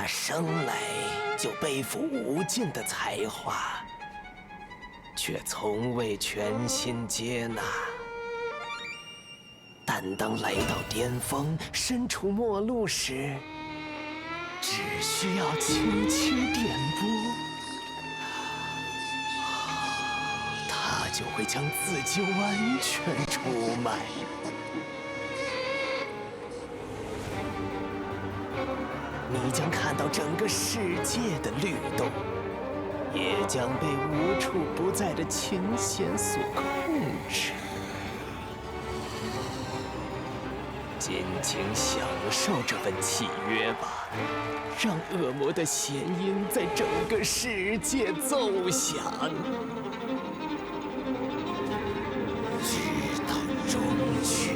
他生来就背负无尽的才华，却从未全心接纳。但当来到巅峰，身处末路时，只需要轻轻点拨，他就会将自己完全出卖。你将看到整个世界的律动，也将被无处不在的琴弦所控制。尽情享受这份契约吧，让恶魔的弦音在整个世界奏响，直到终曲。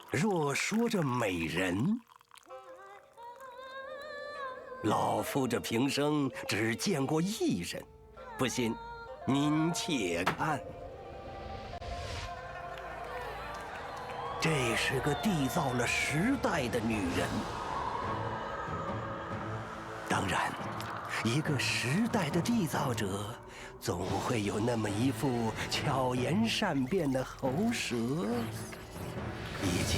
若说这美人，老夫这平生只见过一人，不信，您且看。这是个缔造了时代的女人。当然，一个时代的缔造者，总会有那么一副巧言善辩的喉舌，以及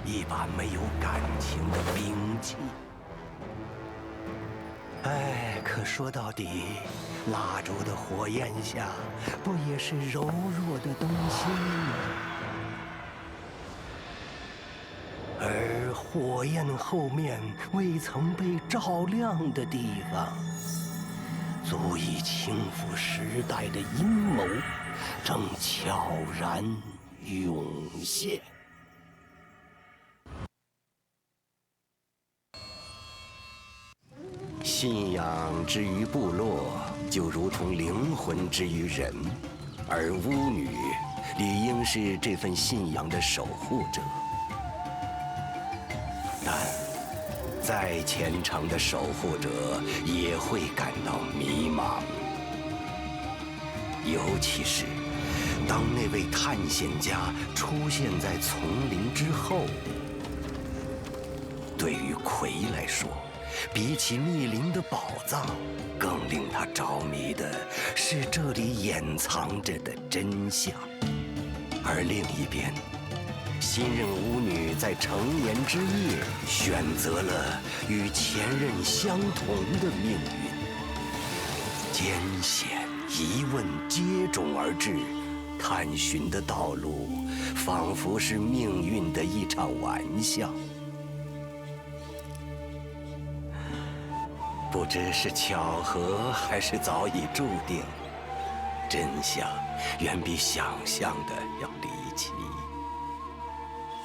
一把没有感情的兵器。哎，可说到底，蜡烛的火焰下，不也是柔弱的东西吗？而火焰后面未曾被照亮的地方，足以倾覆时代的阴谋，正悄然涌现。信仰之于部落，就如同灵魂之于人，而巫女理应是这份信仰的守护者。但再虔诚的守护者也会感到迷茫，尤其是当那位探险家出现在丛林之后。对于葵来说，比起密林的宝藏，更令他着迷的是这里掩藏着的真相。而另一边，新任巫女在成年之夜选择了与前任相同的命运，艰险疑问接踵而至，探寻的道路仿佛是命运的一场玩笑。不知是巧合还是早已注定，真相远比想象的要离奇。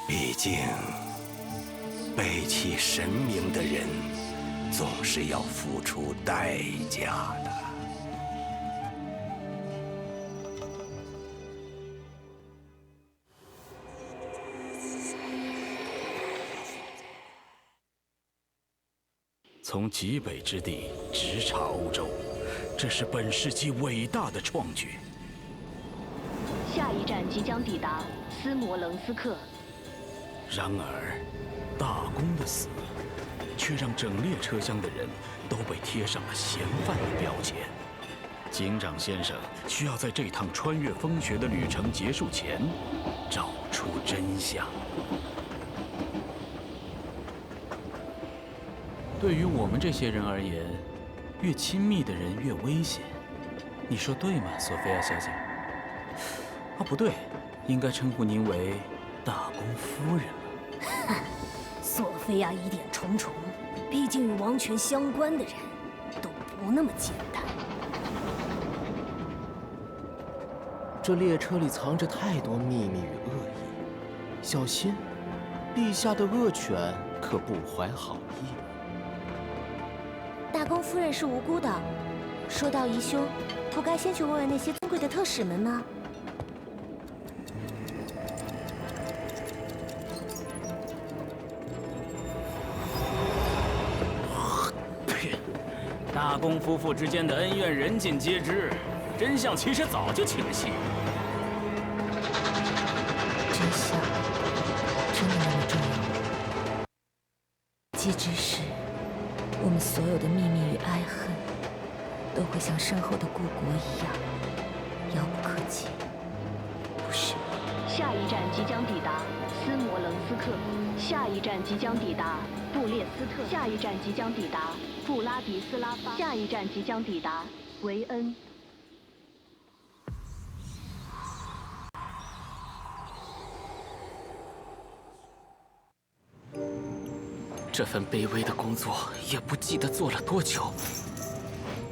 毕竟，背弃神明的人，总是要付出代价的。从极北之地直插欧洲，这是本世纪伟大的创举。下一站即将抵达斯摩棱斯克。然而，大公的死，却让整列车厢的人都被贴上了嫌犯的标签。警长先生需要在这趟穿越风雪的旅程结束前，找出真相。对于我们这些人而言，越亲密的人越危险。你说对吗，索菲亚小姐？啊，不对，应该称呼您为大公夫人了。索菲亚疑点重重，毕竟与王权相关的人都不那么简单。这列车里藏着太多秘密与恶意，小心，陛下的恶犬可不怀好意。大公夫人是无辜的，说到疑凶，不该先去问问那些尊贵的特使们吗？大公夫妇之间的恩怨，人尽皆知，真相其实早就清晰。真相真的那么重要吗？既知是，我们所有的秘密与爱恨，都会像身后的故国一样，遥不可及，不是？下一站即将抵达斯摩棱斯克，下一站即将抵达布列斯特，下一站即将抵达布拉迪斯拉发，下一站即将抵达维恩。这份卑微的工作也不记得做了多久，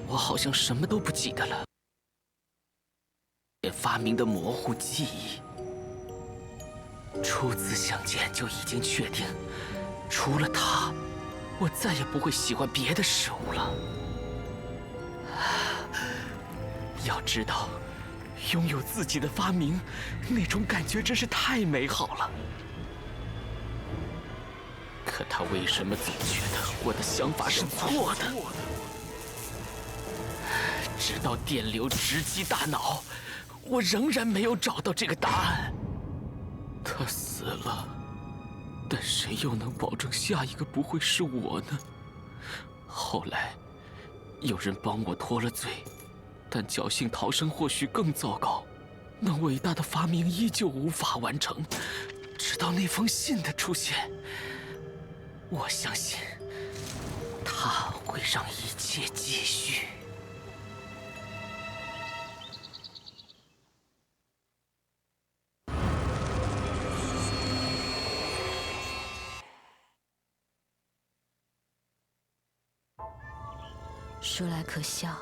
我好像什么都不记得了，连发明的模糊记忆。初次相见就已经确定，除了他，我再也不会喜欢别的事物了。要知道，拥有自己的发明，那种感觉真是太美好了。可他为什么总觉得我的想法是错的？直到电流直击大脑，我仍然没有找到这个答案。他死了，但谁又能保证下一个不会是我呢？后来，有人帮我脱了罪，但侥幸逃生或许更糟糕。那伟大的发明依旧无法完成，直到那封信的出现。我相信，他会让一切继续。说来可笑，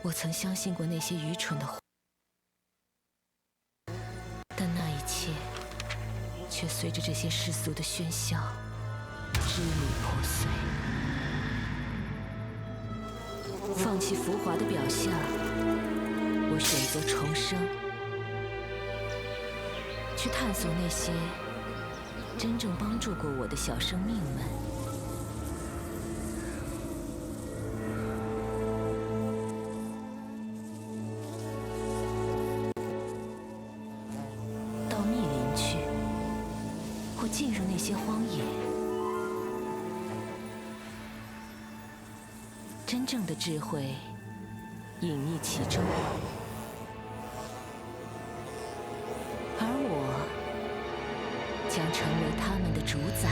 我曾相信过那些愚蠢的话，但那一切却随着这些世俗的喧嚣支离破碎。放弃浮华的表象，我选择重生，去探索那些真正帮助过我的小生命们。进入那些荒野，真正的智慧隐匿其中，而我将成为他们的主宰。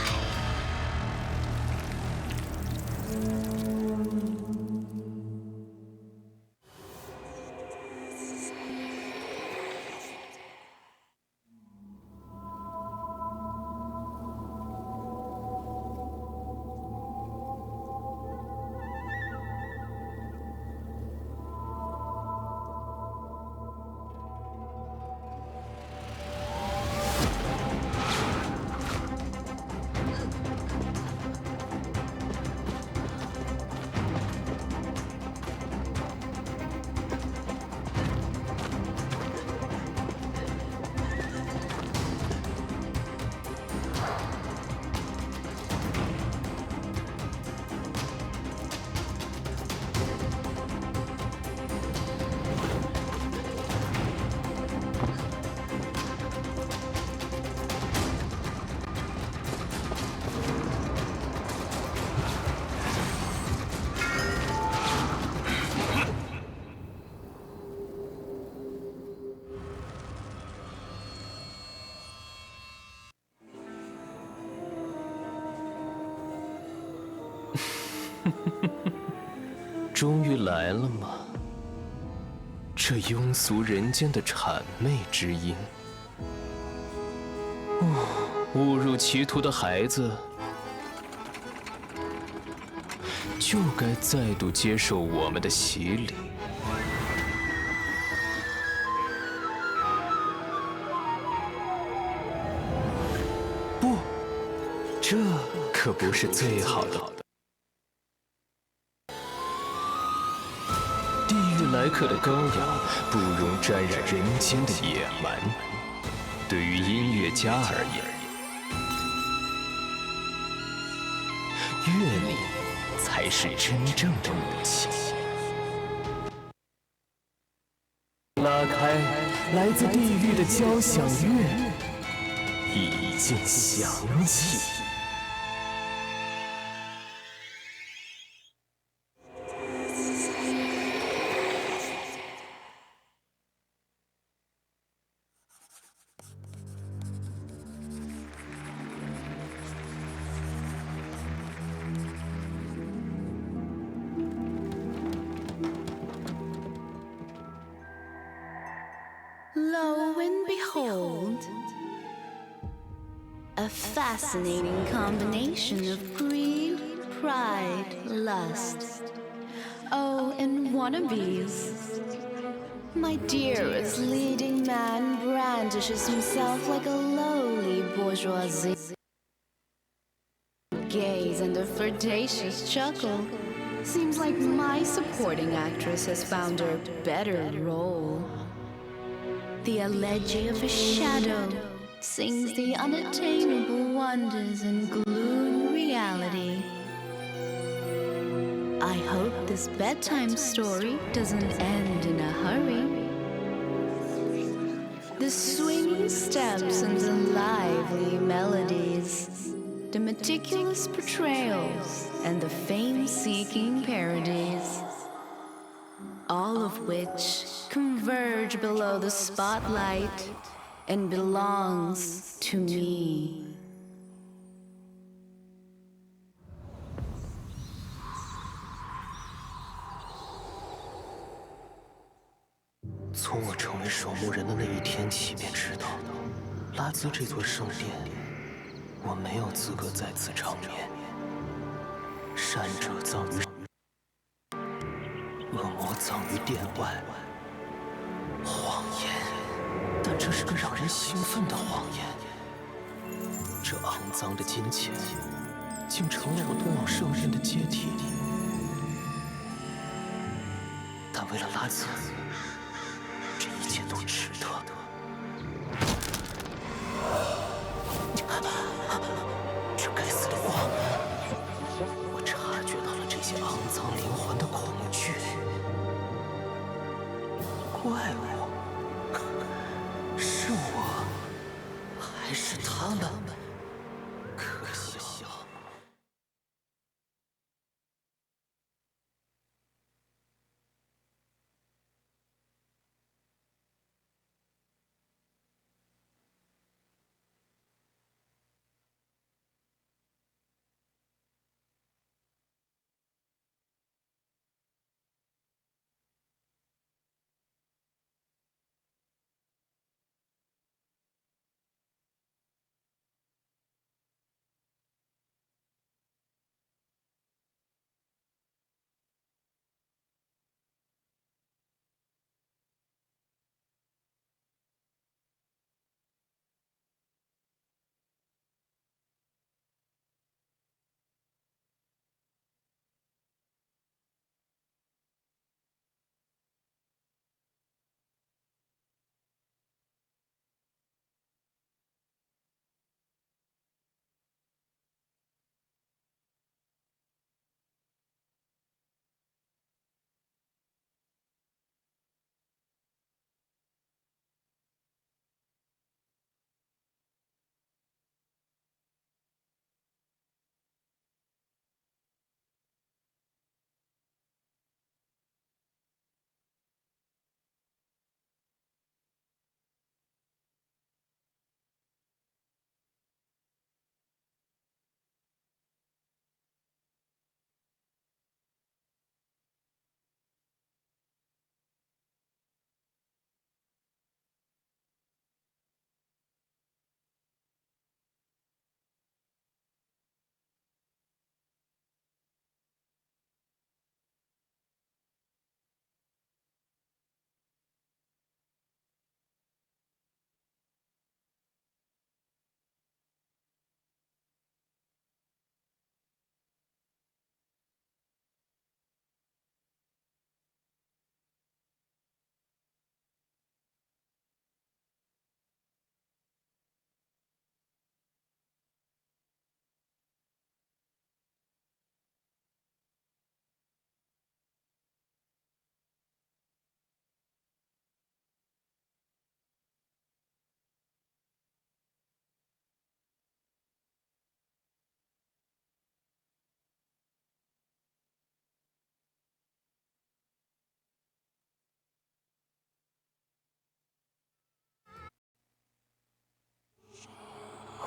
终于来了吗？这庸俗人间的谄媚之音。误入歧途的孩子，就该再度接受我们的洗礼。不，这可不是最好的。地狱来客的羔羊，不容沾染人间的野蛮。对于音乐家而言，乐理才是真正的武器。拉开来自地狱的交响乐，已经响起。Lo and behold, a fascinating combination of greed, pride, lust. Oh, and wannabes. My dearest leading man brandishes himself like a lowly bourgeoisie. Gaze and a flirtatious chuckle. Seems like my supporting actress has found her better role. The elegy of a shadow sings the unattainable wonders and gloom reality. I hope this bedtime story doesn't end in a hurry. The swinging steps and the lively melodies, the meticulous portrayals and the fame-seeking parodies, all of which converge below the spotlight and belongs to me. 从我成为守墓人的那一天起，便知道，拉兹这座圣殿，我没有资格在此长眠。善者葬于，恶魔葬于殿外。谎言，但这是个让人兴奋的谎言。这肮脏的金钱，竟成了我通往圣殿的阶梯。但为了拉兹，这一切都值得。这该死的光，我察觉到了这些肮脏灵魂的恐惧。怪物，是我，还是他们？可笑。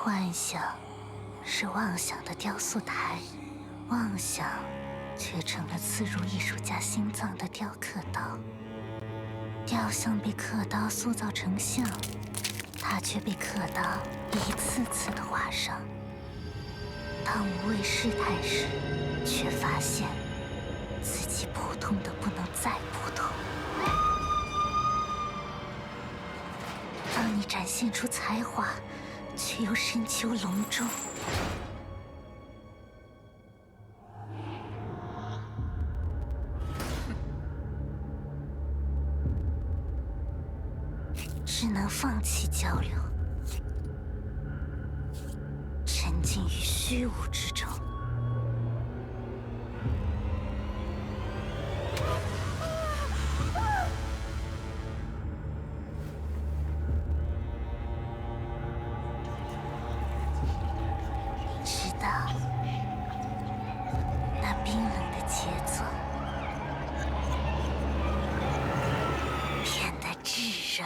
幻想是妄想的雕塑台，妄想却成了刺入艺术家心脏的雕刻刀。雕像被刻刀塑造成像，它却被刻刀一次次地划伤。当无畏试探时，却发现自己普通的不能再普通。当你展现出才华，却又深秋隆重。只能放弃交流，沉浸于虚无之中。直到那冰冷的杰作变得炙热。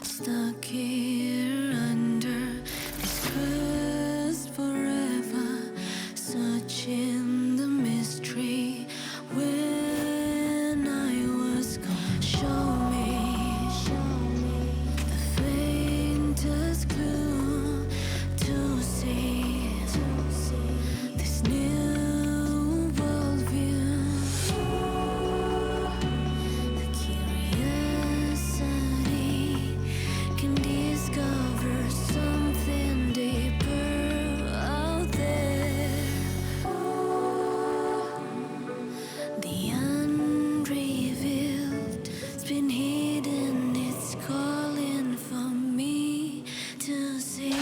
Stuck here under this crust forever, searching the mystery when I was gone. Show me the faintest clue to see this new worldview. The curiosity can discover something deeper out there. The unrevealed has been hidden, it's calling for me to see.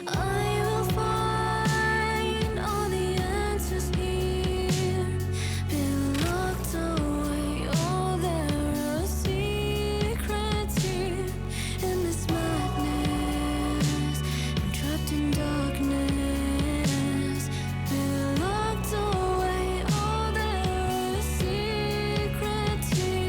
I will find all the answers here, been locked away. Oh, there are secrets here in this madness. I'm trapped in darkness, been locked away. Oh, there are secrets here.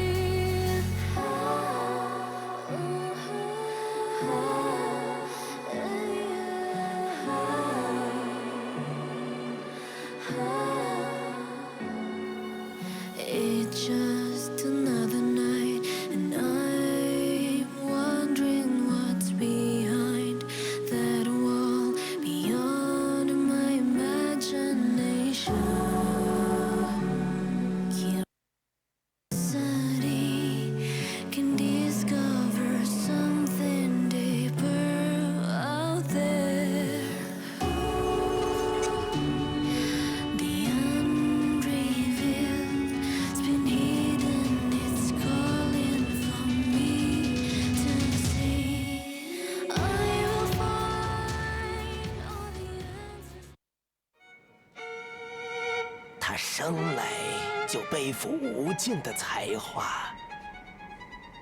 It's just another night, and I'm wondering what's behind that wall, beyond my imagination. Curiosity can discover something deeper out there. The unrevealed has been hidden, it's calling for me to see. I will find all the answers. 他生来就背负无尽的才华，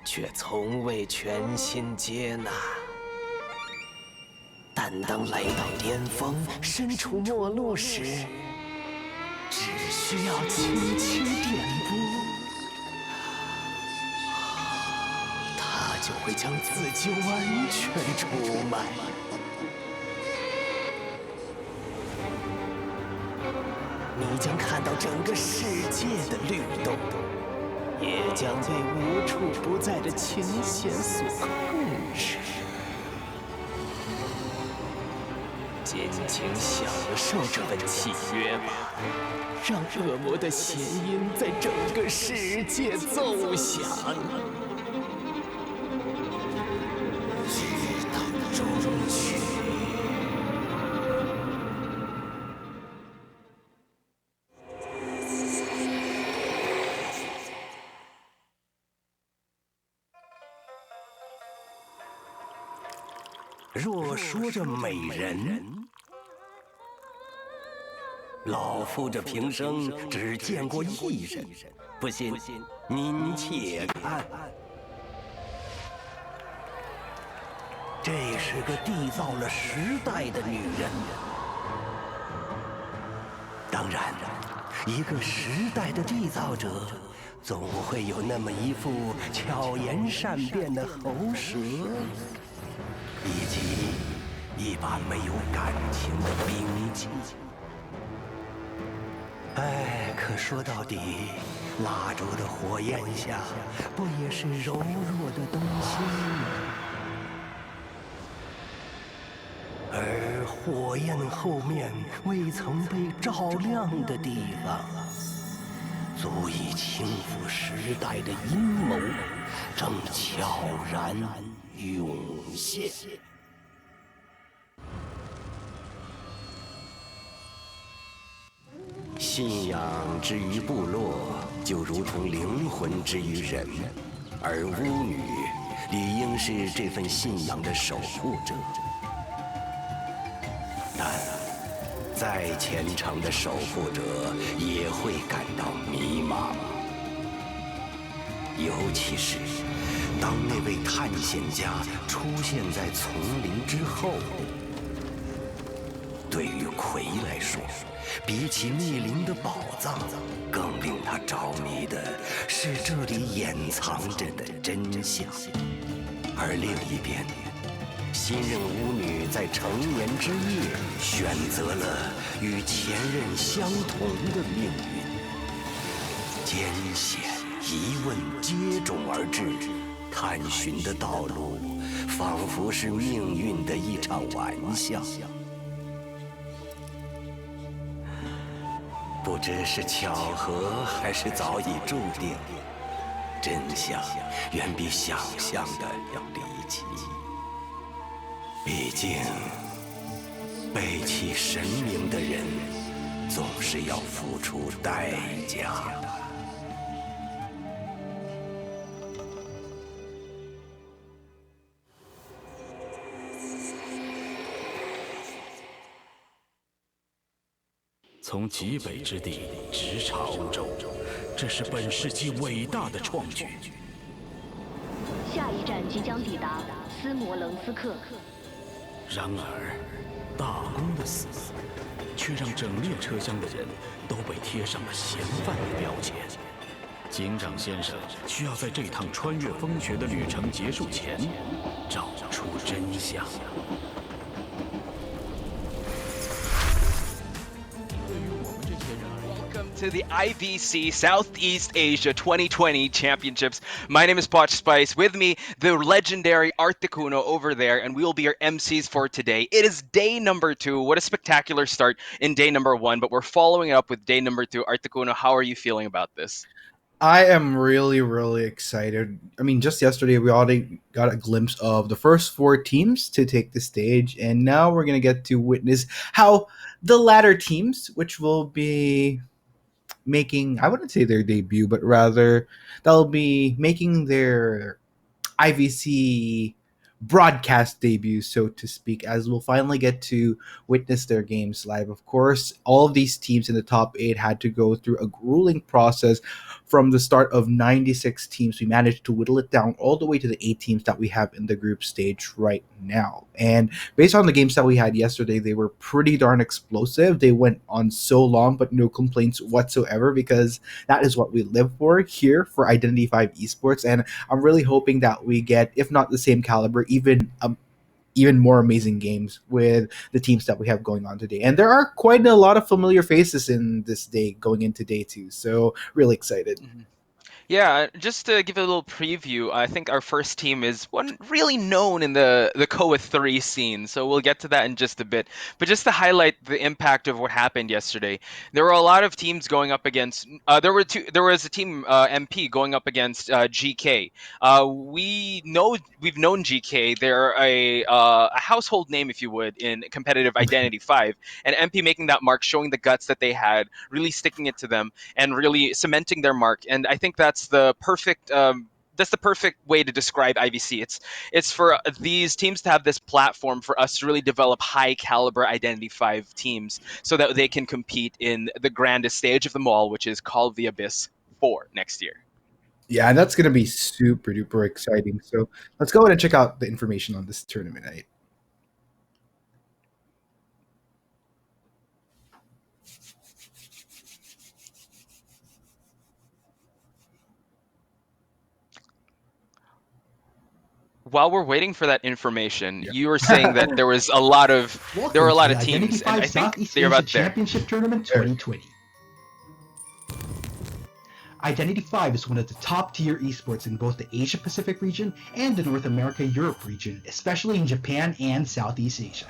却从未全心接纳。但当来到巅峰，身处末路时，只需要轻轻点拨，他就会将自己完全出卖。你将看到整个世界的律动，也将被无处不在的琴弦所控制。尽情享受这份契约吧，让恶魔的弦音在整个世界奏响，直到终曲。若说这美人，老夫这平生只见过一人，不信您且看。这是个缔造了时代的女人。当然，一个时代的缔造者，总会有那么一副巧言善辩的喉舌，以及一把没有感情的兵器。哎，可说到底，蜡烛的火焰下，不也是柔弱的东西？而火焰后面未曾被照亮的地方，足以倾覆时代的阴谋，正悄然涌现。信仰之于部落，就如同灵魂之于人，而巫女理应是这份信仰的守护者。但再虔诚的守护者也会感到迷茫，尤其是当那位探险家出现在丛林之后。对于葵来说，比起密林的宝藏，更令他着迷的是这里掩藏着的真相。而另一边，新任巫女在成年之夜选择了与前任相同的命运，艰险疑问接踵而至，探寻的道路仿佛是命运的一场玩笑。不知是巧合还是早已注定，真相远比想象的要离奇。毕竟，背弃神明的人，总是要付出代价的。从极北之地直插欧洲，这是本世纪伟大的创举。下一站即将抵达斯摩棱斯克。然而，大公的死，却让整列车厢的人都被贴上了嫌犯的标签。警长先生需要在这趟穿越风雪的旅程结束前，找出真相。To the IVC Southeast Asia 2020 Championships. My name is Potch Spice. With me, the legendary Articuno over there, and we will be your MCs for today. It is day number 2. What a spectacular start in day number 1, but we're following it up with day number 2. Articuno, how are you feeling about this? I am really excited. I mean, just yesterday we already got a glimpse of the first 4 teams to take the stage, and now we're going to get to witness how the latter teams, which will be making, I wouldn't say their debut, but rather they'll be making their IVC broadcast debut, so to speak, as we'll finally get to witness their games live. Of course, all of these teams in the top 8 had to go through a grueling process. From the start of 96 teams, we managed to whittle it down all the way to the 8 teams that we have in the group stage right now. And based on the games that we had yesterday, they were pretty darn explosive. They went on so long, but no complaints whatsoever, because that is what we live for here for Identity 5 Esports. And I'm really hoping that we get, if not the same caliber, even more amazing games with the teams that we have going on today. And there are quite a lot of familiar faces in this day going into day 2. So really excited. Mm-hmm. Yeah, just to give a little preview, I think our first team is one really known in the Koa 3 scene, so we'll get to that in just a bit. But just to highlight the impact of what happened yesterday, there were a lot of teams going up against. There was a team MP going up against GK. We've known GK. They're a household name, if you would, in competitive Identity 5, and MP making that mark, showing the guts that they had, really sticking it to them, and really cementing their mark. And I think that's the perfect way to describe IVC. It's for these teams to have this platform for us to really develop high caliber Identity 5 teams so that they can compete in the grandest stage of them all, which is Call of the Abyss 4 next year. Yeah, and that's going to be super duper exciting. So let's go ahead and check out the information on this tournament. While we're waiting for that information, Yeah. you were saying that there was a lot of there were Welcome a to lot the of Identity teams, and 5 I think Southeast they're Asia about there. Championship Tournament There. 2020. Identity 5 is one of the top tier esports in both the Asia Pacific region and the North America Europe region, especially in Japan and Southeast Asia.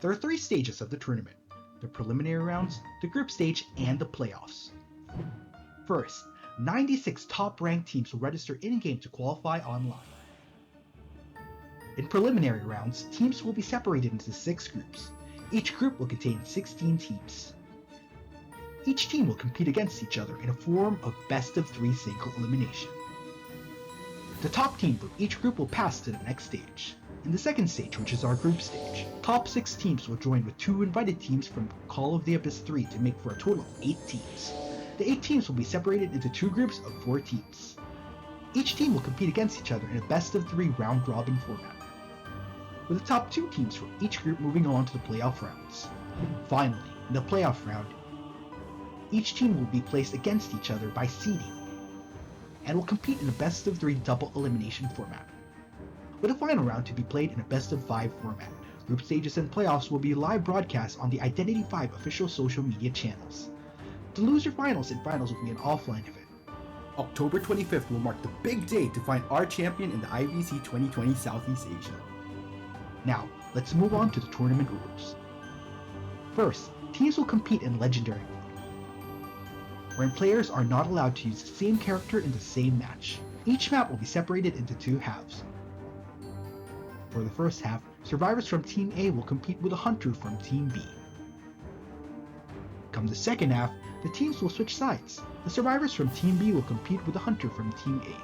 There are 3 stages of the tournament: the preliminary rounds, the group stage, and the playoffs. First, 96 top ranked teams will register in-game to qualify online. In preliminary rounds, teams will be separated into 6 groups. Each group will contain 16 teams. Each team will compete against each other in a form of best-of-3 single elimination. The top team from each group will pass to the next stage. In the second stage, which is our group stage, top 6 teams will join with 2 invited teams from Call of the Abyss 3 to make for a total of 8 teams. The 8 teams will be separated into 2 groups of 4 teams. Each team will compete against each other in a best-of-3 round-robin format, with the top 2 teams from each group moving on to the playoff rounds. Finally, in the playoff round, each team will be placed against each other by seeding, and will compete in a best-of-3 double elimination format, with a final round to be played in a best-of-5 format. Group stages and playoffs will be live broadcast on the Identity 5 official social media channels. The loser finals and finals will be an offline event. October 25th will mark the big day to find our champion in the IVC 2020 Southeast Asia. Now, let's move on to the tournament rules. First, teams will compete in Legendary mode, wherein players are not allowed to use the same character in the same match. Each map will be separated into 2 halves. For the first half, survivors from Team A will compete with a hunter from Team B. Come the second half, the teams will switch sides. The survivors from Team B will compete with a hunter from Team A.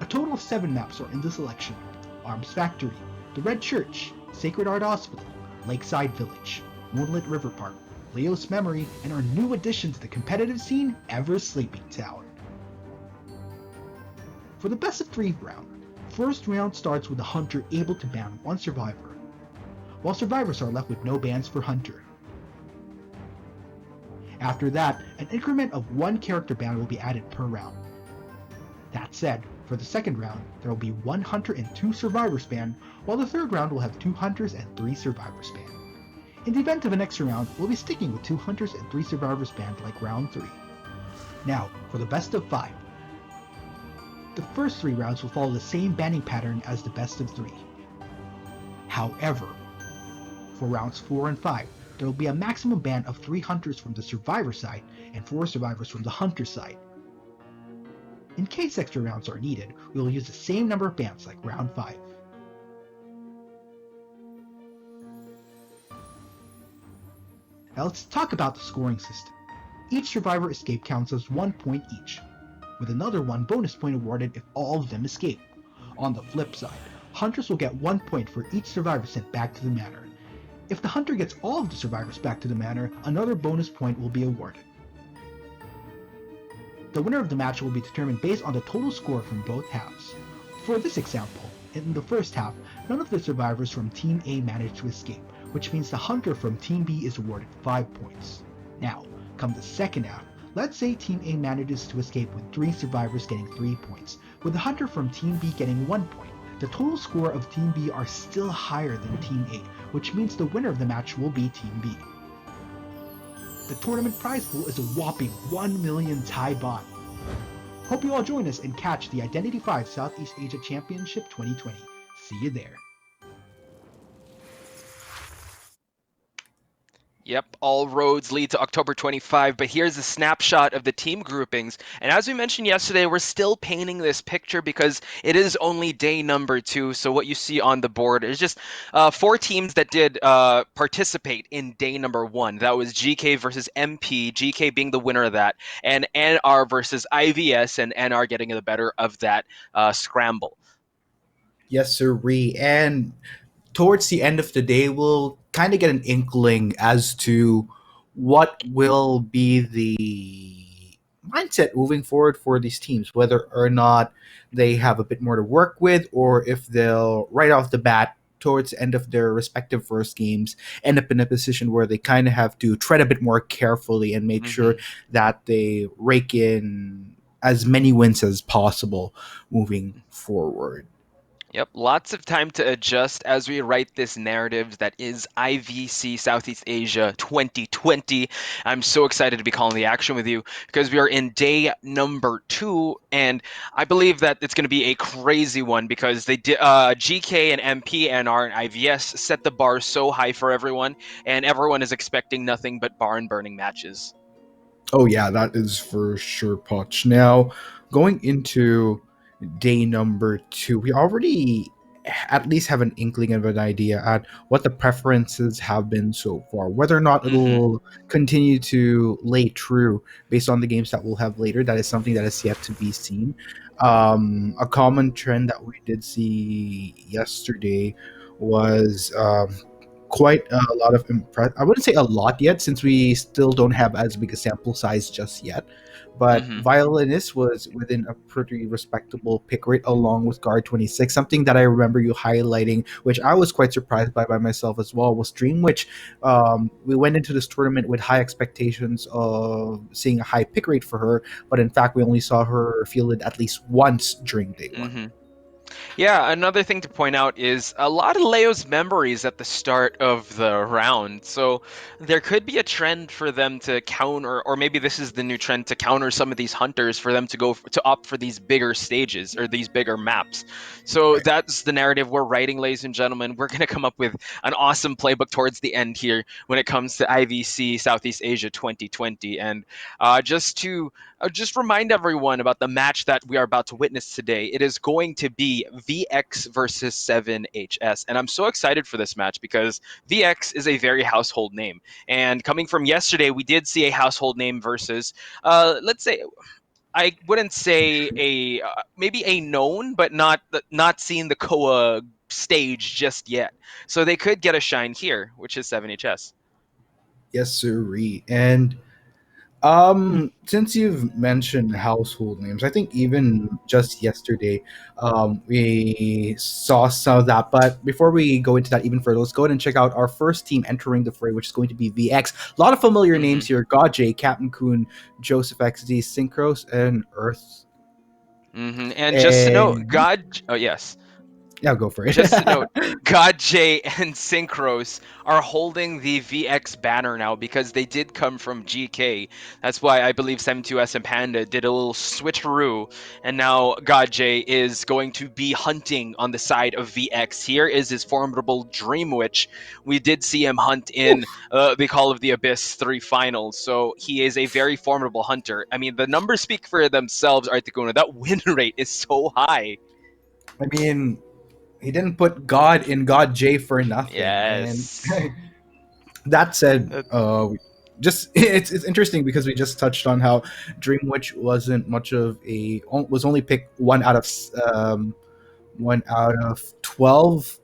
A total of 7 maps are in the selection: Arms Factory, the Red Church, Sacred Art Hospital, Lakeside Village, Moonlit River Park, Leo's Memory, and our new addition to the competitive scene, Ever Sleeping Tower. For the best-of-3 round, first round starts with the hunter able to ban 1 survivor, while survivors are left with no bans for hunter. After that, an increment of 1 character ban will be added per round. That said, for the second round, there will be 1 hunter and 2 survivors banned, while the third round will have 2 hunters and 3 survivors banned. In the event of an extra round, we'll be sticking with 2 hunters and 3 survivors banned like round 3. Now, for the best of 5. The first 3 rounds will follow the same banning pattern as the best of 3. However, for rounds 4 and 5, there will be a maximum ban of 3 hunters from the survivor side and 4 survivors from the hunter side. In case extra rounds are needed, we will use the same number of bans like round 5. Now let's talk about the scoring system. Each survivor escape counts as 1 point each, with another 1 bonus point awarded if all of them escape. On the flip side, hunters will get 1 point for each survivor sent back to the manor. If the hunter gets all of the survivors back to the manor, another bonus point will be awarded. The winner of the match will be determined based on the total score from both halves. For this example, in the first half, none of the survivors from Team A managed to escape, which means the hunter from Team B is awarded 5 points. Now, come the second half, let's say Team A manages to escape with 3 survivors getting 3 points, with the hunter from Team B getting 1 point. The total score of Team B are still higher than Team A, which means the winner of the match will be Team B. The tournament prize pool is a whopping 1 million Thai baht. Hope you all join us and catch the Identity 5 Southeast Asia Championship 2020. See you there. Yep, all roads lead to October 25, but here's a snapshot of the team groupings. And as we mentioned yesterday, we're still painting this picture because it is only day number 2. So what you see on the board is just 4 teams that did participate in day number 1. That was GK versus MP, GK being the winner of that, and NR versus IVS, and NR getting the better of that scramble. Yes, sirree. And towards the end of the day, we'll kind of get an inkling as to what will be the mindset moving forward for these teams, whether or not they have a bit more to work with, or if they'll right off the bat towards the end of their respective first games end up in a position where they kind of have to tread a bit more carefully and make sure Hmm. that they rake in as many wins as possible moving forward. Yep, lots of time to adjust as we write this narrative that is IVC Southeast Asia 2020. I'm so excited to be calling the action with you because we are in day number 2, and I believe that it's going to be a crazy one because they did GK and MP and R and IVS set the bar so high for everyone, and everyone is expecting nothing but barn burning matches. Oh yeah, that is for sure, Poch. Now, going into day number 2, we already at least have an inkling of an idea at what the preferences have been so far. Whether or not Hmm. it'll continue to lay true based on the games that we'll have later, that is something that is yet to be seen. A common trend that we did see yesterday was quite a lot of impress. I wouldn't say a lot yet, since we still don't have as big a sample size just yet. But Hmm. Violinist was within a pretty respectable pick rate, along with Guard 26. Something that I remember you highlighting, which I was quite surprised by myself as well, was Dream, which we went into this tournament with high expectations of seeing a high pick rate for her, but in fact, we only saw her fielded at least once during day one. Hmm. Yeah, another thing to point out is a lot of Leo's memories at the start of the round. So there could be a trend for them to counter, or maybe this is the new trend to counter some of these hunters for them to to opt for these bigger stages or these bigger maps. So Right. that's the narrative we're writing, ladies and gentlemen. We're going to come up with an awesome playbook towards the end here when it comes to IVC Southeast Asia 2020. And just remind everyone about the match that we are about to witness today. It is going to be VX versus 7HS. And I'm so excited for this match because VX is a very household name. And coming from yesterday, we did see a household name versus, let's say, I wouldn't say a maybe a known, but not seeing the Koa stage just yet. So they could get a shine here, which is 7HS. Yes, sirree. And since you've mentioned household names, I think even just yesterday, we saw some of that. But before we go into that even further, let's go ahead and check out our first team entering the fray, which is going to be VX. A lot of familiar Hmm. names here: God J, Captain Coon, Joseph XD, Synchros, and Earth. Hmm. And just to note, And oh yes. yeah, go for it. Just to note, God J and Synchros are holding the VX banner now because they did come from GK. That's why I believe 72S and Panda did a little switcheroo, and now God J is going to be hunting on the side of VX. Here is his formidable Dream Witch. We did see him hunt in the Call of the Abyss 3 finals, so he is a very formidable hunter. I mean, the numbers speak for themselves, Articuno. That win rate is so high. I mean, he didn't put God in God J for nothing. And Yes. that said, Uh, just it's interesting because we just touched on how Dreamwitch wasn't much of a was only picked one out of 12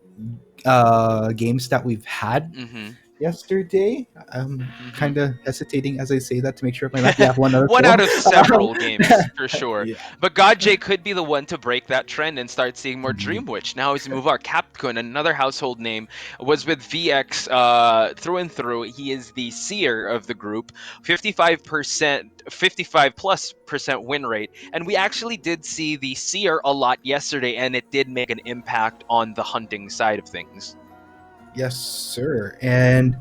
games that we've had mhm. yesterday. I'm Mhm. kind of hesitating as I say that to make sure of my math. Yeah, one out of One out 12. of several games for sure. Yeah. But Godjay could be the one to break that trend and start seeing more Mhm. Dream Witch. Now as we move our Capcun, another household name, was with VX through and through. He is the seer of the group. 55%, 55 plus percent win rate. And we actually did see the seer a lot yesterday, and it did make an impact on the hunting side of things. Yes, sir. And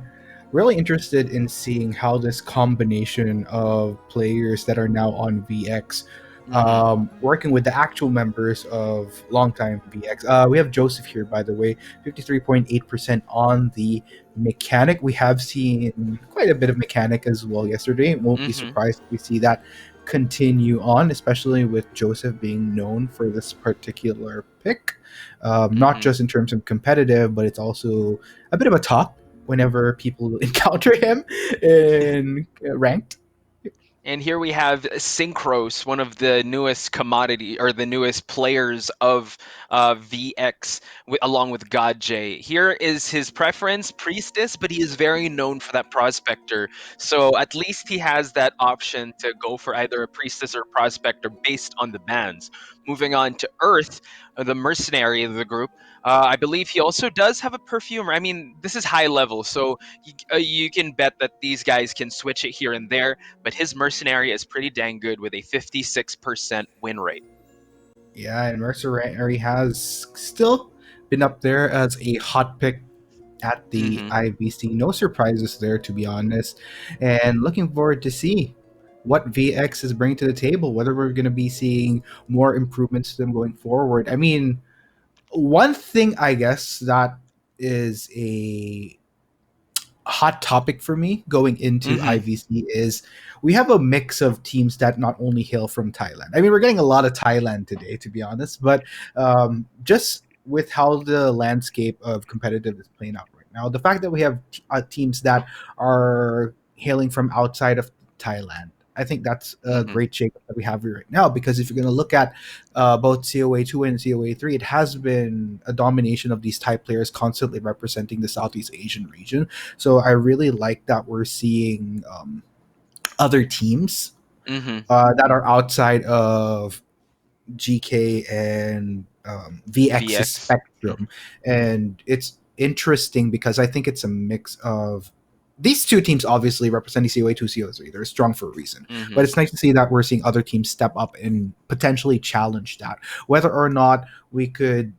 really interested in seeing how this combination of players that are now on VX, Hmm. working with the actual members of longtime VX. We have Joseph here, by the way, 53.8% on the mechanic. We have seen quite a bit of mechanic as well yesterday. Won't be Hmm. surprised if we see that continue on, especially with Joseph being known for this particular pick. Not Hmm. just in terms of competitive, but it's also a bit of a talk whenever people encounter him in ranked. And here we have Synchros, one of the newest commodity or the newest players of VX, along with God J. Here is his preference, Priestess, but he is very known for that Prospector. So at least he has that option to go for either a Priestess or Prospector based on the bans. Moving on to Earth, the mercenary of the group. I believe he also does have a perfumer. I mean, this is high level, so you can bet that these guys can switch it here and there, but his mercenary is pretty dang good with a 56% win rate. Yeah, and Mercenary has still been up there as a hot pick at the Hmm. IVC. No surprises there, to be honest. And looking forward to see what VX is bringing to the table, whether we're going to be seeing more improvements to them going forward. I mean, one thing I guess that is a hot topic for me going into Hmm. IVC is we have a mix of teams that not only hail from Thailand. I mean, we're getting a lot of Thailand today, to be honest, but just with how the landscape of competitive is playing out right now, the fact that we have teams that are hailing from outside of Thailand. I think that's a Hmm. great shakeup that we have right now because if you're going to look at both COA 2 and COA 3, it has been a domination of these Thai players constantly representing the Southeast Asian region. So I really like that we're seeing other teams Hmm. that are outside of GK and VX's VX. spectrum, and it's interesting because I think it's a mix of these two teams obviously representing COA2, CO3. They're strong for a reason, but Hmm. it's nice to see that we're seeing other teams step up and potentially challenge that. Whether or not we could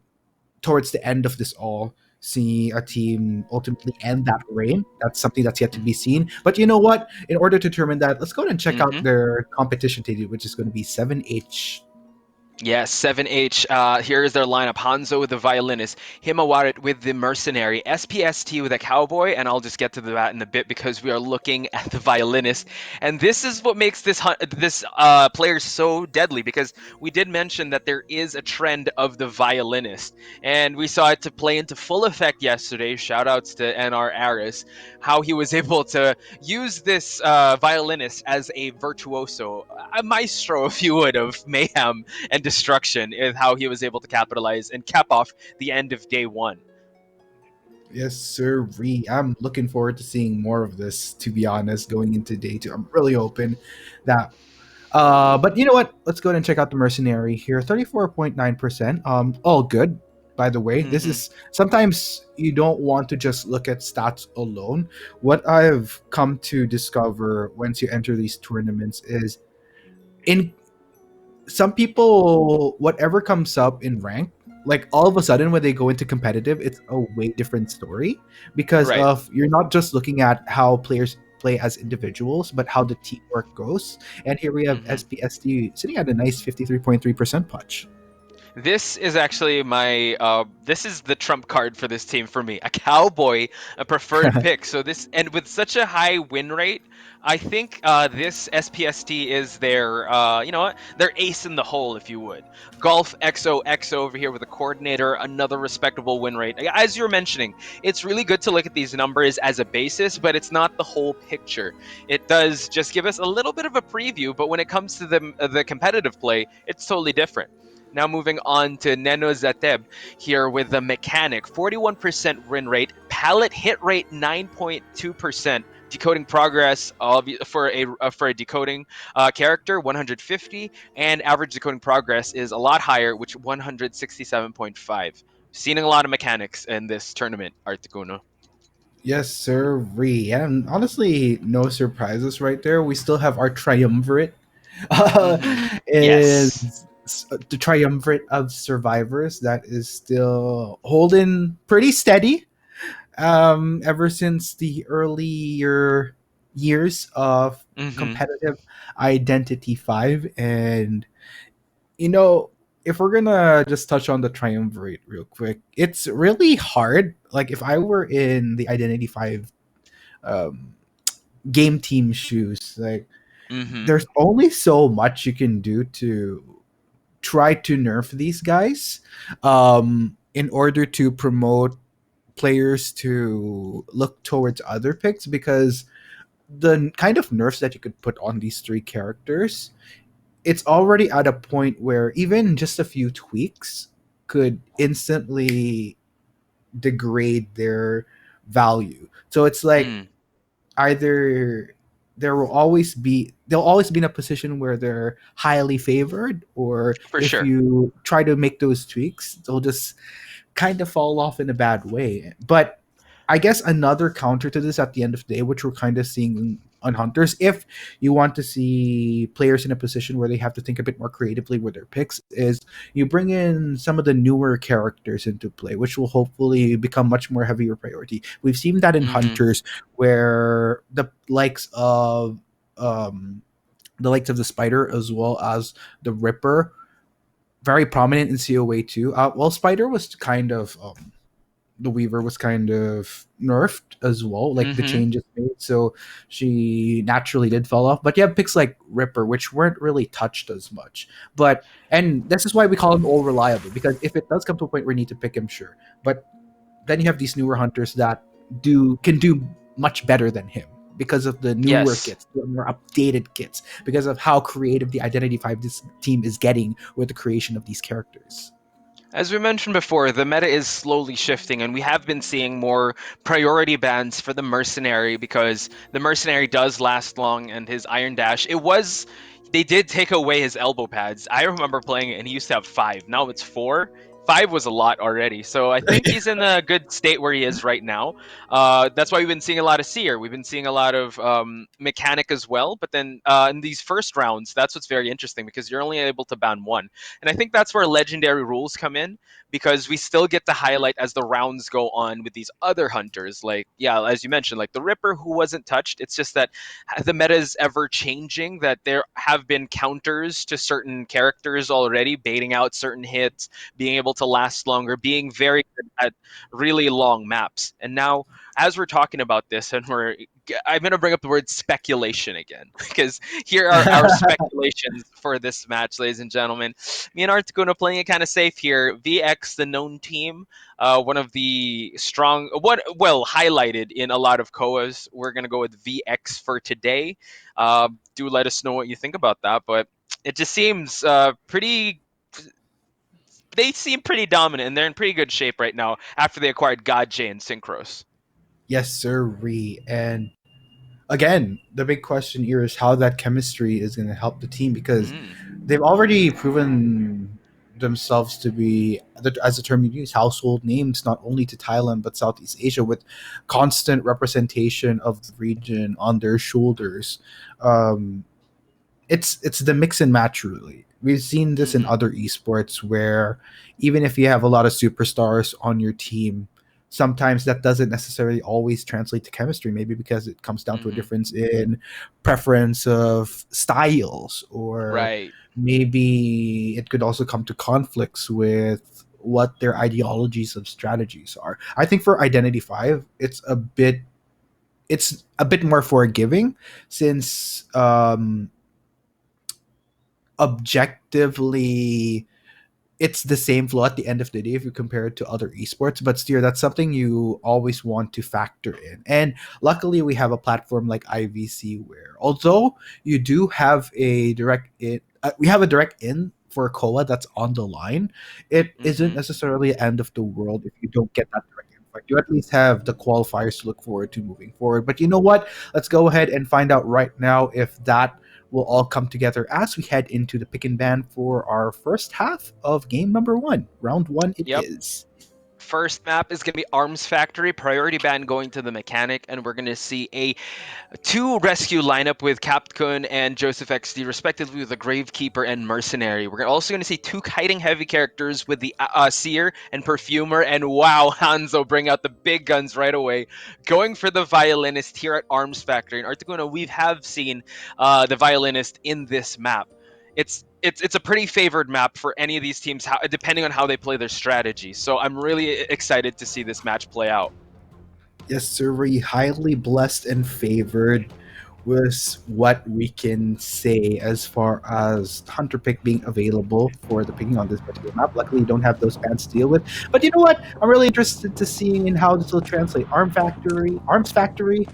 towards the end of this all see a team ultimately end that reign. That's something that's yet to be seen. But you know what? In order to determine that, let's go ahead and check out Hmm. their competition table, which is going to be 7H. Yes, 7H. Here is their lineup. Hanzo with the violinist, Himawarit with the mercenary, SPST with a cowboy, and I'll just get to that in a bit because we are looking at the violinist. And this is what makes this player so deadly because we did mention that there is a trend of the violinist. And we saw it to play into full effect yesterday. Shout outs to NR Aris, how he was able to use this violinist as a virtuoso, a maestro, if you would, of mayhem and destruction is how he was able to capitalize and cap off the end of day one. Yes, sir. I'm looking forward to seeing more of this, to be honest, going into day two. I'm really hoping that but you know what? Let's go ahead and check out the mercenary here. 34.9%. All good. By the way, this Hmm. is sometimes you don't want to just look at stats alone. What I've come to discover once you enter these tournaments is in some people, whatever comes up in rank, like all of a sudden when they go into competitive, it's a way different story because Right. of you're not just looking at how players play as individuals, but how the teamwork goes. And here we have Hmm. SPSD sitting at a nice 53.3% punch. This is actually this is the trump card for this team for me. A cowboy, a preferred pick. So this, and with such a high win rate, I think this SPST is their you know what? Their ace in the hole, if you would. Golf XOXO over here with a coordinator, another respectable win rate. As you were mentioning, it's really good to look at these numbers as a basis, but it's not the whole picture. It does just give us a little bit of a preview, but when it comes to the competitive play, it's totally different. Now moving on to Neno Zateb here with the mechanic, 41% win rate, pallet hit rate 9.2%, decoding progress for a decoding character 150, and average decoding progress is a lot higher, which 167.5. Seen a lot of mechanics in this tournament, Articuno. Yes, sir. And honestly, no surprises right there. We still have our triumvirate. Uh, Mm-hmm. Yes. is the triumvirate of survivors that is still holding pretty steady ever since the earlier years of Mm-hmm. competitive identity 5. And you know, if we're gonna just touch on the triumvirate real quick, it's really hard. Like if I were in the identity 5 um, game team shoes, like Mm-hmm. there's only so much you can do to try to nerf these guys in order to promote players to look towards other picks because the kind of nerfs that you could put on these three characters, it's already at a point where even just a few tweaks could instantly degrade their value. So it's like Mm, either they'll always be in a position where they're highly favored, or for if sure. you try to make those tweaks, they'll just kind of fall off in a bad way. But I guess another counter to this at the end of the day, which we're kind of seeing on Hunters, if you want to see players in a position where they have to think a bit more creatively with their picks, is you bring in some of the newer characters into play, which will hopefully become much more heavier priority. We've seen that in Hmm. Hunters, where the likes of the Spider as well as the Ripper, very prominent in COA too. Well, Spider was kind of the Weaver was kind of nerfed as well, like the Hmm. changes made, so she naturally did fall off. But you have picks like Ripper, which weren't really touched as much. And this is why we call him all reliable, because if it does come to a point where you need to pick him, sure. But then you have these newer hunters that can do much better than him because of the newer Yes. kits, the more updated kits, because of how creative the Identity 5 this team is getting with the creation of these characters. As we mentioned before, the meta is slowly shifting, and we have been seeing more priority bans for the mercenary because the mercenary does last long, and his Iron Dash. They did take away his elbow pads. I remember playing it, and he used to have five. Now it's four. Five was a lot already. So I think he's in a good state where he is right now. That's why we've been seeing a lot of Seer. We've been seeing a lot of Mechanic as well. But then in these first rounds, that's what's very interesting because you're only able to ban one. And I think that's where legendary rules come in because we still get to highlight as the rounds go on with these other hunters. Like, yeah, as you mentioned, like the Ripper who wasn't touched. It's just that the meta is ever changing, that there have been counters to certain characters already, baiting out certain hits, being able to last longer, being very good at really long maps. And now, as we're talking about this, and I'm going to bring up the word speculation again because here are our speculations for this match, ladies and gentlemen. Me and Articuno playing it kind of safe here. VX, the known team, one of the strong, highlighted in a lot of COAs. We're gonna go with VX for today. Do let us know what you think about that, but it just seems pretty. They seem pretty dominant, and they're in pretty good shape right now after they acquired God J and Synchros. Yes, sir. And again, the big question here is how that chemistry is going to help the team, because Mm, they've already proven themselves to be, as the term you use, household names, not only to Thailand but Southeast Asia, with constant representation of the region on their shoulders. Um, it's the mix and match, really. We've seen this in mm-hmm. other esports where even if you have a lot of superstars on your team, sometimes that doesn't necessarily always translate to chemistry, maybe because it comes down to a Mm-hmm. difference in preference of styles, or Right. maybe it could also come to conflicts with what their ideologies of strategies are. I think for Identity 5, it's a bit more forgiving, since objectively it's the same flow at the end of the day if you compare it to other esports. But still, that's something you always want to factor in. And luckily we have a platform like IVC, where although you do have a we have a direct in for Koa that's on the line, it isn't Mm-hmm. necessarily the end of the world if you don't get that direct invite. You at least have the qualifiers to look forward to moving forward. But you know what? Let's go ahead and find out right now if that will all come together as we head into the pick and ban for our first half of game number one. Round one it Yep. is. First map is going to be Arms Factory, priority ban going to the mechanic, and we're going to see a two rescue lineup with Capcun and Joseph XD, respectively, with the Gravekeeper and Mercenary. We're also going to see two kiting heavy characters with the Seer and Perfumer, and wow, Hanzo bring out the big guns right away, going for the Violinist here at Arms Factory. In Articuno, we have seen the Violinist in this map. It's a pretty favored map for any of these teams, depending on how they play their strategy. So I'm really excited to see this match play out. Yes, sir. We highly blessed and favored was what we can say as far as Hunter Pick being available for the picking on this particular map. Luckily, you don't have those bans to deal with. But you know what? I'm really interested to seeing in how this will translate. Arms Factory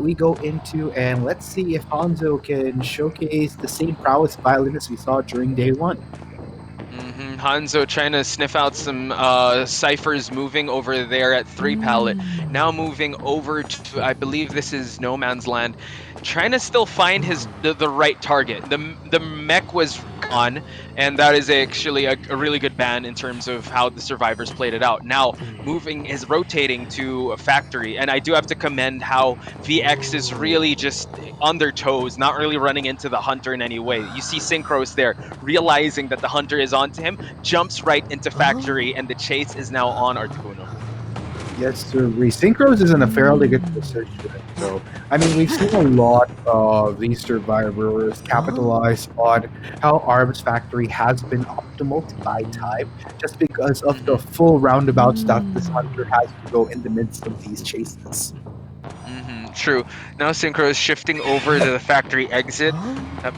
we go into, and let's see if Hanzo can showcase the same prowess violinist we saw during day one. Hanzo trying to sniff out some ciphers moving over there at 3 pallet. Now moving over to, I believe this is No Man's Land. Trying to still find the right target. The mech was gone, and that is actually a really good ban in terms of how the survivors played it out. Now moving is rotating to a factory, and I do have to commend how VX is really just on their toes, not really running into the hunter in any way. You see Synchros there realizing that the hunter is onto him, jumps right into factory, and the chase is now on Articuno. Yes, sir. Synchros is in a fairly good position. So, I mean, we've seen a lot of these survivors capitalize on how Arms Factory has been optimal to buy time just because of the full roundabouts that this hunter has to go in the midst of these chases. True. Now Synchro is shifting over to the factory exit.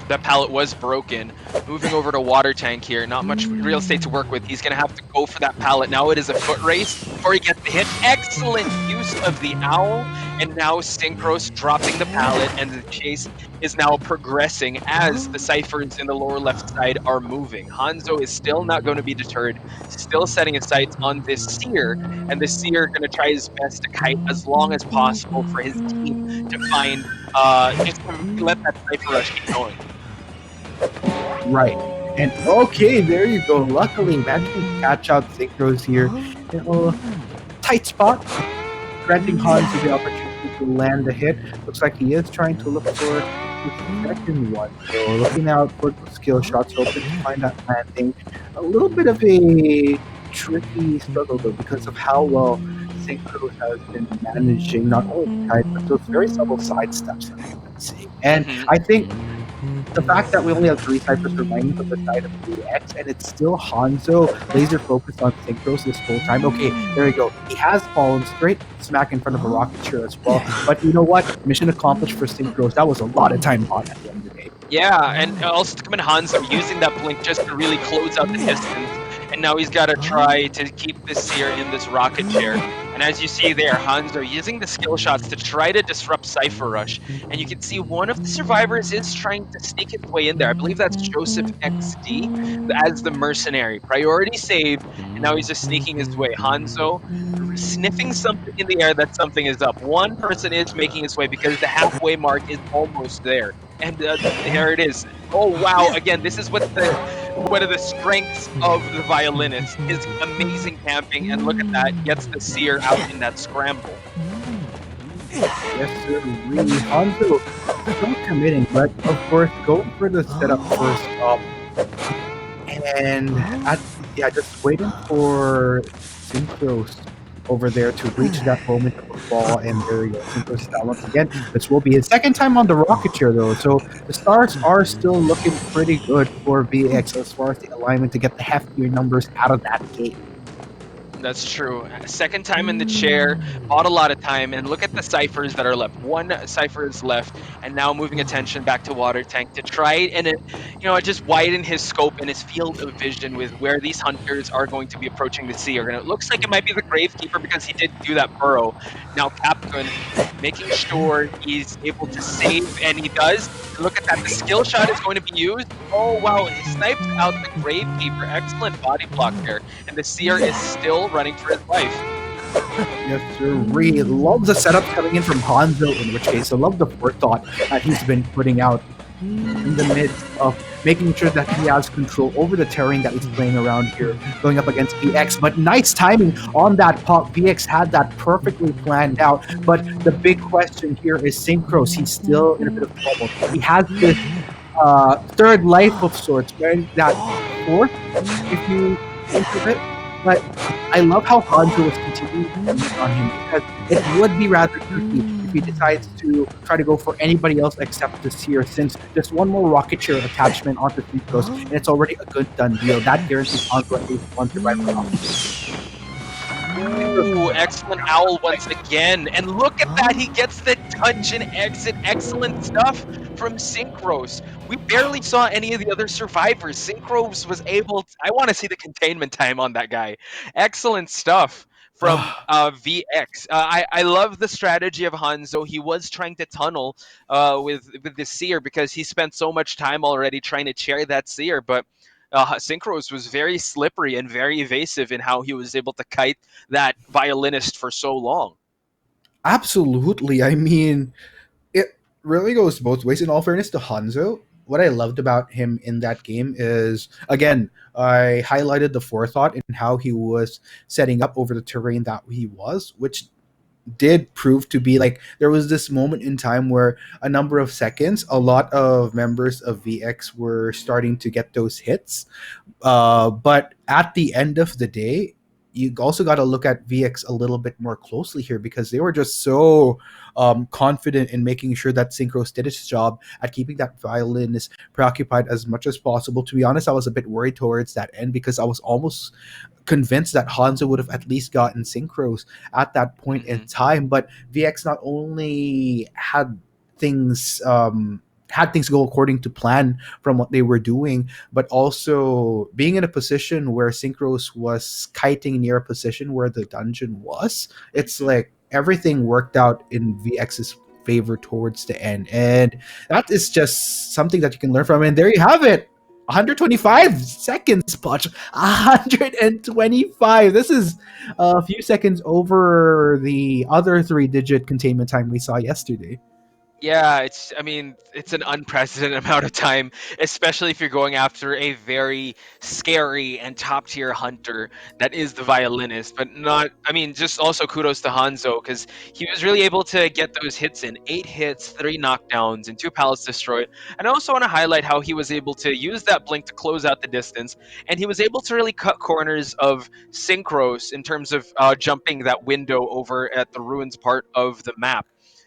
That pallet was broken. Moving over to water tank here. Not much real estate to work with. He's going to have to go for that pallet. Now it is a foot race before he gets the hit. Excellent use of the owl. And now Synchros dropping the pallet, and the chase is now progressing as the ciphers in the lower left side are moving. Hanzo is still not going to be deterred. Still setting his sights on this seer, and the seer going to try his best to kite as long as possible for his team to find, just to let that cipher rush keep going. Right. And okay, there you go. Luckily, managing to catch out Synchros here. Tight spot, granting Hanzo the opportunity to land the hit. Looks like he is trying to look for the second one. So looking out for the skill shots, hoping to find that landing. A little bit of a tricky struggle though because of how well Synchros has been managing not only kite but those very subtle side steps that we've been seeing. And I think the fact that we only have 3 ciphers remaining from the side of VX, and it's still Hanzo laser focused on Synchros this whole time. Okay, there we go. He has fallen straight smack in front of a rocket chair as well. But you know what? Mission accomplished for Synchros. That was a lot of time on at the end of the day. Yeah, and also to come in Hanzo using that blink just to really close out the distance. And now he's got to try to keep this seer in this rocket chair. And as you see there, Hanzo using the skill shots to try to disrupt Cypher Rush. And you can see one of the survivors is trying to sneak his way in there. I believe that's Joseph XD as the mercenary. Priority saved, and now he's just sneaking his way. Hanzo sniffing something in the air that something is up. One person is making his way because the halfway mark is almost there. And here it is. Oh, wow. Again, this is one of the strengths of the violinist, his amazing camping. And look at that, gets the seer out in that scramble. Yes, sir. Really, Hanzo still committing, but of course, going for the setup first up. And just waiting for Synchros over there to reach that moment of the fall, and there you go. Synchros is down once again. This will be his second time on the rocket chair, though, so the stars are still looking pretty good for VX as far as the alignment to get the heftier numbers out of that gate. That's true. Second time in the chair, bought a lot of time, and look at the ciphers that are left. One cipher is left, and now moving attention back to water tank to try and just widen his scope and his field of vision with where these hunters are going to be approaching the seer. And it looks like it might be the Gravekeeper because he did do that burrow. Now Capcom making sure he's able to save, and he does. And look at that, the skill shot is going to be used. Oh wow, he snipes out the Gravekeeper. Excellent body block there, and the seer is still running for his life. Yes, sir. Really love the setup coming in from Hanzo, in which case I love the forethought that he's been putting out in the midst of making sure that he has control over the terrain that he's playing around here, going up against VX. But nice timing on that pop. VX had that perfectly planned out. But the big question here is Synchros. He's still in a bit of trouble. He has this third life of sorts, right? That fourth, if you think of it. But I love how Hanzo is continuing to use on him because it would be rather tricky if he decides to try to go for anybody else except the seer, since just one more rocket chair attachment onto Synchros and it's already a good done deal. That guarantees Hanzo at least one survivor off. Ooh, excellent owl once again. And look at that, he gets the touch and exit. Excellent stuff from Synchros. We barely saw any of the other survivors. Synchros was able to, I want to see the containment time on that guy. Excellent stuff from VX. I love the strategy of Hanzo. He was trying to tunnel with the seer because he spent so much time already trying to chair that seer, but Synchros was very slippery and very evasive in how he was able to kite that violinist for so long. Absolutely. I mean, it really goes both ways. In all fairness to Hanzo, what I loved about him in that game is, again, I highlighted the forethought in how he was setting up over the terrain that he was, which did prove to be like there was this moment in time where a number of seconds, a lot of members of VX were starting to get those hits. But at the end of the day, you also got to look at VX a little bit more closely here because they were just so confident in making sure that Synchros did its job at keeping that violinist preoccupied as much as possible. To be honest, I was a bit worried towards that end because I was almost convinced that Hanzo would have at least gotten Synchros at that point in Hmm. time. But VX not only had things go according to plan from what they were doing, but also being in a position where Synchros was kiting near a position where the dungeon was. It's like everything worked out in VX's favor towards the end. And that is just something that you can learn from. And there you have it. 125 seconds, Potch. 125. This is a few seconds over the other 3-digit containment time we saw yesterday. Yeah, I mean, it's an unprecedented amount of time, especially if you're going after a very scary and top tier hunter that is the violinist. But not, I mean, just also kudos to Hanzo because he was really able to get those hits in 8 hits, 3 knockdowns, and 2 pallets destroyed. And I also want to highlight how he was able to use that blink to close out the distance. And he was able to really cut corners of Synchros in terms of jumping that window over at the ruins part of the map.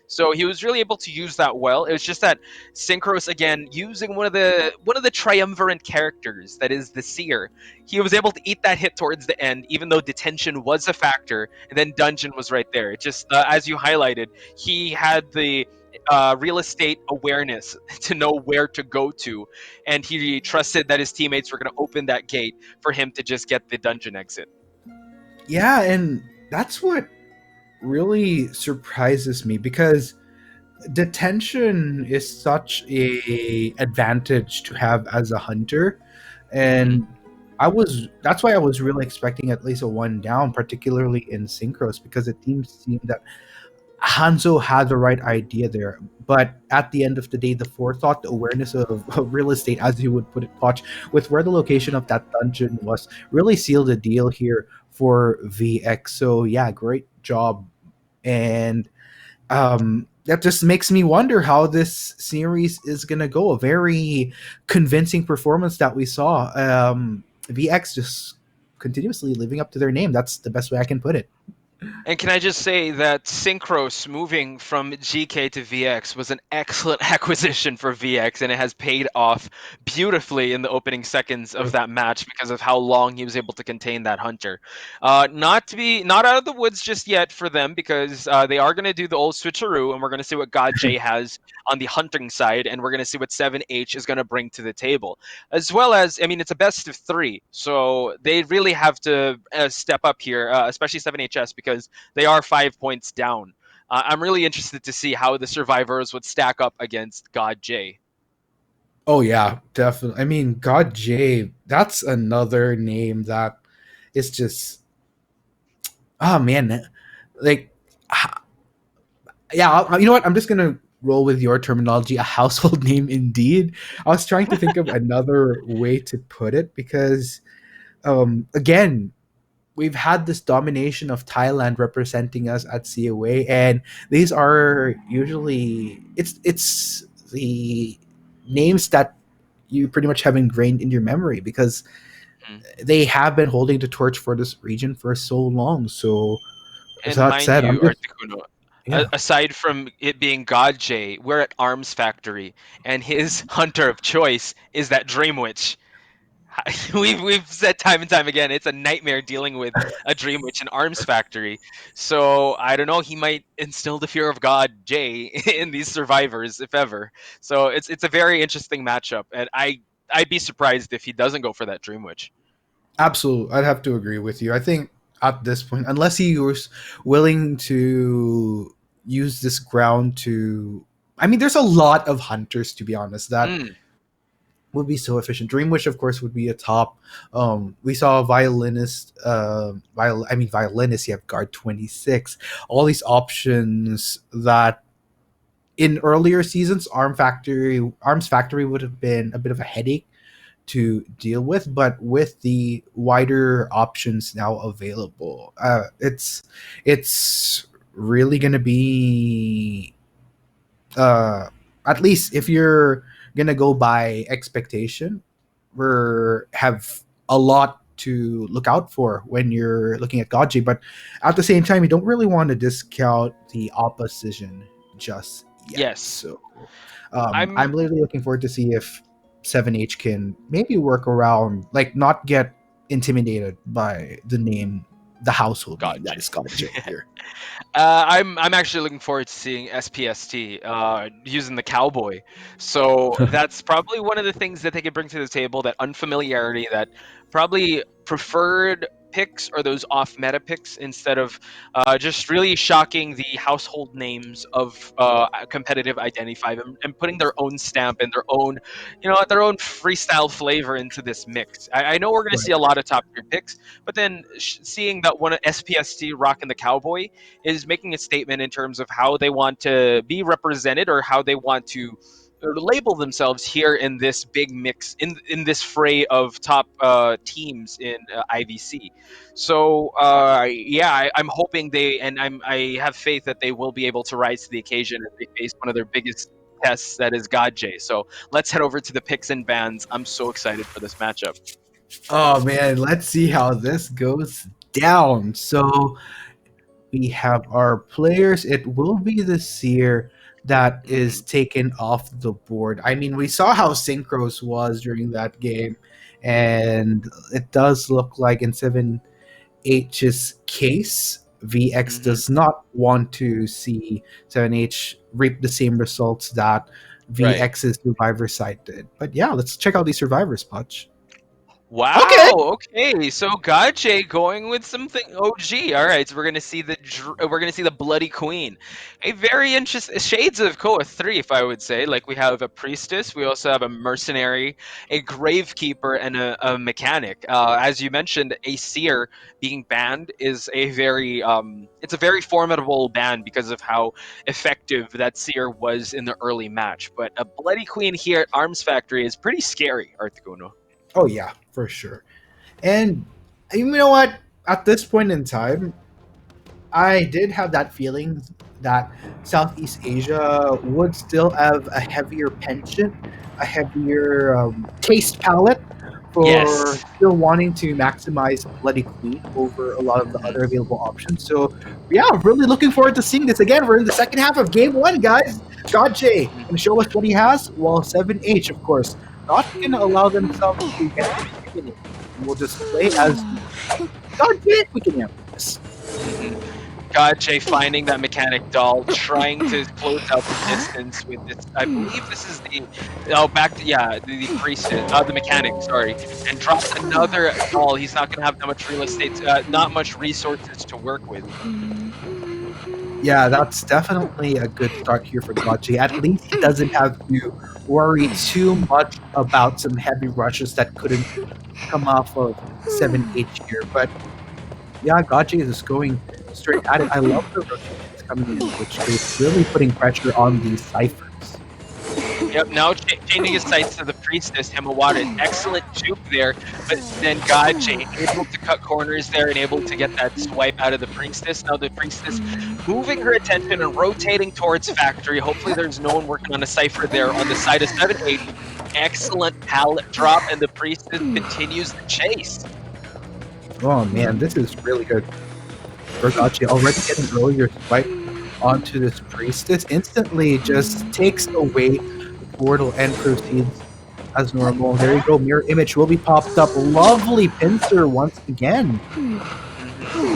So he was really able to use that well. It was just that Synchros again using one of the triumvirate characters that is the seer. He was able to eat that hit towards the end, even though detention was a factor, and then dungeon was right there. It just as you highlighted, he had the real estate awareness to know where to go to, and he trusted that his teammates were going to open that gate for him to just get the dungeon exit. Yeah, and that's what really surprises me because detention is such a advantage to have as a hunter, Hmm. and I was that's why I was really expecting at least a one down, particularly in synchros, because it seemed that Hanzo had the right idea there. But at the end of the day, the forethought, the awareness of real estate, as you would put it, Potch, with where the location of that dungeon was, really sealed the deal here for VX. So yeah, great job. And that just makes me wonder how this series is gonna go. A very convincing performance that we saw. VX just continuously living up to their name. That's the best way I can put it. And can I just say that Synchros moving from GK to VX was an excellent acquisition for VX, and it has paid off beautifully in the opening seconds of that match because of how long he was able to contain that hunter. Not out of the woods just yet for them because they are going to do the old switcheroo, and we're going to see what God J has on the hunting side, and we're going to see what 7H is going to bring to the table, as well as I mean it's a best of three, so they really have to step up here, especially 7HS because they are 5 points down. I'm really interested to see how the survivors would stack up against God J. Oh yeah, definitely. I mean, God J, that's another name that is just oh man, like yeah. You know what? I'm just gonna roll with your terminology. A household name, indeed. I was trying to think of another way to put it because, again, we've had this domination of Thailand representing us at COA, and these are usually it's the names that you pretty much have ingrained in your memory because Mhm. they have been holding the torch for this region for so long. So, as And that mind said, I'm you, just Articuno, yeah. aside from it being God J, we're at Arms Factory, and his hunter of choice is that Dream Witch. We've said time and time again, it's a nightmare dealing with a Dream Witch in Arms Factory. So I don't know, he might instill the fear of God Jay in these survivors, if ever. So it's a very interesting matchup, and I'd be surprised if he doesn't go for that Dream Witch. Absolutely, I'd have to agree with you. I think at this point, unless he was willing to use this ground to. I mean, there's a lot of hunters, to be honest, that Mm, would be so efficient. Dreamwish, of course, would be a top. We saw a violinist. Violinist. You have Guard 26. All these options that in earlier seasons, Arms Factory would have been a bit of a headache to deal with, but with the wider options now available, it's really going to be uh, at least if you're gonna go by expectation, we have a lot to look out for when you're looking at Godji. But at the same time, you don't really want to discount the opposition just yet. yes. So I'm I'm really looking forward to see if 7H can maybe work around, like not get intimidated by the household name that Gotcha. is Godji here. I'm actually looking forward to seeing SPST using the cowboy. So that's probably one of the things that they could bring to the table. That unfamiliarity, that probably preferred picks or those off meta picks instead of just really shocking the household names of competitive Identity 5 and putting their own stamp and their own, their own freestyle flavor into this mix. I know we're going to see Right. a lot of top tier picks, but then seeing that one SPST rocking the cowboy is making a statement in terms of how they want to be represented or how they want to label themselves here in this big mix in this fray of top teams in IVC. So yeah, I'm hoping I have faith that they will be able to rise to the occasion if they face one of their biggest tests, that is God J. So let's head over to the picks and bans. I'm so excited for this matchup. Oh man, let's see how this goes down. So we have our players. It will be the Seer that is Mhm. taken off the board. I mean, we saw how Synchros was during that game, and it does look like in 7H's case, VX Mhm. does not want to see 7H reap the same results that Right. VX's survivor side did. But yeah, let's check out these survivors, Punch. Okay. Wow. Okay. So Gache going with something OG. All right. So we're gonna see the Bloody Queen. A very interesting shades of Koa 3, if I would say. Like we have a priestess, we also have a mercenary, a gravekeeper, and a mechanic. As you mentioned, a seer being banned is it's a very formidable ban because of how effective that seer was in the early match. But a Bloody Queen here at Arms Factory is pretty scary, Articuno. Oh yeah, for sure. And you know what? At this point in time, I did have that feeling that Southeast Asia would still have a heavier penchant, a heavier taste palette for Yes. still wanting to maximize Bloody Queen over a lot of the other available options. So, yeah, really looking forward to seeing this again. We're in the second half of Game 1, guys. God J Mhm. going to show us what he has, while 7H, of course, not going to allow themselves to get intimidated. We'll just play as God J if we can handle this. Mhm. Gache finding that mechanic doll, trying to close out the distance with this. I believe this is back to the priestess, the mechanic, sorry, and drops another doll. He's not going to have that much real estate, not much resources to work with. Yeah, that's definitely a good start here for Gachi. At least he doesn't have to worry too much about some heavy rushes that couldn't come off of 7H here. But yeah, Gachi is just going straight at it. I love the rotations coming in, which is really putting pressure on these ciphers. Yep, now changing his sights to the priestess, Himawada. Excellent juke there, but then Gache able to cut corners there and able to get that swipe out of the priestess. Now the priestess moving her attention and rotating towards factory. Hopefully there's no one working on a cipher there on the side of 7H. Excellent pallet drop, and the priestess continues the chase. Oh man, this is really good for Gachi. Already getting earlier swipe onto this priestess instantly just takes away the portal and proceeds as normal. There you go. Mirror image will be popped up. Lovely pincer once again.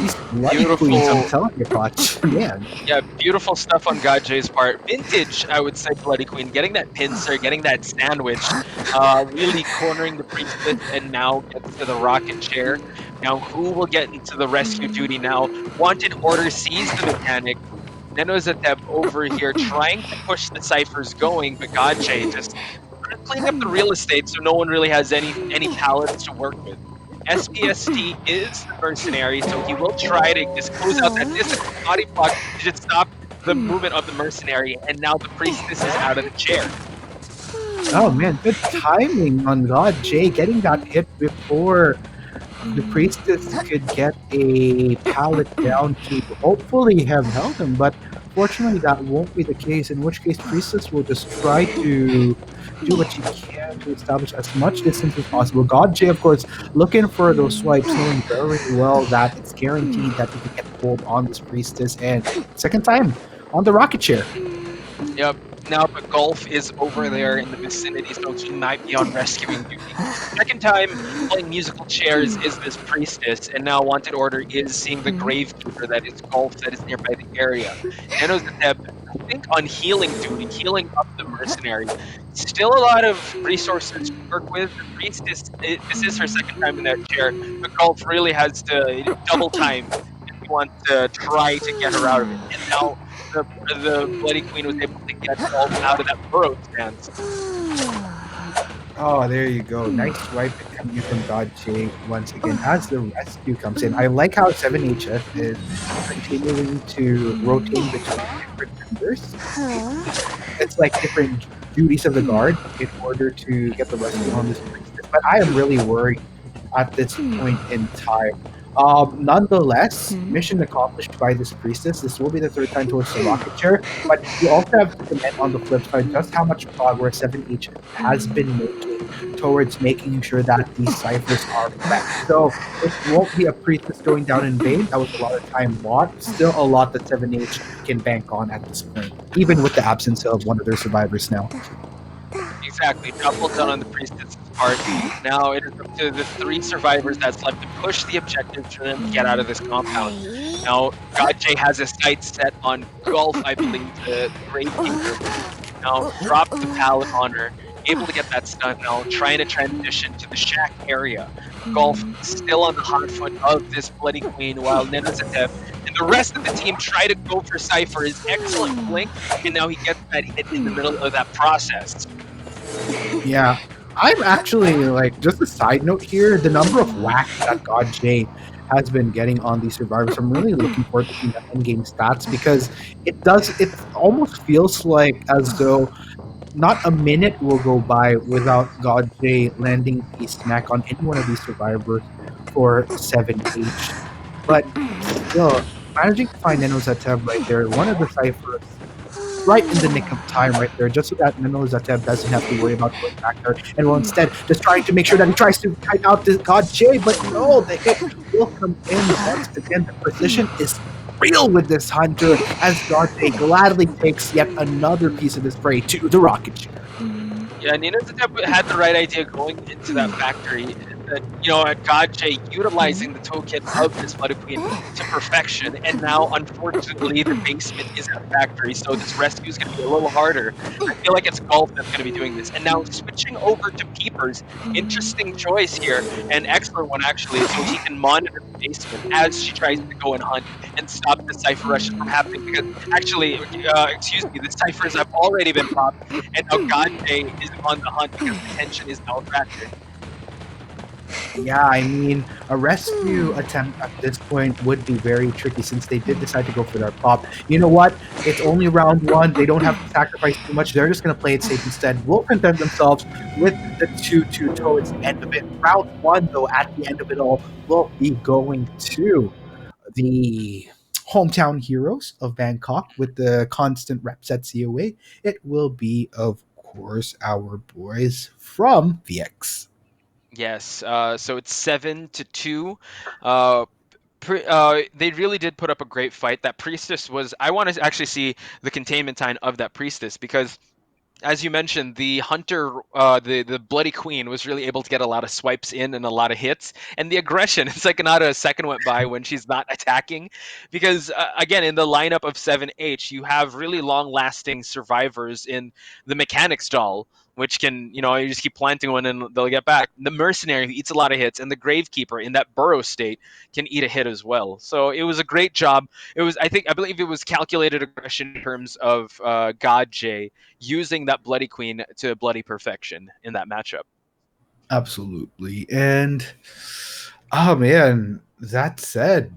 These bloody queens, I'm Beautiful. telling you, Potch. Man. Yeah, beautiful stuff on Gaje's part. Vintage, I would say, Bloody Queen. Getting that pincer, getting that sandwich, really cornering the priestess, and now gets to the rocket chair. Now, who will get into the rescue duty now? Wanted Order sees the mechanic. Nenozateb over here trying to push the ciphers going, but Godjay just cleaning up the real estate so no one really has any pallets to work with. SPST is the mercenary, so he will try to just close out that distance body block to just stop the movement of the mercenary, and now the priestess is out of the chair. Oh man, good timing on God Jay getting that hit before the priestess could get a pallet down to hopefully have held him, but fortunately that won't be the case, in which case priestess will just try to do what she can to establish as much distance as possible. God J, of course, looking for those swipes, knowing very well that it's guaranteed that he can get hold on this priestess, and second time on the rocket chair. Yep. Now, but Golf is over there in the vicinity, so he might be on rescuing duty. Second time playing musical chairs is this priestess, and now Wanted Order is seeing the gravekeeper that is Golf that is nearby the area. Nenozateb, I think, on healing duty, healing up the mercenary. Still a lot of resources to work with. The priestess, this is her second time in that chair, but Golf really has to double time if he wants to try to get her out of it. And now the Bloody Queen was able to get Golf out of that burrow stance. Oh, there you go. Nice swipe coming in from God J once again as the rescue comes in. I like how 7HF is continuing to rotate between different members. It's like different duties of the guard in order to get the rescue on this priestess. But I am really worried at this point in time. Nonetheless, mission accomplished by this priestess. This will be the third time towards the rocket chair, but you also have to comment on the flip side just how much progress 7H has been making towards making sure that these ciphers are wrecked. So it won't be a priestess going down in vain. That was a lot of time lost. Still a lot that 7H can bank on at this point, even with the absence of one of their survivors now. Exactly. Double down on the priestess's part. Now it is up to the three survivors that's left to push the objective for them to get out of this compound. Now, Godjay has his sights set on Golf, I believe, the gravekeeper. Now, drops the pallet on her, able to get that stun now, trying to transition to the shack area. Golf still on the hot foot of this Bloody Queen, while Nenozatep and the rest of the team try to go for Cypher. His excellent blink, and now he gets that hit in the middle of that process. Yeah, I'm actually like just a side note here. The number of whacks that God J has been getting on these survivors, I'm really looking forward to seeing the end game stats because it almost feels like as though not a minute will go by without God J landing a snack on any one of these survivors for 7H. But still, managing to find Nenozateb right there, one of the ciphers right in the nick of time right there, just so that Nenozateb doesn't have to worry about going back there, and will instead just trying to make sure that he tries to type out this God J, but no, the hit will come in once again. The precision is real with this hunter as God J gladly takes yet another piece of his prey to the rocket chair. Yeah, Nenozatep had the right idea going into that factory. That, at Godjay utilizing the toolkit of this Bloody Queen to perfection, and now unfortunately the basement is a factory, so this rescue is going to be a little harder. I feel like it's Golf that's going to be doing this, and now switching over to Peepers, interesting choice here, and excellent one actually, so he can monitor the basement as she tries to go and hunt and stop the cipher rushes from happening. Because actually, excuse me, the ciphers have already been popped, and now Godjay is on the hunt because the tension is now a factor. Yeah, I mean, a rescue attempt at this point would be very tricky since they did decide to go for their pop. You know what? It's only round one. They don't have to sacrifice too much. They're just going to play it safe instead. Will content themselves with the 2-2 towards the end of it. Round one, though, at the end of it all, will be going to the hometown heroes of Bangkok with the constant reps at COA. It will be, of course, our boys from VX. Yes, so it's 7-2. They really did put up a great fight. That priestess was. I want to actually see the containment time of that priestess because, as you mentioned, the hunter, the Bloody Queen, was really able to get a lot of swipes in and a lot of hits. And the aggression, it's like not a second went by when she's not attacking, because again, in the lineup of 7H, you have really long-lasting survivors in the mechanics doll which can, you just keep planting one and they'll get back. The Mercenary, who eats a lot of hits, and the Gravekeeper in that burrow state can eat a hit as well. So it was a great job. I believe it was calculated aggression in terms of God J using that Bloody Queen to bloody perfection in that matchup. Absolutely. And oh man, that said,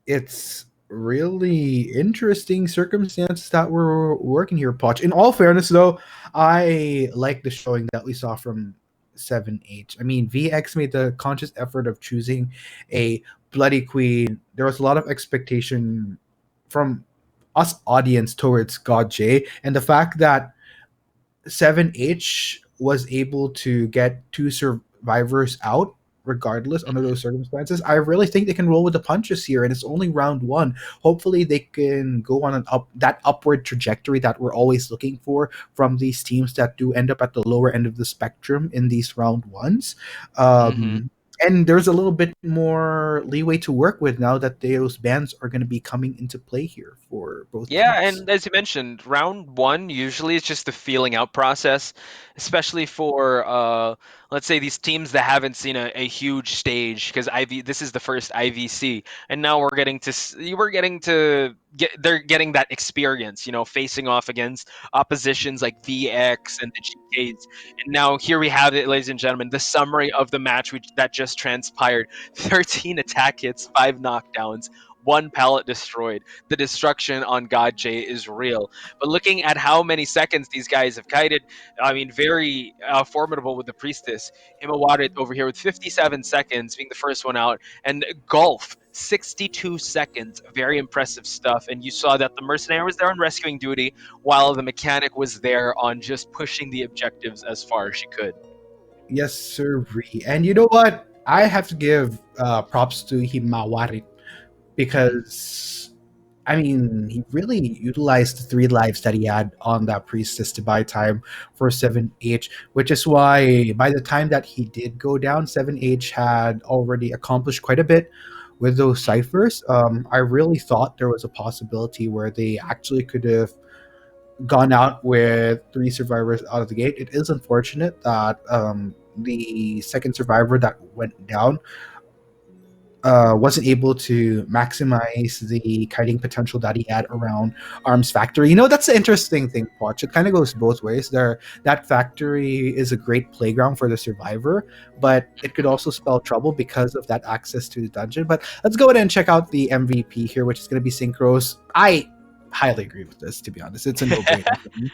it's really interesting circumstances that we're working here, Potch. In all fairness, though, I like the showing that we saw from 7H. I mean, VX made the conscious effort of choosing a Bloody Queen. There was a lot of expectation from us audience towards God J, and the fact that 7H was able to get two survivors out regardless under those circumstances. I really think they can roll with the punches here, and it's only round one. Hopefully they can go on that upward trajectory that we're always looking for from these teams that do end up at the lower end of the spectrum in these round ones. Hmm. And there's a little bit more leeway to work with now that those bans are going to be coming into play here for both Yeah, teams. and as you mentioned, round one usually is just the feeling out process, especially for let's say these teams that haven't seen a huge stage because this is the first IVC, and now they're getting that experience, facing off against oppositions like VX and the GKs, and now here we have it, ladies and gentlemen, the summary of the match that just transpired: 13 attack hits, 5 knockdowns, one pallet destroyed. The destruction on God J is real. But looking at how many seconds these guys have kited, I mean, very formidable with the Priestess. Himawarit over here with 57 seconds, being the first one out, and Golf 62 seconds. Very impressive stuff. And you saw that the Mercenary was there on rescuing duty, while the Mechanic was there on just pushing the objectives as far as she could. Yes, sir. And you know what? I have to give props to Himawari Hmm. because, I mean, he really utilized the 3 lives that he had on that priestess to buy time for 7H, which is why by the time that he did go down, 7H had already accomplished quite a bit with those ciphers. I really thought there was a possibility where they actually could have gone out with 3 survivors out of the gate. It is unfortunate that the second survivor that went down wasn't able to maximize the kiting potential that he had around Arms Factory. You know, that's the interesting thing, Watch. It kind of goes both ways. That factory is a great playground for the survivor, but it could also spell trouble because of that access to the dungeon. But let's go ahead and check out the MVP here, which is going to be Synchros. I highly agree with this, to be honest. It's a no-brainer for me.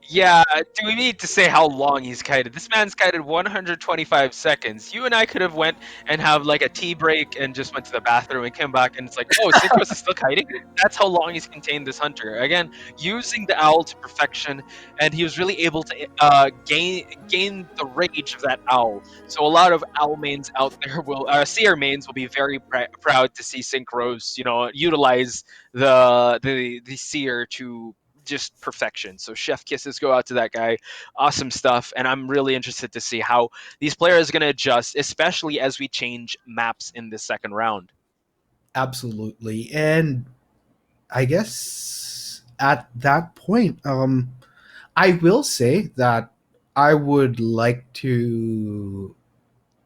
Yeah, do we need to say how long he's kited? This man's kited 125 seconds. You and I could have went and have like a tea break and just went to the bathroom and came back and it's like, oh, Synchros is still kiting? That's how long he's contained this hunter. Again, using the owl to perfection, and he was really able to gain the rage of that owl. So a lot of owl mains out there seer mains will be very proud to see Synchros, utilize the seer to just perfection. So chef kisses go out to that guy. Awesome stuff. And I'm really interested to see how these players are going to adjust, especially as we change maps in the second round. Absolutely. And I guess at that point, I will say that I would like to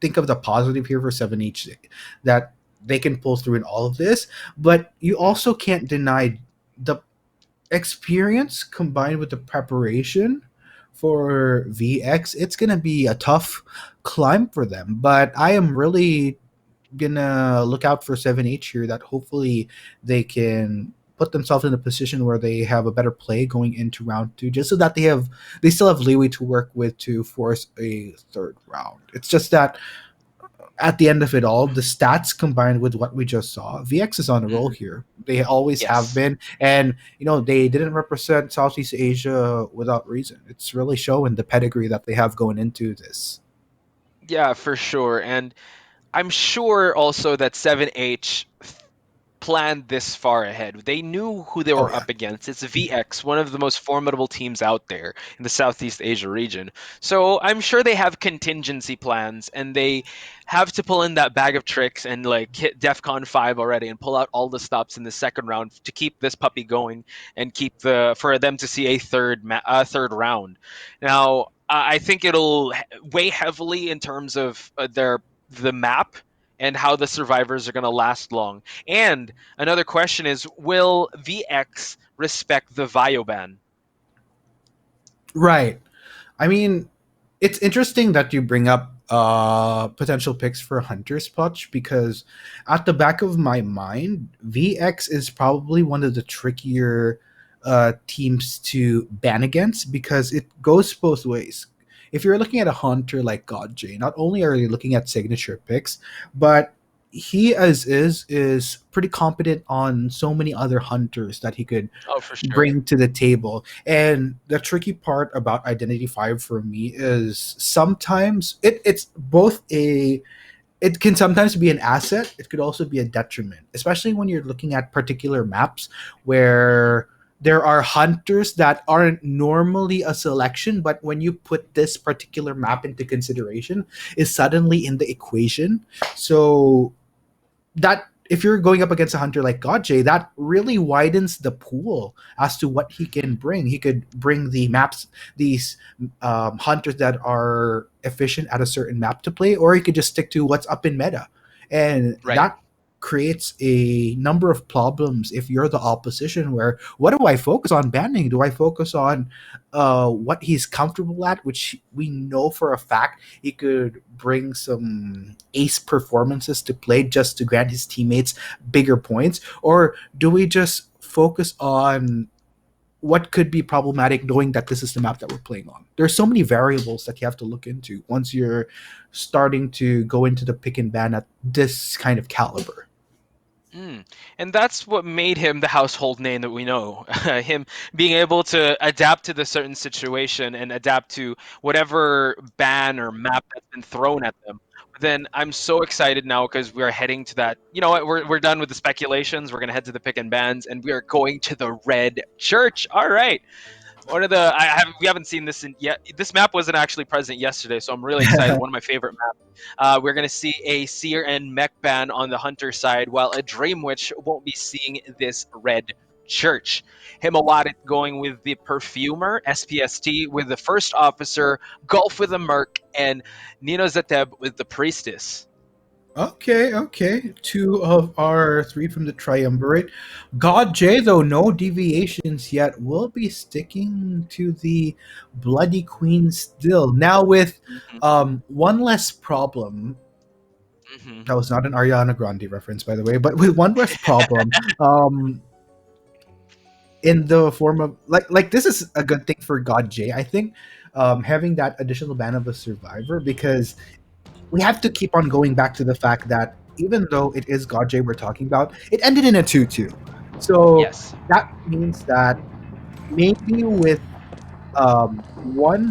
think of the positive here for 7H, that they can pull through in all of this, but you also can't deny the experience combined with the preparation for VX. It's going to be a tough climb for them, but I am really gonna look out for 7H here, that hopefully they can put themselves in a position where they have a better play going into round two, just so that they still have leeway to work with to force a third round. It's just that at the end of it all, the stats combined with what we just saw, VX is on a roll Mhm. here. They always have Yes. been, and they didn't represent Southeast Asia without reason. It's really showing the pedigree that they have going into this. Yeah, for sure. And I'm sure also that 7H planned this far ahead. They knew who they Oh were yeah. up against. It's VX, one of the most formidable teams out there in the Southeast Asia region. So I'm sure they have contingency plans and they have to pull in that bag of tricks and like hit DEFCON 5 already and pull out all the stops in the second round to keep this puppy going and keep for them to see a third round. Now, I think it'll weigh heavily in terms of the map and how the survivors are going to last long. And another question is, will VX respect the Vio ban? Right. I mean, it's interesting that you bring up potential picks for Hunter's Punch, because at the back of my mind, VX is probably one of the trickier teams to ban against, because it goes both ways. If you're looking at a hunter like God J, not only are you looking at signature picks, but he as is pretty competent on so many other hunters that he could Oh, for sure. bring to the table. And the tricky part about Identity 5 for me is sometimes it's both a it can sometimes be an asset, it could also be a detriment, especially when you're looking at particular maps where there are hunters that aren't normally a selection, but when you put this particular map into consideration, is suddenly in the equation. So that if you're going up against a hunter like Gotje, that really widens the pool as to what he can bring. He could bring the maps, these hunters that are efficient at a certain map to play, or he could just stick to what's up in meta. And Right. that creates a number of problems if you're the opposition, where what do I focus on banning? Do I focus on what he's comfortable at, which we know for a fact he could bring some ace performances to play just to grant his teammates bigger points? Or do we just focus on what could be problematic, knowing that this is the map that we're playing on? There's so many variables that you have to look into once you're starting to go into the pick and ban at this kind of caliber. And that's what made him the household name that we know. Him being able to adapt to the certain situation and adapt to whatever ban or map that's been thrown at them. Then I'm so excited now because we are heading to that. You know what? We're done with the speculations. We're gonna head to the pick and bans, and we are going to the Red Church. All right. One of the we haven't seen this in yet. This map wasn't actually present yesterday, so I'm really excited. One of my favorite maps. We're gonna see a Seer and Mech ban on the Hunter side, while a Dream Witch won't be seeing this Red Church. Himawat going with the Perfumer, SPST with the First Officer, Golf with the Merc, and Nino Zateb with the Priestess. Okay. Two of our three from the triumvirate. God J, though, no deviations yet. Will be sticking to the Bloody Queen still. Now with one less problem. Mm-hmm. That was not an Ariana Grande reference, by the way, but with one less problem. In the form of like this is a good thing for God J, I think, having that additional ban of a survivor, because we have to keep on going back to the fact that even though it is God J we're talking about, it ended in a 2-2. So Yes. that means that maybe with one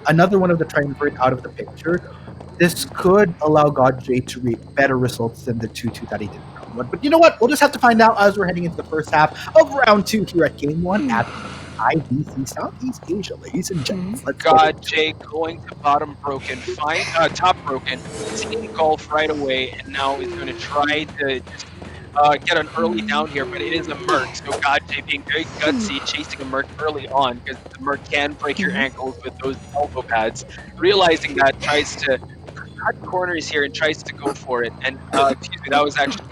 another one of the triumvirate out of the picture, this could allow God J to reap better results than the 2-2 that he did in round one. But you know what? We'll just have to find out as we're heading into the first half of round two here at Game One at IVC Southeast Asia, ladies and gentlemen. Let's go. God J going to bottom broken, top broken, seeing Golf right away, and now is going to try to just get an early down here, but it is a Merc. So God J being very gutsy, chasing a Merc early on, because the Merc can break your ankles with those elbow pads. Realizing that, tries to cut corners here and tries to go for it. And excuse me, that was actually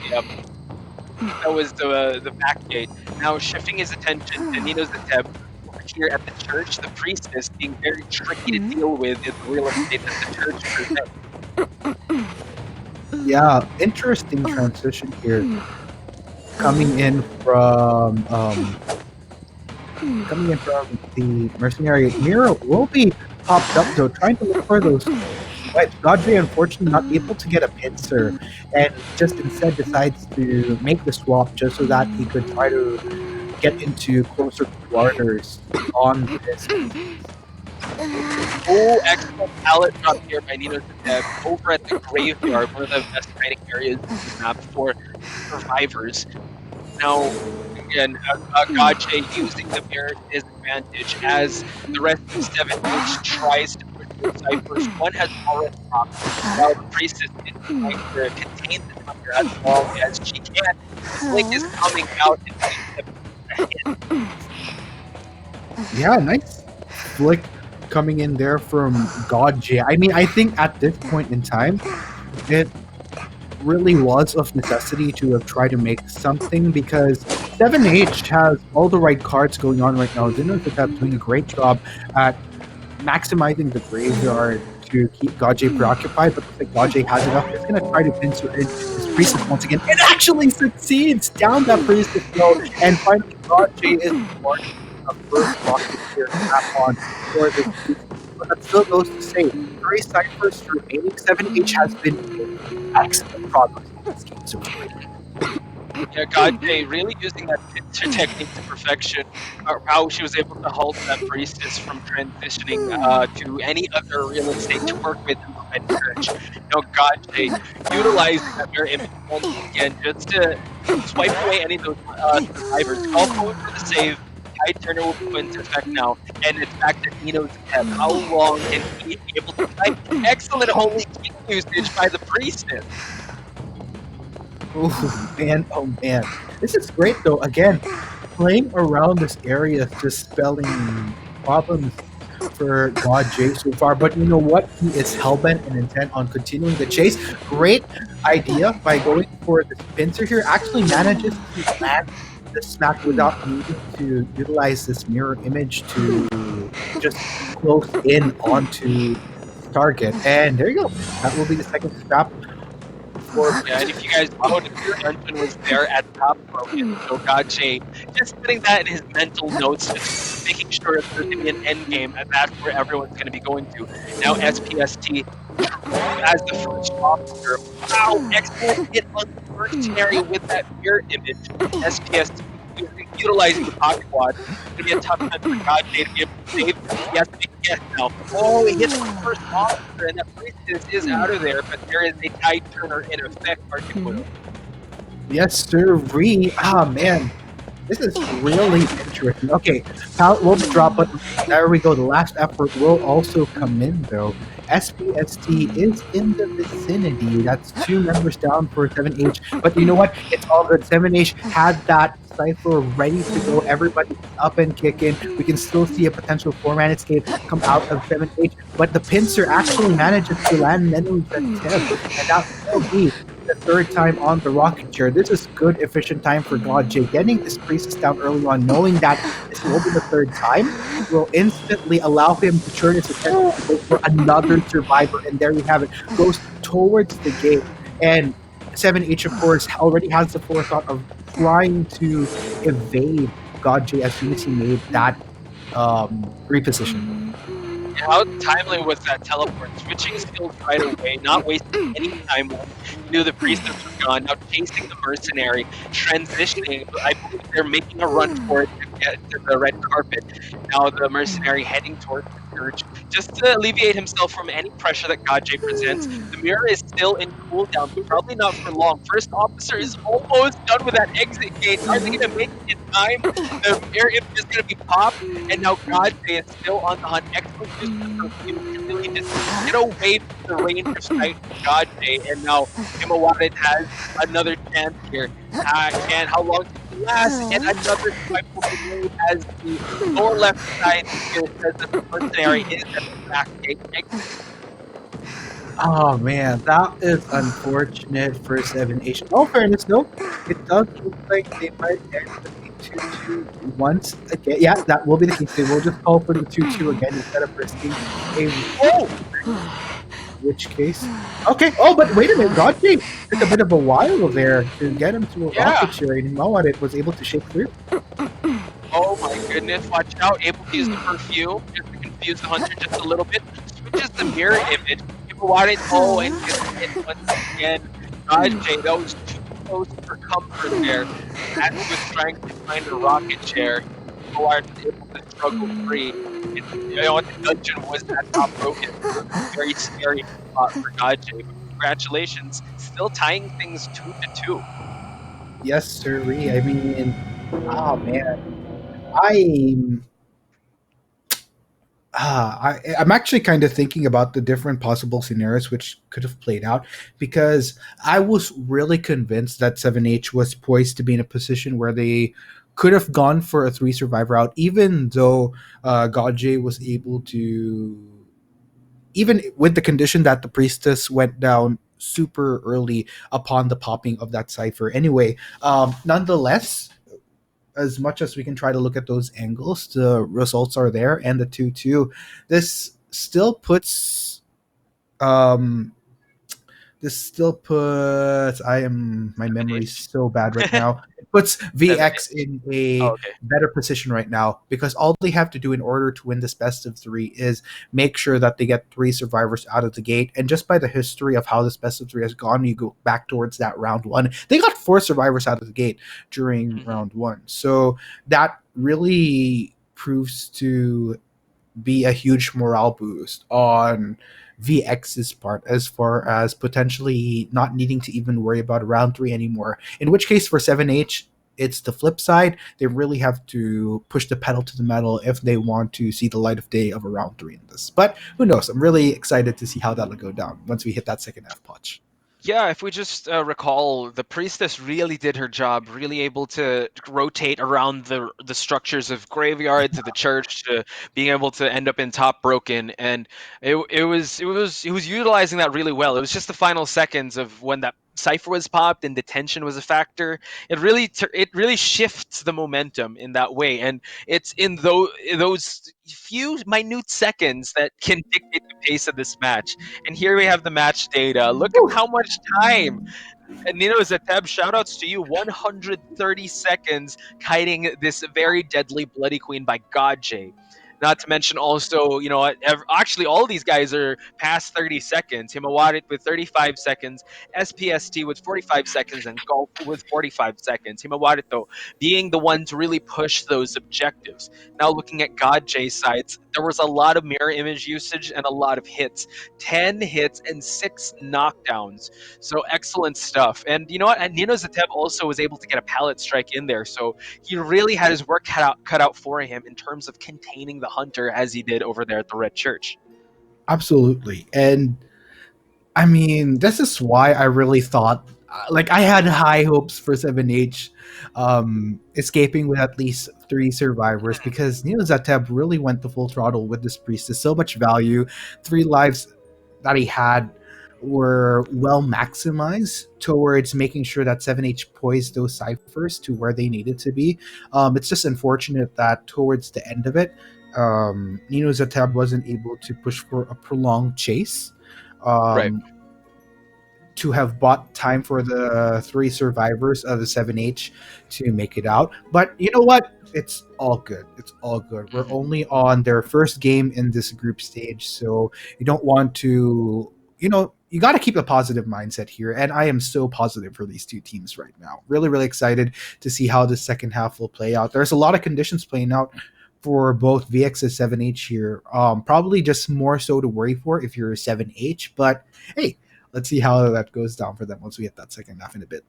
the back gate. Now shifting his attention to Nino's attempt over here at the church. The priestess being very tricky to deal with in the real estate that the church presents. Yeah, interesting transition here. Coming in from the mercenary. Mira will be popped up though, trying to look for those. But Godfrey, unfortunately, not able to get a pincer, and just instead decides to make the swap just so that he could try to get into closer quarters on this. Oh, excellent pallet drop here by Nino Zatev over at the graveyard, one of the best hiding areas in the map for survivors. Now, again, Gache using the mirror to his advantage as the rest of 7H tries to push those ciphers. One has already dropped, while the priestess is trying to contain the thunder as long as she can. Blink is coming out and Yeah, nice flick coming in there from God J. I mean, I think at this point in time, it really was of necessity to have tried to make something because 7H has all the right cards going on right now. Xenos is doing a great job at maximizing the graveyard to keep Gajay preoccupied, but looks like Gajay has enough. It's going to try to pincer in his priestess once again. It actually succeeds down that priestess though, and finally Gajay is born a first rocket here tap on for this priestess. But that still goes to say, 3 ciphers remaining. 7H has been making excellent progress in this game so far. Yeah, Godjay really using that pincer technique to perfection. How she was able to halt that priestess from transitioning to any other real estate to work with in the red church. Godjay utilizing that mirror image once again just to swipe away any of those survivors. Call forward for the save. Tide Turner will go into effect now, and it's back to Nino's head. How long can he be able to fight? Excellent holy king usage by the priestess. Oh man, oh man. This is great though. Again, playing around this area is just spelling problems for God J so far. But you know what? He is hellbent and intent on continuing the chase. Great idea by going for this pincer here. Actually manages to land the smack without needing to utilize this mirror image to just close in onto target. And there you go. That will be the second scrap. Yeah, and if you guys noticed, the dungeon was there at top broken. So Gache just putting that in his mental notes, just making sure that there's going to be an end game, and that's where everyone's going to be going to. Now SPST as the first officer. Wow, excellent hit on the mercenary with that mirror image. SPST utilizing the pocket wad. It's going to be a tough time for Gache to be able to save him. He has to make a guess now. Oh, he hits the first officer, and that priestess is out of there, but there is a Tide Turner in effect, particularly. Yes, sir. Ah, man. This is really interesting. Okay, pallet will be dropped, but there we go. The last effort will also come in, though. SPST is in the vicinity. That's 2 members down for 7H. But you know what? It's all good. 7H had that cipher ready to go. Everybody's up and kicking. We can still see a potential 4-man escape come out of 7H. But the pincer actually manages to land Nenu's attempt. And that will be the 3rd time on the rocket chair. This is good, efficient time for God J. Getting this priestess down early on, knowing that this will be the 3rd time, will instantly allow him to turn his attention to go for another survivor. And there you have it. Goes towards the gate. And 7H, of course, already has the forethought of trying to evade God J as soon as he made that reposition. How timely was that teleport? Switching skills right away, not wasting any time when you knew the priestess was gone. Now chasing the mercenary, transitioning. I believe they're making a run for it to get to the red carpet. Now the mercenary heading towards the church, just to alleviate himself from any pressure that Gaje presents. The mirror is still in cooldown, but probably not for long. First officer is almost done with that exit gate. Are they going to make it in time? The mirror image is going to be popped, and now Gaje is still on the hunt. Excellent use of perfume to really just get away from the range of sight of Gaje, and now Himawarit has another chance here. And how long does it last? And another swipe will be made as the lower left side here says that the mercenary is at the back gate exit. Oh man, that is unfortunate for 7H. All fairness, though, it does look like they might actually 2-2 once again. Yeah, that will be the case. They will just call for the 2-2 again instead of risking a which case. Okay. Oh, but wait a minute. Godfrey took a bit of a while there to get him to a rocket chair, and Mawarit was able to shake through. Oh my goodness, watch out. Able to use the perfume just to confuse the hunter just a little bit. Switches the mirror image. Himawarit, and gets hit once again. Gaje, that was too close for comfort there. As he was trying to find a rocket chair, Himawarit was able to struggle free. The dungeon was that top broken. Very scary spot for Gaje. But congratulations, still tying things 2-2. Yes, sir. I mean, oh man, I'm actually kind of thinking about the different possible scenarios which could have played out, because I was really convinced that 7H was poised to be in a position where they could have gone for a 3 survivor route, even though Gajay was able to, even with the condition that the priestess went down super early upon the popping of that cipher. Anyway, nonetheless, as much as we can try to look at those angles, the results are there, and the 2-2. This still puts um my memory's 7H. so bad right now. It puts VX 7H. in Oh, a okay. better position right now, because all they have to do in order to win this best of 3 is make sure that they get 3 survivors out of the gate. And just by the history of how this best of 3 has gone, you go back towards that round 1, they got 4 survivors out of the gate during Hmm. round 1. So that really proves to be a huge morale boost on VX's part, as far as potentially not needing to even worry about round 3 anymore. In which case, for 7H, it's the flip side. They really have to push the pedal to the metal if they want to see the light of day of a round 3 in this. But who knows? I'm really excited to see how that'll go down once we hit that second half patch. Yeah, if we just recall, the priestess really did her job, really able to rotate around the structures of graveyard to the church to being able to end up in top broken, and it was utilizing that really well. It was just the final seconds of when that cipher was popped and detention was a factor. It really shifts the momentum in that way, and it's in those few minute seconds that can dictate the pace of this match. And here we have the match data. Look at how much time. And Nino Zateb, shoutouts to you. 130 seconds kiting this very deadly Bloody Queen by Godjay. Not to mention also, actually all these guys are past 30 seconds. Himawarit with 35 seconds, SPST with 45 seconds, and Golf with 45 seconds. Himawarit, though, being the one to really push those objectives. Now looking at Godjay's sides, there was a lot of mirror image usage and a lot of hits. 10 hits and 6 knockdowns. So excellent stuff. And you know what? And Nino Zatev also was able to get a pallet strike in there. So he really had his work cut out for him in terms of containing the hunter as he did over there at the Red Church. Absolutely. And I mean, this is why I really thought, like, I had high hopes for 7H escaping with at least 3 survivors, because Neo Zateb really went the full throttle with this priestess. So much value. 3 lives that he had were well maximized towards making sure that 7H poised those ciphers to where they needed to be. It's just unfortunate that towards the end of it, Nino Zateb wasn't able to push for a prolonged chase. Right. Um, to have bought time for the 3 survivors of the 7H to make it out. But you know what? It's all good. It's all good. We're Mhm. only on their first game in this group stage, so you don't want to, you got to keep a positive mindset here. And I am so positive for these 2 teams right now. Really, really excited to see how the second half will play out. There's a lot of conditions playing out for both VX and 7H here. Probably just more so to worry for if you're 7H, but hey, let's see how that goes down for them once we hit that second half in a bit.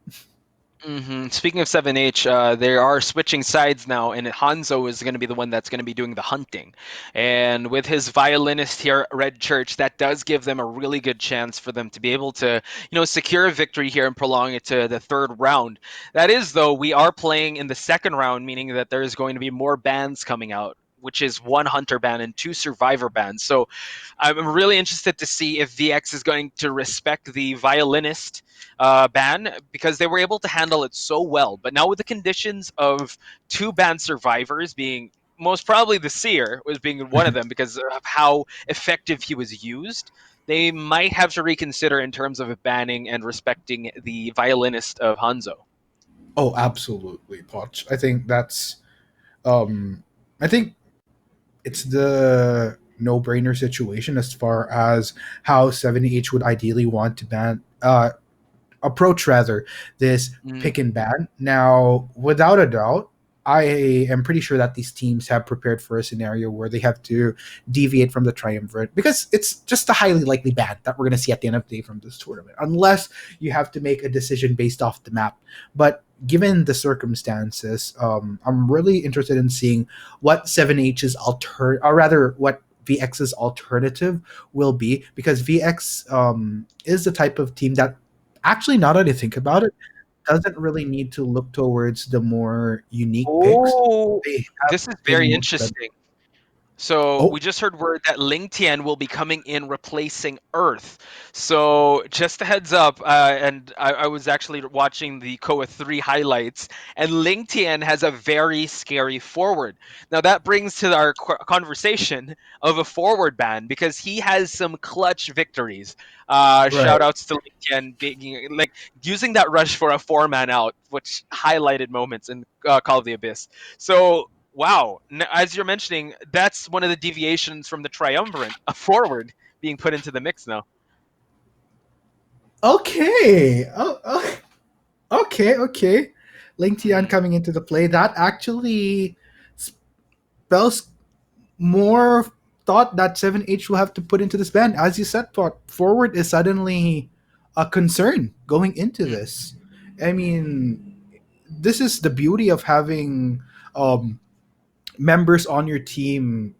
Speaking of 7H, they are switching sides now, and Hanzo is going to be the one that's going to be doing the hunting. And with his violinist here at Red Church, that does give them a really good chance for them to be able to, secure a victory here and prolong it to the third round. That is, though, we are playing in the second round, meaning that there is going to be more bans coming out, which is 1 hunter ban and 2 survivor bans. So I'm really interested to see if VX is going to respect the violinist ban, because they were able to handle it so well. But now with the conditions of 2 banned survivors being most probably the seer was being one of them because of how effective he was used, they might have to reconsider in terms of banning and respecting the violinist of Hanzo. Oh, absolutely, Potch. I think that's um I think it's the no-brainer situation as far as how 7H would ideally want to ban approach rather this Mm, pick and ban. Now, without a doubt, I am pretty sure that these teams have prepared for a scenario where they have to deviate from the triumvirate, because it's just a highly likely ban that we're going to see at the end of the day from this tournament, unless you have to make a decision based off the map. But given the circumstances, I'm really interested in seeing what 7H's or rather, what VX's alternative will be, because VX is the type of team that, actually, now that I think about it, doesn't really need to look towards the more unique picks. Oh, They have this is been very most of. interesting. So Oh, we just heard word that Ling Tian will be coming in replacing Earth. So just a heads up, and I was actually watching the Koa 3 highlights, and Ling Tian has a very scary forward. Now that brings to our conversation of a forward ban because he has some clutch victories. right. Shout outs to Ling Tian being like using that rush for a 4-man out, which highlighted moments in Call of the Abyss. So wow, as you're mentioning, that's one of the deviations from the triumvirate, a forward being put into the mix now. Okay. Okay. Okay. Ling Tian Mm, coming into the play. That actually spells more thought that 7H will have to put into this band. As you said, thought forward is suddenly a concern going into mm, this. I mean, this is the beauty of having um, members on your team,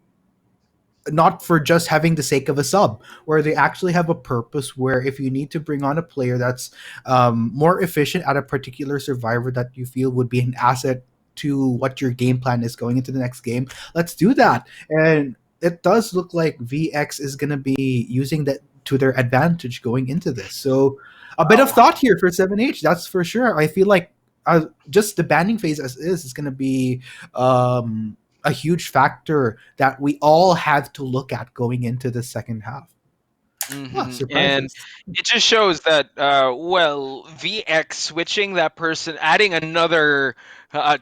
not for just having the sake of a sub, where they actually have a purpose. Where if you need to bring on a player that's more efficient at a particular survivor that you feel would be an asset to what your game plan is going into the next game, let's do mm. that. And it does look like VX is going to be using that to their advantage going into this. So a bit of Wow. thought here for 7H, that's for sure. I feel like just the banning phase as is going to be um, a huge factor that we all have to look at going into the second half. Ah, And surprises. it just shows that, well, VX switching that person, adding another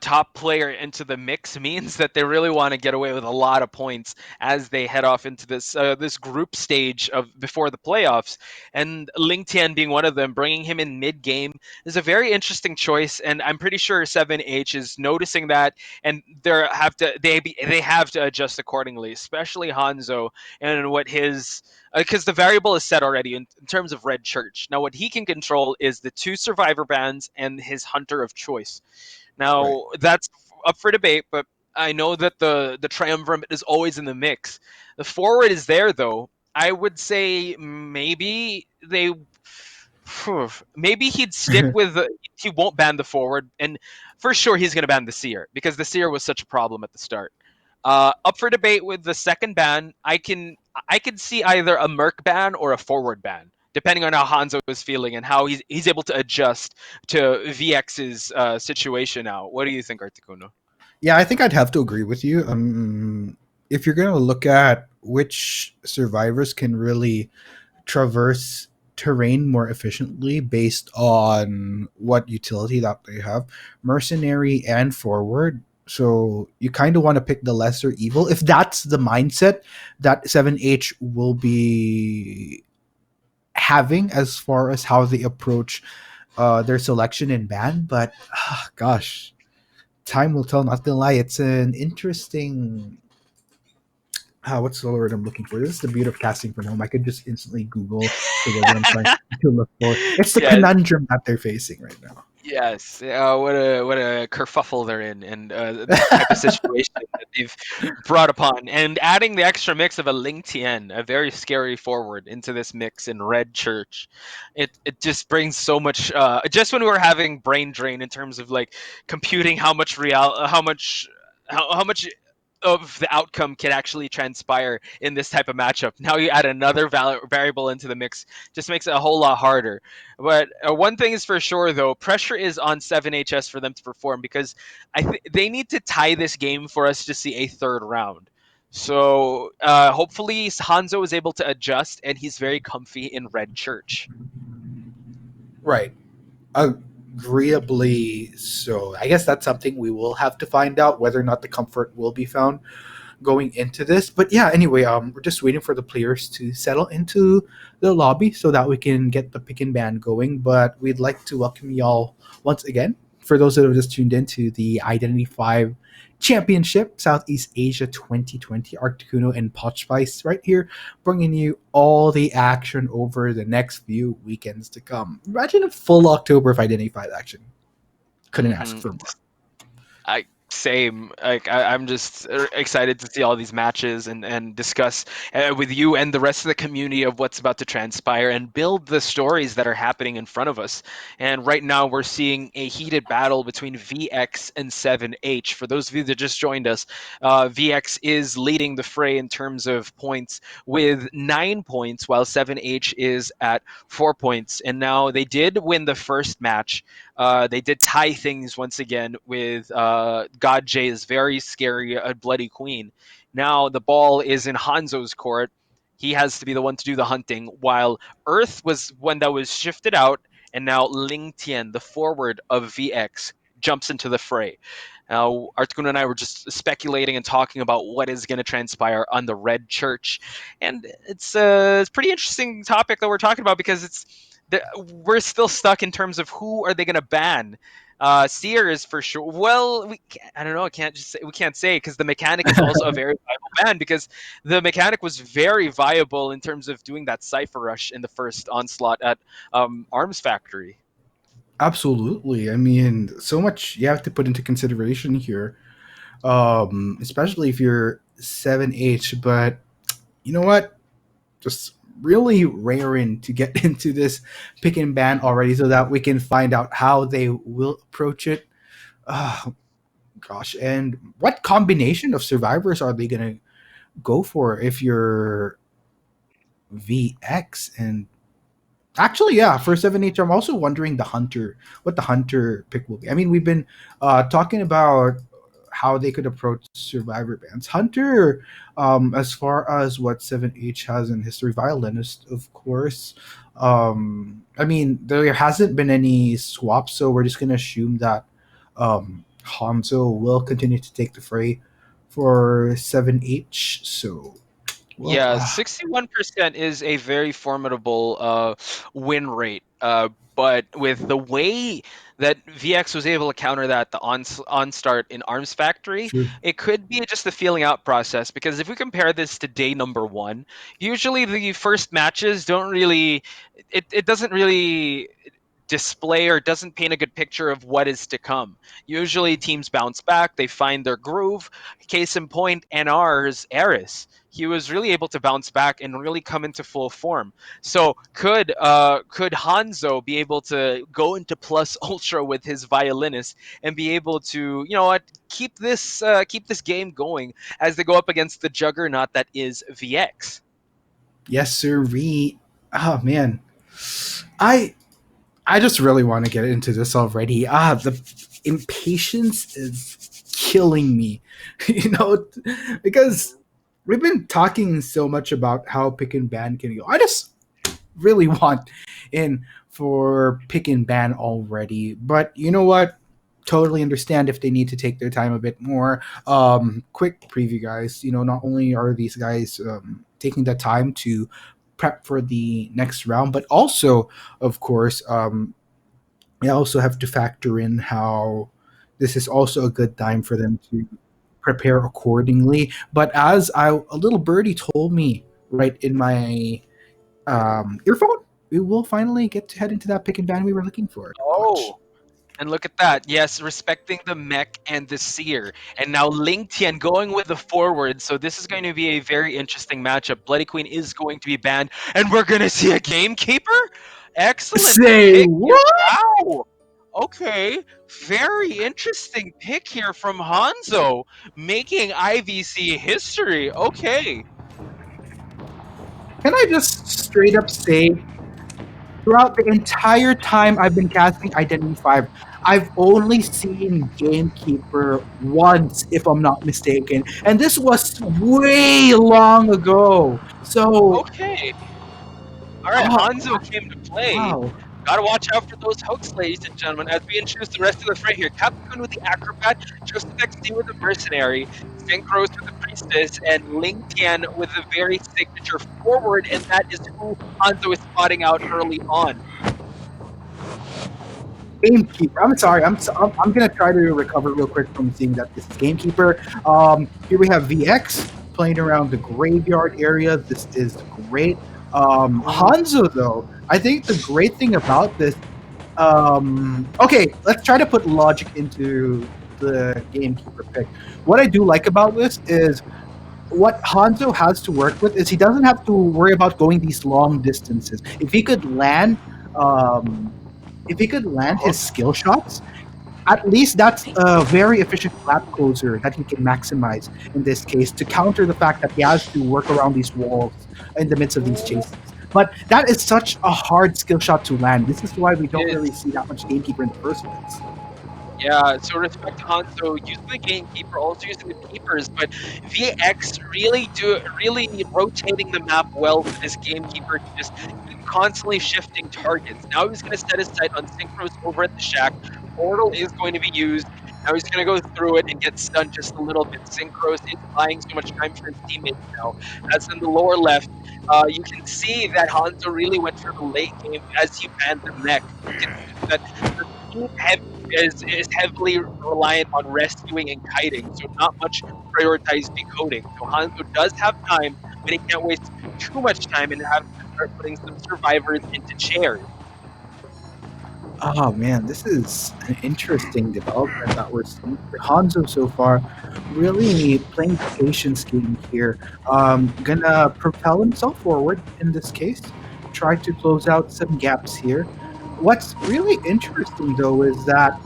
top player into the mix means that they really want to get away with a lot of points as they head off into this group stage of before the playoffs. And Ling Tian being one of them, bringing him in mid game is a very interesting choice. And I'm pretty sure 7H is noticing that, and they have to adjust accordingly, especially Hanzo and what his because the variable is set already in terms of Red Church. Now, what he can control is the 2 survivor bands and his hunter of choice. Right. Now, that's up for debate, but I know that the triumvirate is always in the mix. The forward is there, though. I would say maybe they. Maybe he'd stick with he won't ban the forward, and for sure he's going to ban the seer because the seer was such a problem at the start. Up for debate with the second ban. I can see either a Merc ban or a forward ban, depending on how Hanzo is feeling and how he's able to adjust to VX's situation now. What do you think, Articuno? Yeah, I think I'd have to agree with you. If you're going to look at which survivors can really traverse terrain more efficiently based on what utility that they have, mercenary and forward. So you kind of want to pick the lesser evil if that's the mindset that 7H will be having as far as how they approach their selection in band. But gosh, time will tell. Not gonna lie, it's an interesting. What's the word I'm looking for? This is the beauty of casting from home. I could just instantly Google the word that I'm trying to look for. It's the Yes, conundrum that they're facing right now. yes. What a kerfuffle they're in, and the type of situation that they've brought upon, and adding the extra mix of a Ling Tien, a very scary forward, into this mix in Red Church. It just brings so much. Just when we were having brain drain in terms of like computing how much of the outcome can actually transpire in this type of matchup. Now you add another variable into the mix, just makes it a whole lot harder. But one thing is for sure, though, pressure is on 7HS for them to perform because they need to tie this game for us to see a third round. So hopefully Hanzo is able to adjust and he's very comfy in Red Church. Right. Agreeably so. I guess that's something we will have to find out whether or not the comfort will be found going into this. But yeah, anyway, we're just waiting for the players to settle into the lobby so that we can get the pick and ban going. But we'd like to welcome y'all once again. For those that have just tuned in to the Identity 5 Championship Southeast Asia 2020, Articuno and Potchvice right here, bringing you all the action over the next few weekends to come. Imagine a full October of Identity 5 action. Couldn't ask Hmm for more. Same. Like I'm just excited to see all these matches and discuss with you and the rest of the community of what's about to transpire and build the stories that are happening in front of us. And right now we're seeing a heated battle between VX and 7H. For those of you that just joined us, VX is leading the fray in terms of points with 9 points, while 7H is at 4 points. And now they did win the first match. They did tie things once again with God J's very scary Bloody Queen. Now the ball is in Hanzo's court. He has to be the one to do the hunting, while Earth was one that was shifted out, and now Ling Tian, the forward of VX, jumps into the fray. Now, Articuno and I were just speculating and talking about what is going to transpire on the Red Church, and it's a pretty interesting topic that we're talking about because we're still stuck in terms of who are they going to ban. Seer is for sure. Well, I don't know. We can't say because the mechanic is also a very viable ban because the mechanic was very viable in terms of doing that cipher rush in the first onslaught at Arms Factory. Absolutely. I mean, so much you have to put into consideration here, especially if you're 7H. But you know what? Just really raring to get into this pick and ban already so that we can find out how they will approach it. Oh, gosh. And what combination of survivors are they going to go for if you're VX? And actually, yeah, for 7H, I'm also wondering what the hunter pick will be. I mean, we've been talking about how they could approach survivor bands. Hunter, as far as what 7H has in history, violinist, of course. I mean, there hasn't been any swaps, so we're just going to assume that Hanzo will continue to take the fray for 7H. So, well, Yeah, 61% is a very formidable win rate. But with the way that VX was able to counter that, the on start in Arms Factory, true. it could be just a feeling out process. Because if we compare this to day number one, usually the first matches don't really, it doesn't really display or doesn't paint a good picture of what is to come. Usually teams bounce back, they find their groove. Case in point, NR's Eris. He was really able to bounce back and really come into full form. So could Hanzo be able to go into plus ultra with his violinist and be able to, you know what, keep this game going as they go up against the juggernaut that is VX? Yes, sir. Oh man, I I just really want to get into this already. The impatience is killing me, because we've been talking so much about how pick and ban can go. I just really want in for pick and ban already. But you know what? Totally understand if they need to take their time a bit more. Quick preview, guys. Not only are these guys taking the time to prep for the next round, but also, of course, I also have to factor in how this is also a good time for them to prepare accordingly. But as a little birdie told me right in my earphone, we will finally get to head into that pick and ban we were looking for. Watch. Oh, and look at that. Yes, respecting the mech and the seer. And now Ling Tian going with the forward. So this is going to be a very interesting matchup. Bloody Queen is going to be banned. And we're going to see a gamekeeper? Excellent Say pick here. what? Wow. Okay. Very interesting pick here from Hanzo. Making IVC history. Okay. Can I just straight up say, throughout the entire time I've been casting Identity 5, I've only seen Gamekeeper once, if I'm not mistaken. And this was way long ago. So, Okay. All right, oh, Hanzo came to play. wow. Gotta watch out for those hooks, ladies and gentlemen, as we introduce the rest of the fray here. Captain with the Acrobat, Joseph XD with the Mercenary, Synchros with the Priestess, and Ling Tian with a very signature forward, and that is who Hanzo is spotting out early on. Gamekeeper. I'm sorry. I'm gonna try to recover real quick from seeing that this is Gamekeeper. Here we have VX playing around the graveyard area. This is great. Hanzo, though, I think the great thing about this. Okay, let's try to put logic into the gamekeeper pick. What I do like about this is what Hanzo has to work with is he doesn't have to worry about going these long distances. Um, if he could land his skill shots, at least that's a very efficient gap closer that he can maximize in this case to counter the fact that he has to work around these walls in the midst of these chases. But that is such a hard skill shot to land. This is why we don't It really is. see that much gamekeeper in the first place. Yeah, so respect to Hanzo using the gamekeeper, also using the keepers, but VX really rotating the map well for this gamekeeper to just keep constantly shifting targets. Now he's gonna set his sight on Synchros over at the shack. Portal is going to be used. Now he's gonna go through it and get stunned just a little bit. Synchros is buying so much time for his teammates now. As in the lower left, you can see that Hanzo really went for the late game as he banned the mech. You can see that the team is heavily reliant on rescuing and kiting, so not much prioritized decoding. So Hanzo does have time, but he can't waste too much time and have to start putting some survivors into chairs. Oh man, this is an interesting development that we're seeing for Hanzo so far. Really playing the patience game here. Gonna propel himself forward in this case. Try to close out some gaps here. What's really interesting though is that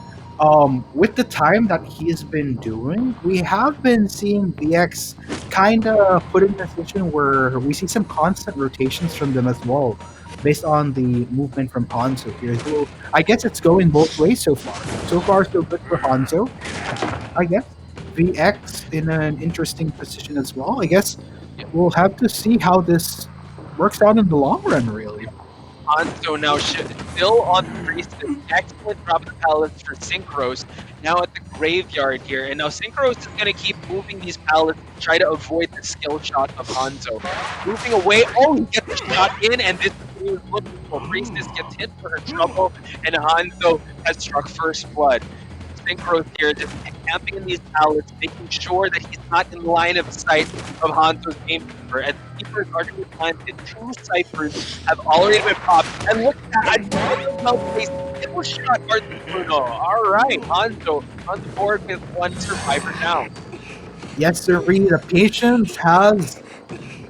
with the time that he has been doing, we have been seeing VX kind of put in a position where we see some constant rotations from them as well, based on the movement from Hanzo here. So I guess it's going both ways so far. So far, so good for Hanzo. I guess VX in an interesting position as well. I guess we'll have to see how this works out in the long run, really. Hanzo now still on the priestess. Excellent drop of the pallets for Synchros. Now at the graveyard here. And now Synchros is going to keep moving these pallets to try to avoid the skill shot of Hanzo. Moving away. Oh, he gets the shot in, and this is what he was looking for. Priestess gets hit for her trouble, and Hanzo has struck first blood. Synchros here just camping in these pallets, making sure that he's not in line of sight of Hanzo's gamekeeper. As the keepers are going to be planted, two ciphers have already been popped. And look at that, well-placed kill shot, Arthur Bruno. All right, Hanzo on the board with one survivor down. Yes, sir. The patience has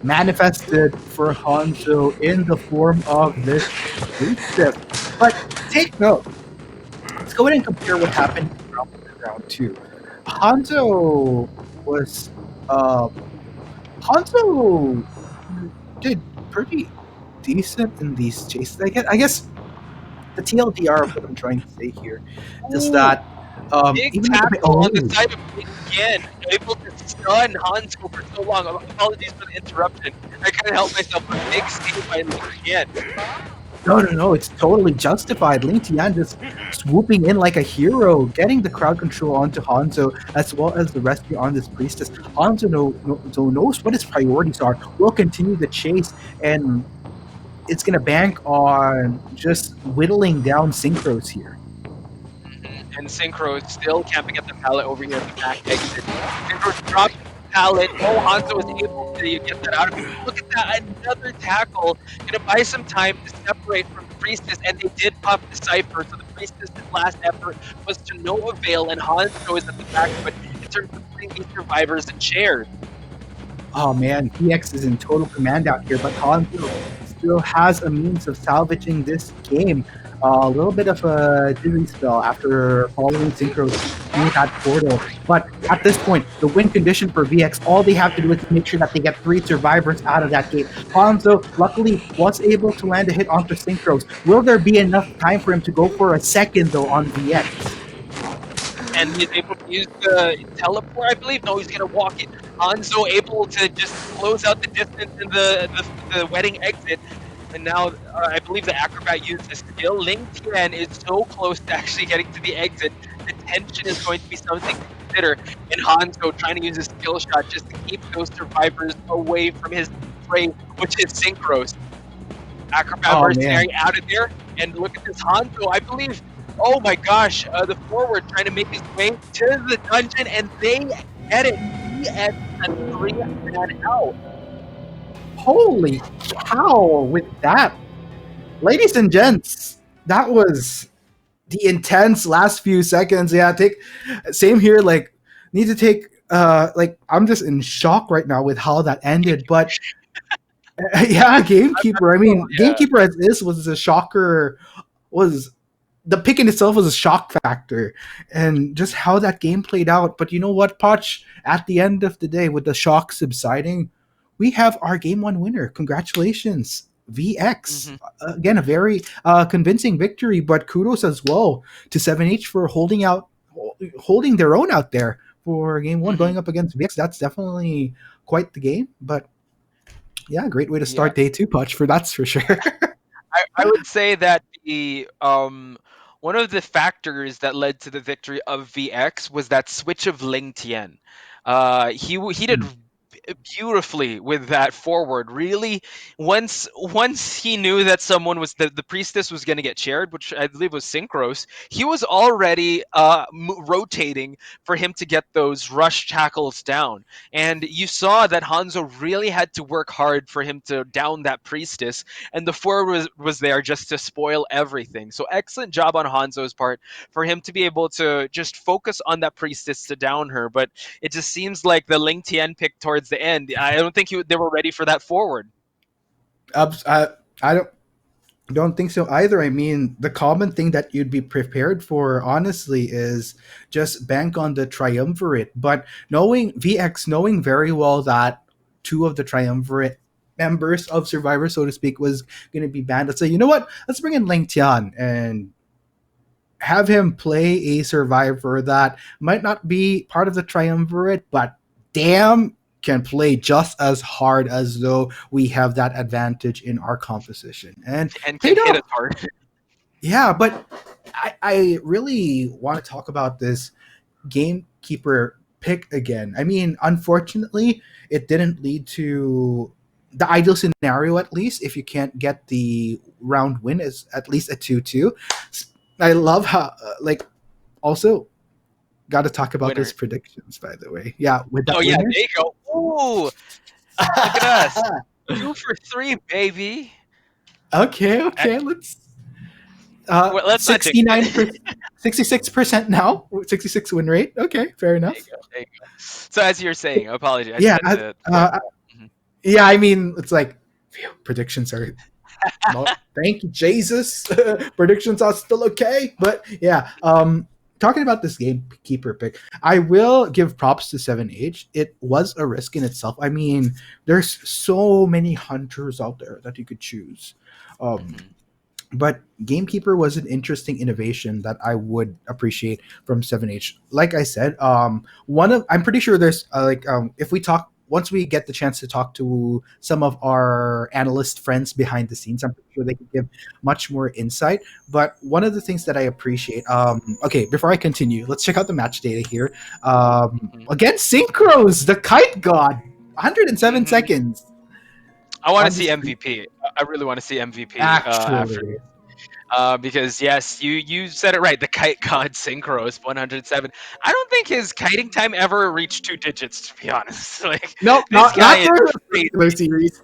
manifested for Hanzo in the form of this priestess. But take note. Let's go ahead and compare what happened in round two. Hanzo was Hanzo did pretty decent in these chases. I guess the TLDR of what I'm trying to say here is that Big even tackle on the side of Blink again, able to stun Hanzo for so long. Apologies for the interruption. I couldn't help myself, but big save by Blink again. No, it's totally justified. Ling Tian just swooping in like a hero, getting the crowd control onto Hanzo, as well as the rescue on this priestess. Hanzo knows what his priorities are, will continue the chase, and it's going to bank on just whittling down Synchros here. And Synchro is still camping at the pallet over here at the back exit. Synchro drops the pallet. Oh, Hanzo was able to get that out of him. Look at that, another tackle. Gonna buy some time to separate from the priestess, and they did pop the cipher. So the priestess's last effort was to no avail, and Hanzo is at the back, but in terms of putting these survivors in chairs. Oh man, PX is in total command out here, but Hanzo still has a means of salvaging this game. A little bit of a dizzy spell after following Synchros through that portal. But at this point, the win condition for VX, all they have to do is make sure that they get 3 survivors out of that gate. Hanzo, luckily, was able to land a hit onto Synchros. Will there be enough time for him to go for a second, though, on VX? And he's able to use the teleport, I believe. No, he's going to walk it. Hanzo able to just close out the distance in the wedding exit. And now, I believe the Acrobat used a skill. Ling Tian is so close to actually getting to the exit. The tension is going to be something to consider. And Hanzo trying to use a skill shot just to keep those survivors away from his prey, which is Synchros. Acrobat Mercenary out of there. And look at this Hanzo, I believe. Oh my gosh, the forward trying to make his way to the dungeon, and they get it. He at a 3-man out. Holy cow, with that. Ladies and gents, that was the intense last few seconds. Yeah, take same here. Like need to take. Like I'm just in shock right now with how that ended. But yeah, Gamekeeper. I mean, Yeah. Gamekeeper as this was a shocker. Was the pick in itself was a shock factor, and just how that game played out. But you know what, Poch? At the end of the day, with the shock subsiding, we have our game one winner. Congratulations, VX. Hmm. Again, a very convincing victory, but kudos as well to 7H for holding their own out there for game one, Hmm. going up against VX. That's definitely quite the game. But yeah, great way to Yeah. start day two, Poch, for that's for sure. I would say that the one of the factors that led to the victory of VX was that switch of Ling Tian. He did beautifully with that forward. Really, once he knew that someone was the priestess was going to get shared, which I believe was Synchros, he was already rotating for him to get those rush tackles down. And you saw that Hanzo really had to work hard for him to down that priestess, and the forward was there just to spoil everything. So excellent job on Hanzo's part for him to be able to just focus on that priestess to down her. But it just seems like the Ling Tian pick towards the end, I don't think they were ready for that forward. I don't think so either. I mean, the common thing that you'd be prepared for, honestly, is just bank on the triumvirate. But knowing VX, knowing very well that two of the triumvirate members of Survivor, so to speak, was going to be banned, let's say, you know what? Let's bring in Ling Tian and have him play a survivor that might not be part of the triumvirate, but damn can play just as hard as though we have that advantage in our composition. And And can paid hit off. it hard. Yeah, but I really want to talk about this gamekeeper pick again. I mean, unfortunately, it didn't lead to the ideal scenario, at least, if you can't get the round win, is at least a 2-2. I love how, also, got to talk about Winner. this predictions, by the way. Yeah, with that Oh yeah, winners. there you go. Ooh, look at us. 2 for 3, baby. Okay, let's Well, let's not jinx 69%, it. 66% now, 66 win rate. Okay, fair There you enough. go. There you go. So as you're saying, I apologize. Yeah, I tend to. Mhm. yeah. I mean, it's like phew, predictions are. Well, thank you, Jesus. Predictions are still okay, but yeah. Talking about this gamekeeper pick, I will give props to 7H. It was a risk in itself. I mean, there's so many hunters out there that you could choose. Um, Mhm. but Gamekeeper was an interesting innovation that I would appreciate from 7H. Like I said, I'm pretty sure there's if we talk once we get the chance to talk to some of our analyst friends behind the scenes, I'm pretty sure they could give much more insight. But one of the things that I appreciate, okay, before I continue, let's check out the match data here. Mhm. Against Synchros, the Kite God, 107 Mhm. seconds I want to on the see screen. MVP. I really want to see MVP after Actually, because yes, you said it right. The kite god synchros 107. I don't think his kiting time ever reached 2 digits. To be honest, like nope, this guy not is for the crazy. regular series.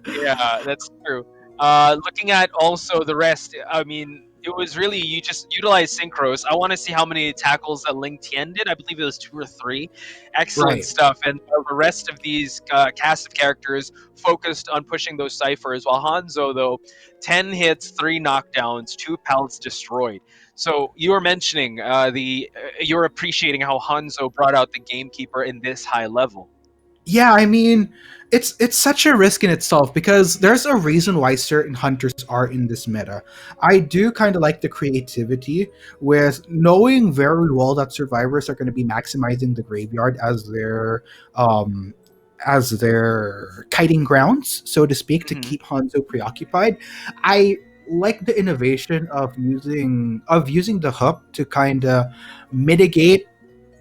Yeah, that's true. Looking at also the rest, I mean, it was really you just utilize synchros. I want to see how many tackles that Ling Tian did. I believe it was 2 or 3. Excellent Right. stuff. And the rest of these cast of characters focused on pushing those ciphers, while Hanzo, though, 10 hits, 3 knockdowns, 2 pallets destroyed. So you were mentioning you're appreciating how Hanzo brought out the gamekeeper in this high level. Yeah, I mean, it's such a risk in itself because there's a reason why certain hunters are in this meta. I do kind of like the creativity with knowing very well that survivors are going to be maximizing the graveyard um as their kiting grounds, so to speak, to Hmm. keep Hanzo preoccupied. I like the innovation of using the hook to kind of mitigate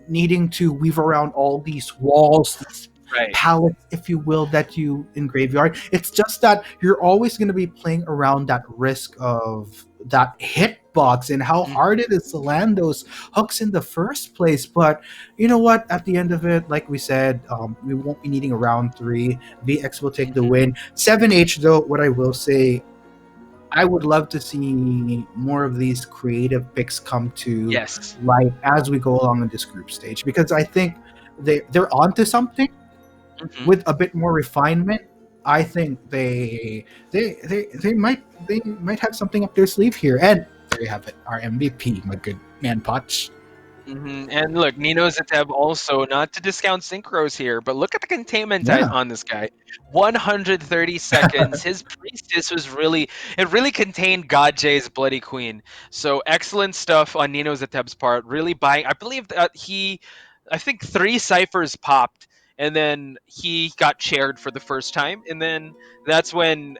needing to weave around all these walls, these Right. pallets, if you will, that you in graveyard. It's just that you're always going to be playing around that risk of that hitbox and how hard it is to land those hooks in the first place. But you know what? At the end of it, like we said, we won't be needing a round three. VX will take the Hmm. win. 7H, though, what I will say, I would love to see more of these creative picks come to Yes. light as we go along in this group stage, because I think they're onto something Hmm. with a bit more refinement. I think they might have something up their sleeve here. And there you have it, our MVP, my good man Potch. And look, Nino Zateb also, not to discount synchros here, but look at the containment time Yeah. on this guy. 130 seconds. His priestess was really, it really contained God J's Bloody Queen. So excellent stuff on Nino Zateb's part. Really buying, I believe that I think 3 ciphers popped, and then he got chaired for the first time. And then that's when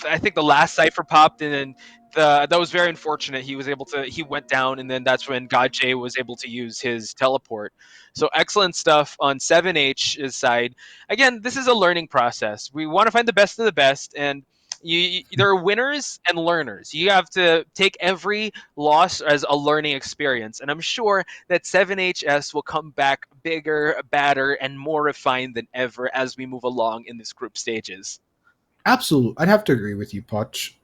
I think the last cipher popped, and then that was very unfortunate. He went down, and then that's when God J was able to use his teleport. So excellent stuff on 7H's side. Again, this is a learning process. We want to find the best of the best, and there are winners and learners. You have to take every loss as a learning experience, and I'm sure that 7HS will come back bigger, badder, and more refined than ever as we move along in this group stages. Absolutely, I'd have to agree with you, Potch.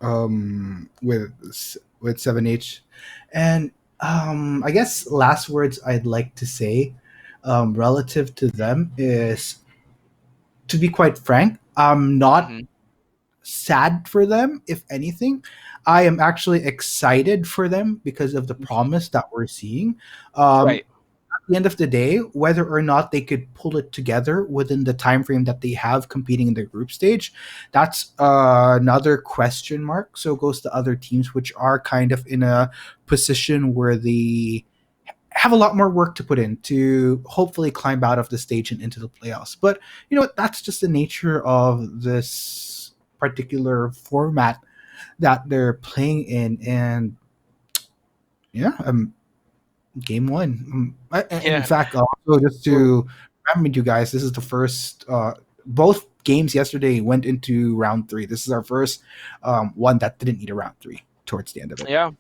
With 7H, and I guess last words I'd like to say, relative to them is, to be quite frank, I'm not Hmm. sad for them. If anything, I am actually excited for them because of the Hmm. promise that we're seeing. Um, Right. at the end of the day, whether or not they could pull it together within the time frame that they have competing in the group stage, that's another question mark. So it goes to other teams which are kind of in a position where they have a lot more work to put in to hopefully climb out of the stage and into the playoffs. But you know what? That's just the nature of this particular format that they're playing in. And yeah, game one. In Yeah. fact, also just to remind you guys, this is the first. Both games yesterday went into round three. This is our first one that didn't need a round three towards the end of it. Yeah.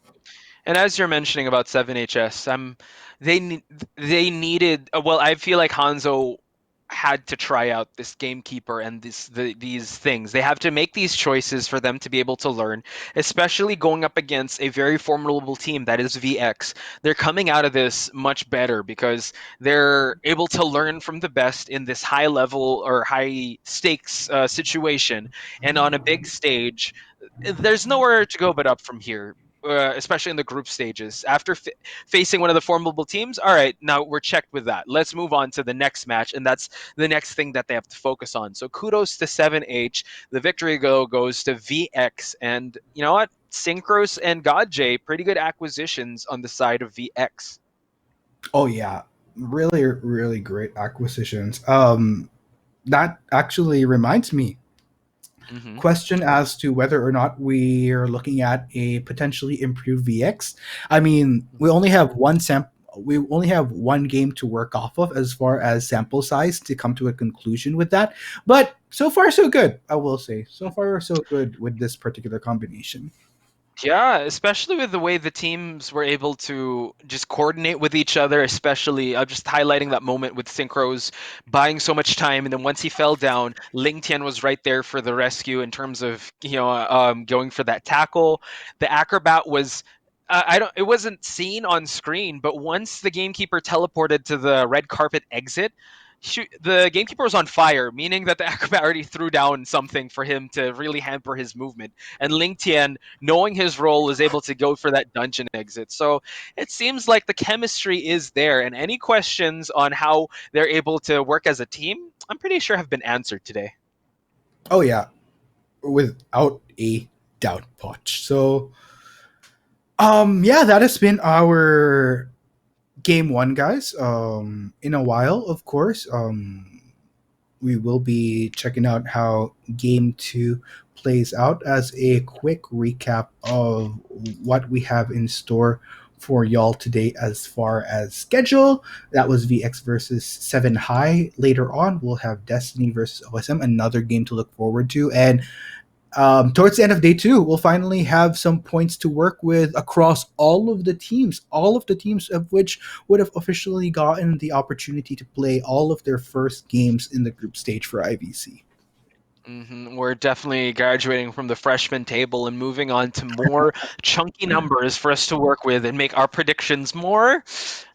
And as you're mentioning about 7HS, they ne- they needed well, I feel like Hanzo had to try out this gamekeeper and these things. They have to make these choices for them to be able to learn, especially going up against a very formidable team that is VX. They're coming out of this much better because they're able to learn from the best in this high level or high stakes situation, and on a big stage there's nowhere to go but up from here, especially in the group stages. After facing one of the formidable teams, all right, now we're checked with that. Let's move on to the next match, and that's the next thing that they have to focus on. So kudos to 7H. The victory goes to VX, and you know what? Synchros and GodJ, pretty good acquisitions on the side of VX. Oh yeah, really, really great acquisitions. That actually reminds me, Hmm. question as to whether or not we are looking at a potentially improved VX. I mean, we only have one game to work off of as far as sample size to come to a conclusion with that. But so far so good, I will say. So far so good with this particular combination. Yeah, especially with the way the teams were able to just coordinate with each other, especially just highlighting that moment with Synchros buying so much time, and then once he fell down, Ling Tian was right there for the rescue in terms of going for that tackle. The acrobat was. I don't. It wasn't seen on screen, but once the gamekeeper teleported to the red carpet exit, the gamekeeper was on fire, meaning that the acrobat already threw down something for him to really hamper his movement. And Ling Tian, knowing his role, is able to go for that dungeon exit. So it seems like the chemistry is there, and any questions on how they're able to work as a team, I'm pretty sure have been answered today. Oh yeah, without a doubt, Potch. So yeah, that has been our game one, guys. In a while, of course. We will be checking out how game two plays out as a quick recap of what we have in store for y'all today as far as schedule. That was VX versus 7 High. Later on, we'll have Destiny versus OSM, another game to look forward to. And towards the end of day two, we'll finally have some points to work with across all of the teams of which would have officially gotten the opportunity to play all of their first games in the group stage for IVC. We're definitely graduating from the freshman table and moving on to more chunky numbers for us to work with and make our predictions more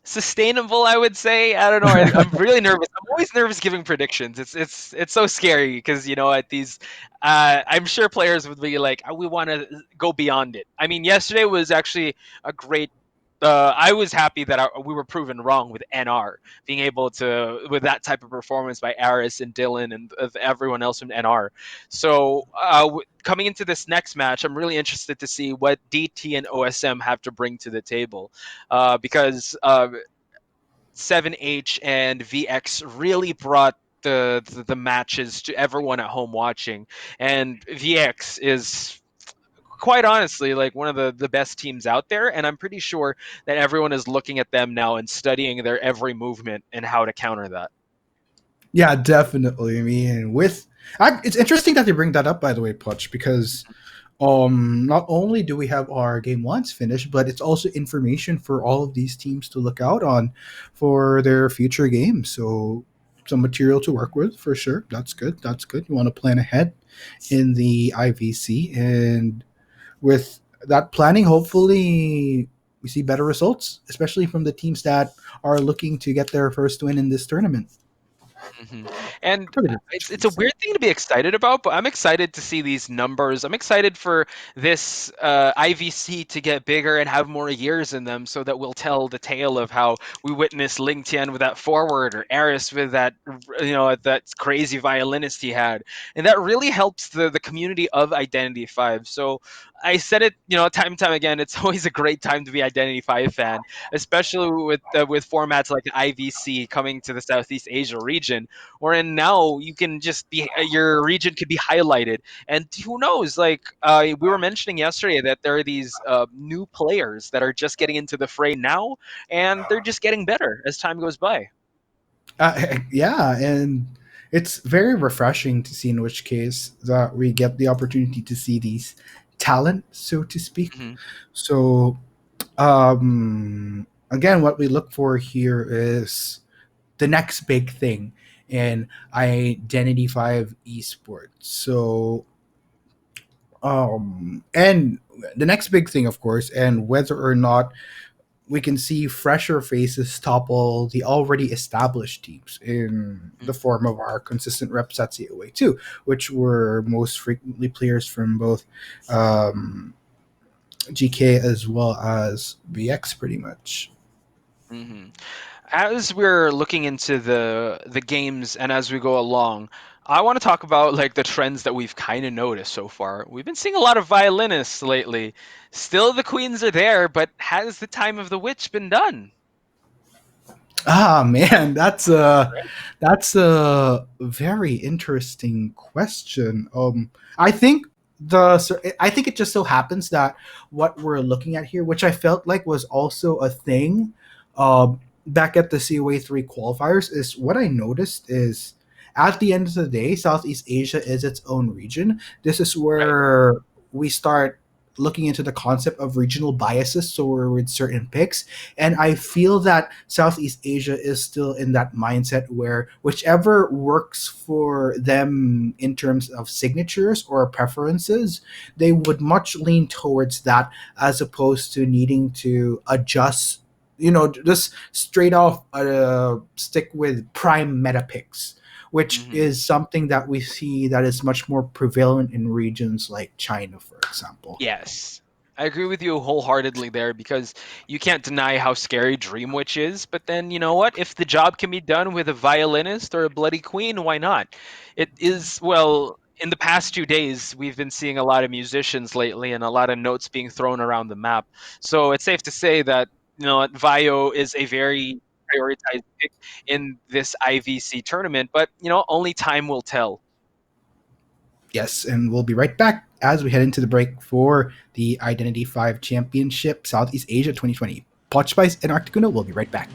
sustainable, I would say. I don't know. I'm really nervous. I'm always nervous giving predictions. It's so scary because at these, I'm sure players would be like, we want to go beyond it. I mean, yesterday was actually a great. I was happy that we were proven wrong with NR being able to with that type of performance by Aris and Dylan and of everyone else from NR. So coming into this next match, I'm really interested to see what DT and OSM have to bring to the table, because 7H and VX really brought the matches to everyone at home watching, and VX is quite honestly like one of the best teams out there, and I'm pretty sure that everyone is looking at them now and studying their every movement and how to counter that. Yeah, definitely. I mean, it's interesting that they bring that up, by the way, Putch, because not only do we have our game ones finished, but it's also information for all of these teams to look out on for their future games. So some material to work with for sure. That's good. That's good. You want to plan ahead in the IVC, and with that planning, hopefully we see better results, especially from the teams that are looking to get their first win in this tournament. And For the it's a weird thing to be excited about, but I'm excited to see these numbers. I'm excited for this IVC to get bigger and have more years in them, so that we'll tell the tale of how we witnessed Ling Tian with that forward, or Eris with that that crazy violinist he had, and that really helps the community of Identity 5. So I said it, time and time again. It's always a great time to be Identity 5 fan, especially with formats like the IVC coming to the Southeast Asia region, wherein now you can just be your region could be highlighted, and who knows? Like we were mentioning yesterday that there are these new players that are just getting into the fray now, and they're just getting better as time goes by. Yeah, and it's very refreshing to see in which case that we get the opportunity to see these talent, so to speak. Hmm. So, again, what we look for here is the next big thing in Identity 5 esports. So, and the next big thing, of course, and whether or not we can see fresher faces topple the already established teams in the form of our consistent reps at COA2, which were most frequently players from both GK as well as VX, pretty much. Hmm. As we're looking into the games and as we go along, I want to talk about like the trends that we've kind of noticed so far. We've been seeing a lot of violinists lately. Still, the queens are there, but has the time of the witch been done? Ah man, that's a very interesting question. I think it just so happens that what we're looking at here, which I felt like was also a thing, back at the COA3 qualifiers, is what I noticed is at the end of the day, Southeast Asia is its own region. This is Right. where we start looking into the concept of regional biases, so we're with certain picks, and I feel that Southeast Asia is still in that mindset where whichever works for them in terms of signatures or preferences, they would much lean towards that as opposed to needing to adjust, just straight off stick with prime meta picks, which Hmm. is something that we see that is much more prevalent in regions like China, for example. Yes. I agree with you wholeheartedly there, because you can't deny how scary Dream Witch is, but then you know what? If the job can be done with a violinist or a bloody queen, why not? It is, well, in the past 2 days, we've been seeing a lot of musicians lately and a lot of notes being thrown around the map. So it's safe to say that, Vio is a very prioritized pick in this IVC tournament, but only time will tell. Yes, and we'll be right back as we head into the break for the Identity 5 Championship Southeast Asia 2020. Pot Spice and Articuno will be right back.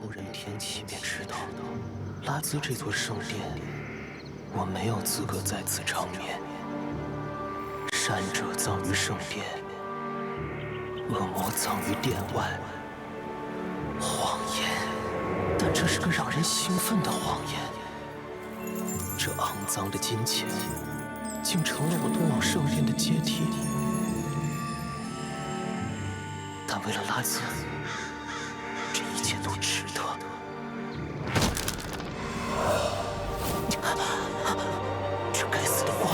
无人天启便知道，拉兹这座圣殿，我没有资格在此长眠。善者葬于圣殿，恶魔葬于殿外。谎言，但这是个让人兴奋的谎言。这肮脏的金钱，竟成了我通往圣殿的阶梯。但为了拉兹，这一切都值得。这该死的光，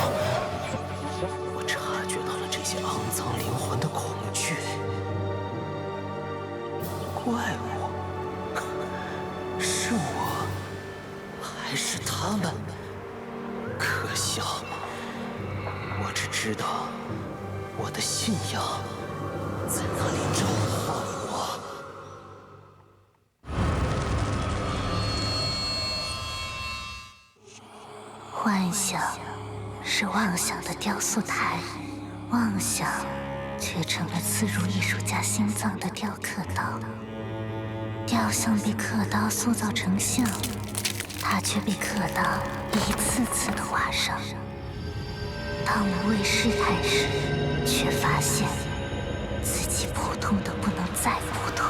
我察觉到了这些肮脏灵魂的恐惧。怪物，是我，还是他们？可笑！我只知道，我的信仰在那里召唤我。幻想是妄想的雕塑台，妄想却成了刺入艺术家心脏的雕刻刀。雕像被刻刀塑造成像，它却被刻刀一次次地划伤。当无畏试探时，却发现自己普通的不能再普通。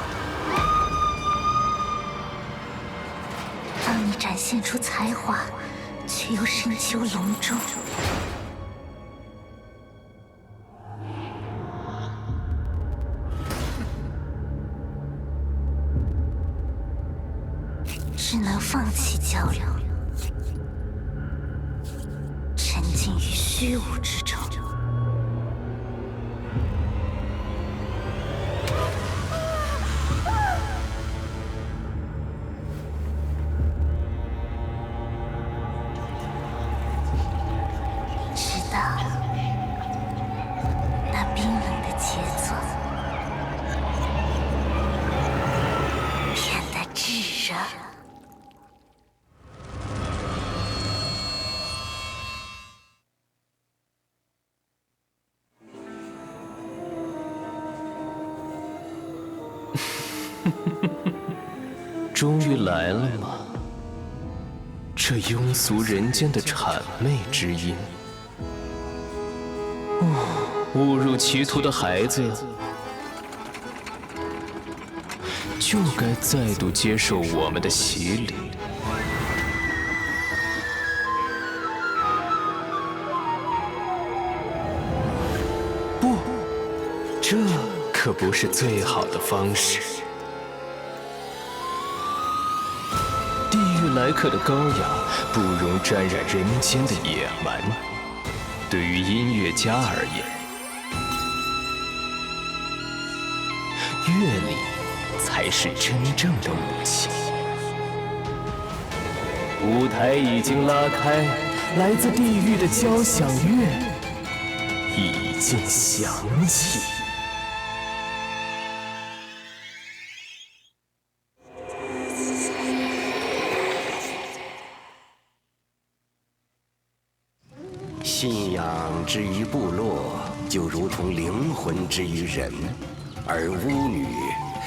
当你展现出才华，却又深秋隆重。只能放弃交流，沉浸于虚无之中。直到那冰冷的杰作终于来了吗？这庸俗人间的谄媚之音。误入歧途的孩子，就该再度接受我们的洗礼。不，这可不是最好的方式。地狱来客的羔羊，不容沾染人间的野蛮。对于音乐家而言，乐理才是真正的武器。舞台已经拉开，来自地狱的交响乐已经响起。信仰之于部落，就如同灵魂之于人，而巫女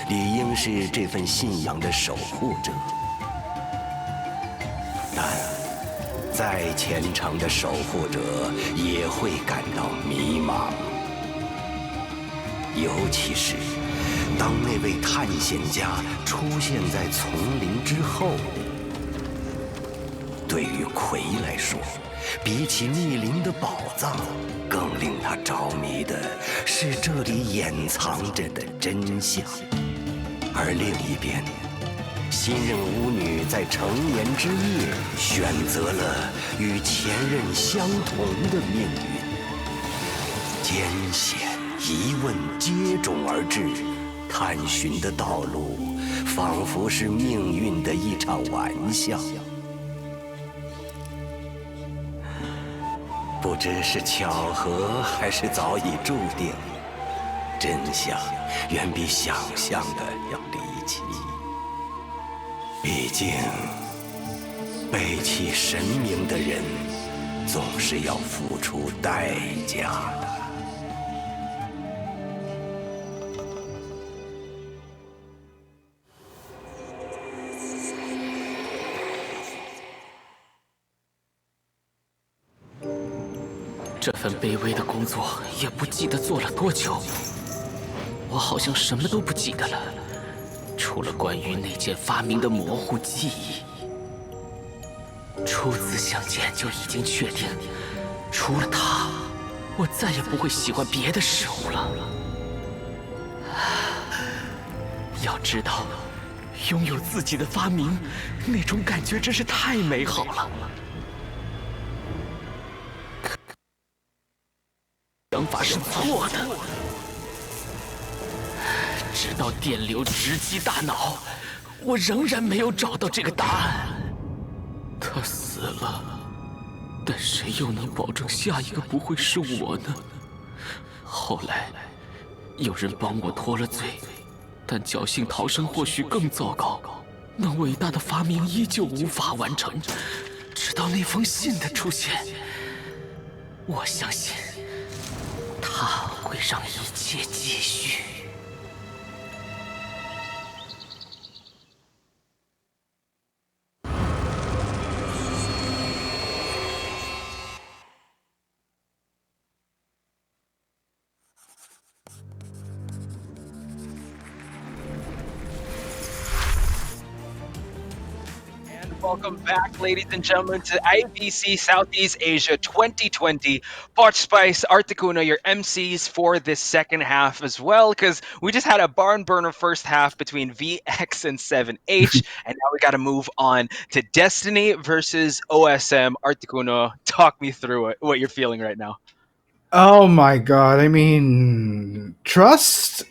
理应是这份信仰的守护者。但再虔诚的守护者也会感到迷茫，尤其是当那位探险家出现在丛林之后。对于葵来说，比起密林的宝藏，更令他着迷的是这里掩藏着的真相。而另一边，新任巫女在成年之夜选择了与前任相同的命运，艰险疑问接踵而至，探寻的道路仿佛是命运的一场玩笑。不知是巧合还是早已注定，真相远比想象的要离奇。毕竟，背弃神明的人，总是要付出代价的。这份卑微的工作也不记得做了多久，我好像什么都不记得了，除了关于那件发明的模糊记忆。初次相见就已经确定，除了它，我再也不会喜欢别的事物了。要知道，拥有自己的发明，那种感觉真是太美好了。想法是错的，直到电流直击大脑，我仍然没有找到这个答案。他死了，但谁又能保证下一个不会是我呢？后来，有人帮我脱了罪，但侥幸逃生或许更糟糕。那伟大的发明依旧无法完成，直到那封信的出现，我相信。它会让一切继续。Welcome back, ladies and gentlemen, to IVC Southeast Asia 2020. Botch Spice, Articuno, your MCs for this second half as well, because we just had a barn burner first half between VX and 7H, and now we got to move on to Destiny versus OSM. Articuno, talk me through it, what you're feeling right now. Oh my god, I mean, trust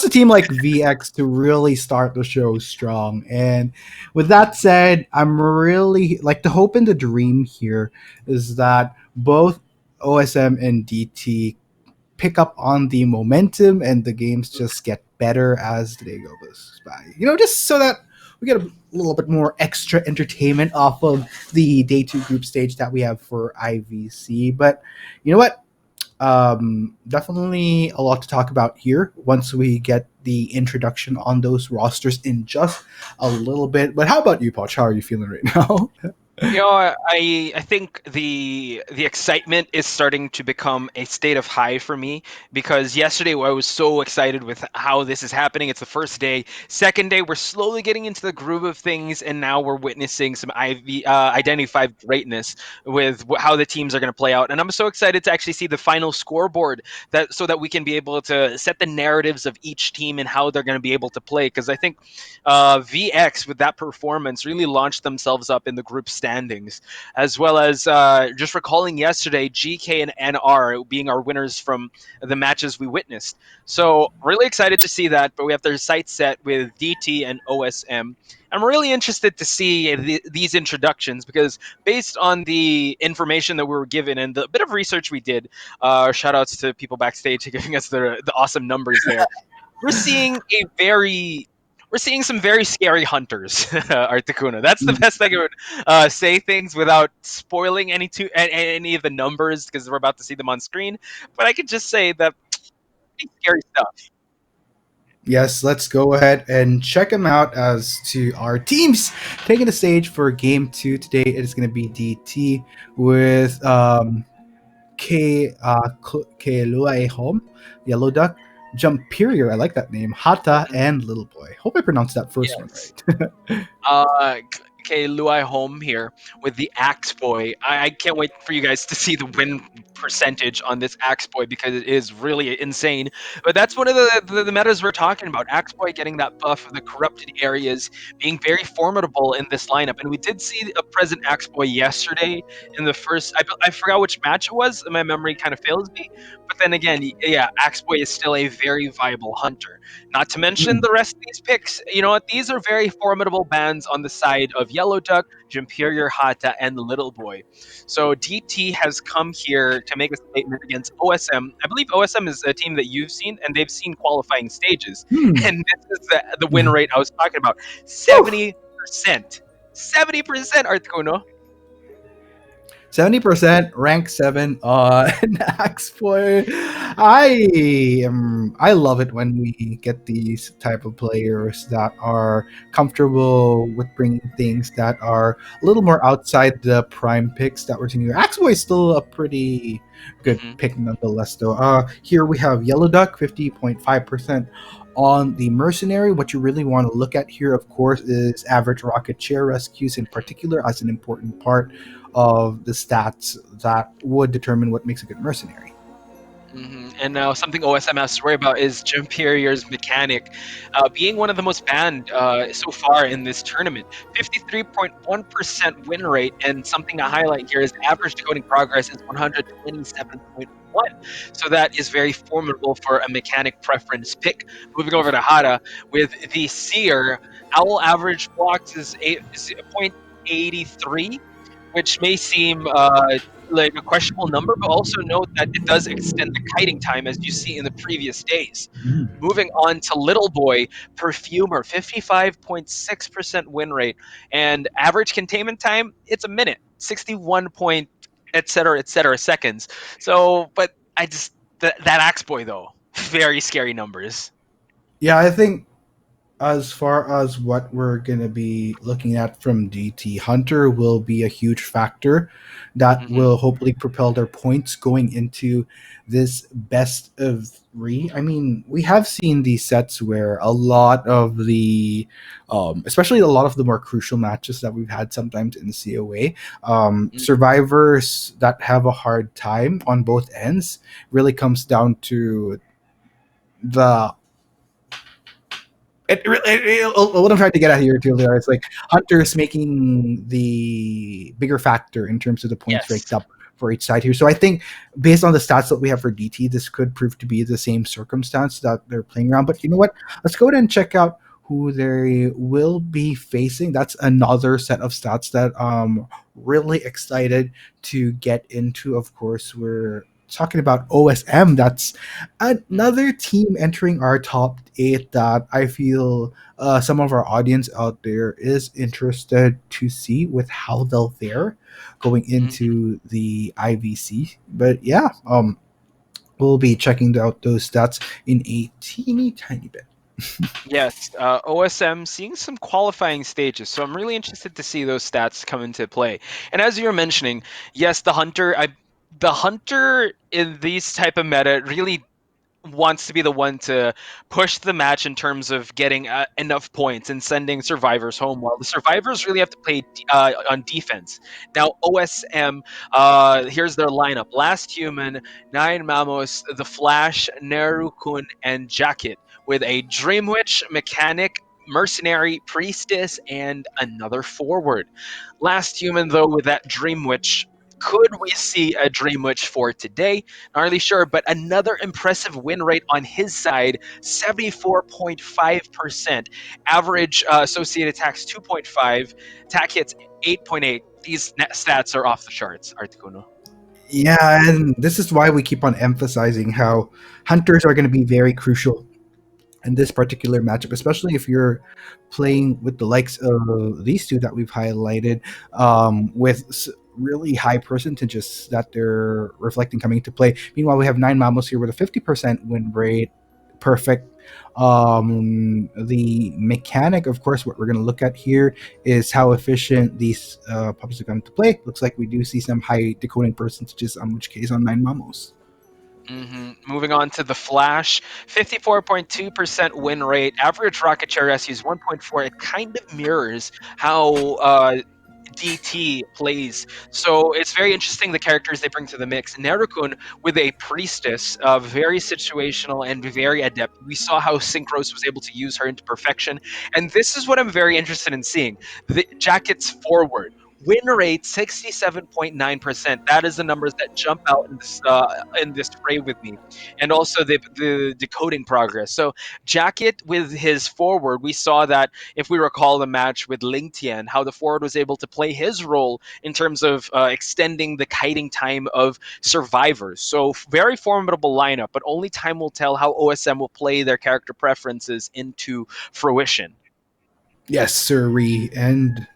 a team like VX to really start the show strong. And with that said, I'm really like the hope and the dream here is that both OSM and DT pick up on the momentum and the games just get better as the day goes by. Just so that we get a little bit more extra entertainment off of the day 2 group stage that we have for IVC. But you know what? Definitely a lot to talk about here once we get the introduction on those rosters in just a little bit. But how about you, Poch? How are you feeling right now? I think the excitement is starting to become a state of high for me because yesterday I was so excited with how this is happening. It's the first day. Second day, we're slowly getting into the groove of things, and now we're witnessing some Identity 5 greatness with how the teams are going to play out. And I'm so excited to actually see the final scoreboard that so that we can be able to set the narratives of each team and how they're going to be able to play. Because I think VX with that performance really launched themselves up in the group standings, as well as just recalling yesterday, GK and NR being our winners from the matches we witnessed. So really excited to see that, but we have their sights set with DT and OSM. I'm really interested to see these introductions because based on the information that we were given and the bit of research we did, shout outs to people backstage giving us the awesome numbers there. We're seeing a very we're seeing some very scary hunters, Articuno. That's the best I could say things without spoiling any of the numbers because we're about to see them on screen. But I could just say that pretty scary stuff. Yes, let's go ahead and check them out as to our teams taking the stage for game two today. It is going to be DT with K Luai Home, Yellow Duck, Jumperior, I like that name, Hata, Mhm. and Little Boy. Hope I pronounced that first one Yes. right. Okay, Luai home here with the Axe Boy. I can't wait for you guys to see the win percentage on this Axe Boy because it is really insane. But that's one of the metas we're talking about. Axe Boy getting that buff of the corrupted areas, being very formidable in this lineup. And we did see a present Axe Boy yesterday in the first. I forgot which match it was. My memory kind of fails me. But then again, yeah, Axe Boy is still a very viable hunter. Not to mention the rest of these picks. You know what? These are very formidable bands on the side of Yellow Duck, Jimperior Hata, and the Little Boy. So DT has come here to make a statement against OSM. I believe OSM is a team that you've seen, and they've seen qualifying stages. Hmm. And this is the win Mhm. rate I was talking about. Whew. 70%. 70%, Articuno. 70% rank 7 on Axboy. I love it when we get these type of players that are comfortable with bringing things that are a little more outside the prime picks that we're seeing here. Axboy is still a pretty good Hmm. pick nonetheless though. Here we have Yellow Duck 50.5% on the mercenary. What you really want to look at here, of course, is average rocket chair rescues in particular as an important part of the stats that would determine what makes a good mercenary. And now something OSM has to worry about is Jemperior's mechanic being one of the most banned so far in this tournament. 53.1% win rate, and something to highlight here is average decoding progress is 127.1. So that is very formidable for a mechanic preference pick. Moving over to Hara with the Seer, owl average blocks is 0.83, which may seem like a questionable number, but also note that it does extend the kiting time as you see in the previous days. Mm. Moving on to Little Boy, Perfumer, 55.6% win rate, and average containment time, it's a minute, 61 point, et cetera, seconds. So, but I just, that Axe Boy though, very scary numbers. Yeah, I think as far as what we're going to be looking at from DT, Hunter will be a huge factor that Hmm. will hopefully propel their points going into this best of three. I mean, we have seen these sets where a lot of the, especially a lot of the more crucial matches that we've had sometimes in the COA, survivors that have a hard time on both ends really comes down to the what I'm trying to get at here too, Leo, is like Hunter's making the bigger factor in terms of the points Yes. raked up for each side here. So I think based on the stats that we have for DT, this could prove to be the same circumstance that they're playing around. But you know what? Let's go ahead and check out who they will be facing. That's another set of stats that really excited to get into. Of course, we're talking about OSM. That's another team entering our top eight that I feel some of our audience out there is interested to see with how they'll fare going Hmm. into the IVC. But yeah, we'll be checking out those stats in a teeny tiny bit. Yes, OSM seeing some qualifying stages, so I'm really interested to see those stats come into play. And as you were mentioning, yes, the hunter in these type of meta really wants to be the one to push the match in terms of getting enough points and sending survivors home, while the survivors really have to play on defense. Now, OSM, here's their lineup: Last Human, Nine Mamos, The Flash, Neru-kun, and Jacket, with a Dream Witch, Mechanic, Mercenary, Priestess, and another forward. Last Human, though, with that Dream Witch, could we see a Dream Witch for today? Not really sure, but another impressive win rate on his side, 74.5%. Average associated attacks 2.5, attack hits 8.8. These stats are off the charts, Articuno. Yeah, and this is why we keep on emphasizing how hunters are going to be very crucial in this particular matchup, especially if you're playing with the likes of these two that we've highlighted, with really high percentages that they're reflecting coming into play. Meanwhile, we have Nine Mamos here with a 50% win rate. Perfect. The mechanic, of course, what we're going to look at here is how efficient these puppies are coming to play. Looks like we do see some high decoding percentages, on which case on Nine Mamos. Moving on to the Flash, 54.2% win rate. Average rocket chair SU is 1.4. It kind of mirrors how DT plays. So it's very interesting the characters they bring to the mix. Nerukun with a priestess, very situational and very adept. We saw how Synchros was able to use her into perfection. And this is what I'm very interested in seeing. The Jacket's forward. Win rate 67.9%. That is the numbers that jump out in this fray with me. And also the decoding progress. So Jacket with his forward, we saw that if we recall the match with Ling Tian, how the forward was able to play his role in terms of extending the kiting time of survivors. So very formidable lineup, but only time will tell how OSM will play their character preferences into fruition. Yes, sirree. And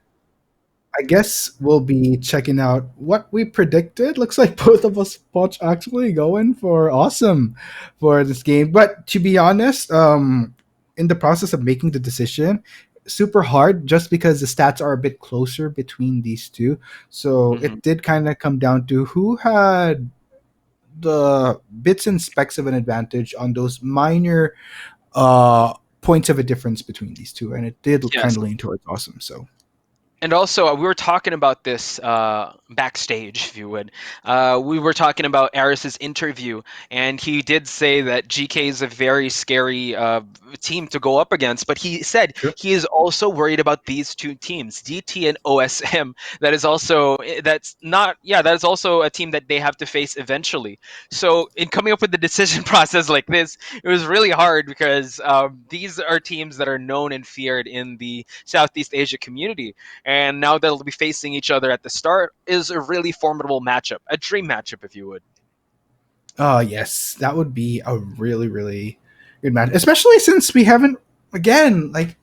I guess we'll be checking out what we predicted. Looks like both of us watch actually going for awesome for this game. But to be honest, in the process of making the decision, super hard just because the stats are a bit closer between these two. So Mhm. it did kind of come down to who had the bits and specks of an advantage on those minor points of a difference between these two, and it did kind Yes. of lean towards awesome. So And also, we were talking about this backstage, if you would. We were talking about Aris's interview, and he did say that GK is a very scary team to go up against. But he said sure. he is also worried about these two teams, DT and OSM. That is also that's not yeah, that is also a team that they have to face eventually. So, in coming up with the decision process like this, it was really hard because these are teams that are known and feared in the Southeast Asia community, and now they'll be facing each other at the start is a really formidable matchup, a dream matchup, if you would. Oh yes, that would be a really, really good match. Especially since we haven't again, like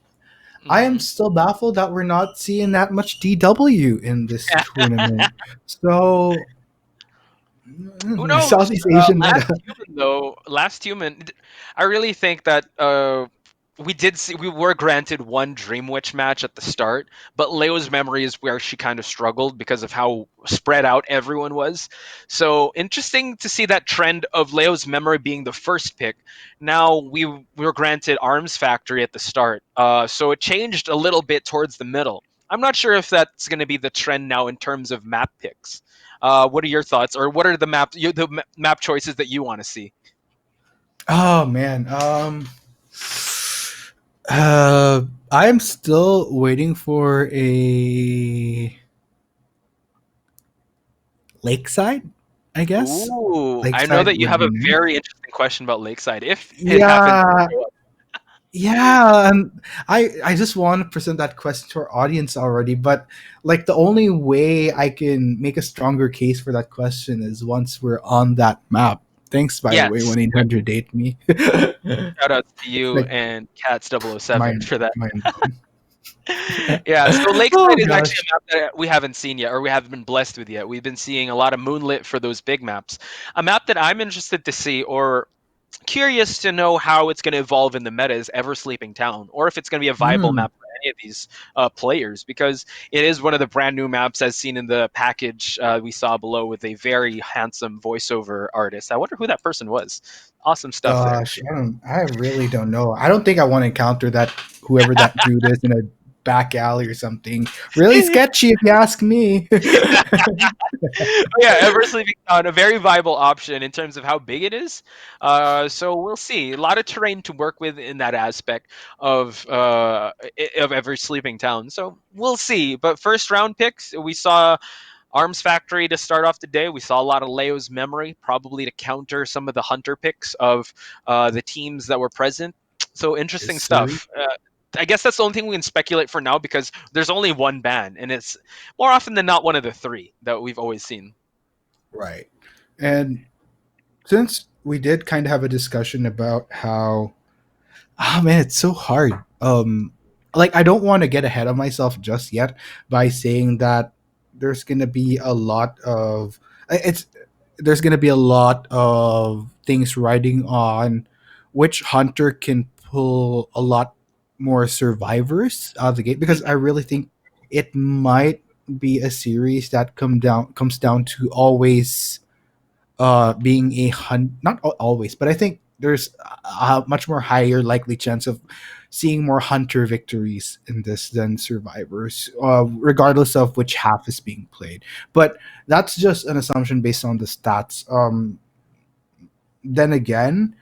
I am Hmm. still baffled that we're not seeing that much DW in this tournament. So Who knows? Southeast Asian Last meta. Human, though, Last Human, I really think that we were granted one Dream Witch match at the start, but Leo's memory is where she kind of struggled because of how spread out everyone was. So interesting to see that trend of Leo's memory being the first pick. Now we were granted Arms Factory at the start, so it changed a little bit towards the middle. I'm not sure if that's going to be the trend now in terms of map picks. What are your thoughts, or what are the map choices that you want to see? Oh man. I'm still waiting for a Lakeside, I guess. Ooh, I know Lakeside that you would have be a nice. very interesting question about Lakeside. If it happens to Yeah, show up. yeah, and I just want to present that question to our audience already, but like the only way I can make a stronger case for that question is once we're on that map. Thanks, by the way, Yes, 1-800 date me. shout outs to you Like and Cats 007 mind for that. mind blown. Yeah, so Lakeside Oh is actually gosh. a map that we haven't seen yet, or we haven't been blessed with yet. We've been seeing a lot of Moonlit for those big maps. A map that I'm interested to see, or curious to know how it's going to evolve in the meta, is Ever Sleeping Town, or if it's going to be a viable Hmm. map for any of these players, because it is one of the brand new maps as seen in the package we saw below with a very handsome voiceover artist. I wonder who that person was. Awesome stuff there. Gosh, I really don't know. I don't think I want to encounter that whoever that dude is in a back alley or something. Really sketchy if you ask me. Yeah, Ever Sleeping Town, a very viable option in terms of how big it is. So we'll see. A lot of terrain to work with in that aspect of Ever Sleeping Town. So we'll see. But first round picks, we saw Arms Factory to start off the day. We saw a lot of Leo's memory, probably to counter some of the hunter picks of the teams that were present. So Yes, interesting sir. stuff. I guess that's the only thing we can speculate for now because there's only one ban, and it's more often than not one of the three that we've always seen. Right. And since we did kind of have a discussion about how, oh man, it's so hard. Like I don't want to get ahead of myself just yet by saying that there's gonna be a lot of it's there's gonna be a lot of things riding on which hunter can pull a lot more survivors out of the gate, because I really think it might be a series that comes down to always being a not always, but I think there's a much more higher likely chance of seeing more hunter victories in this than survivors, regardless of which half is being played. But that's just an assumption based on the stats. Then again,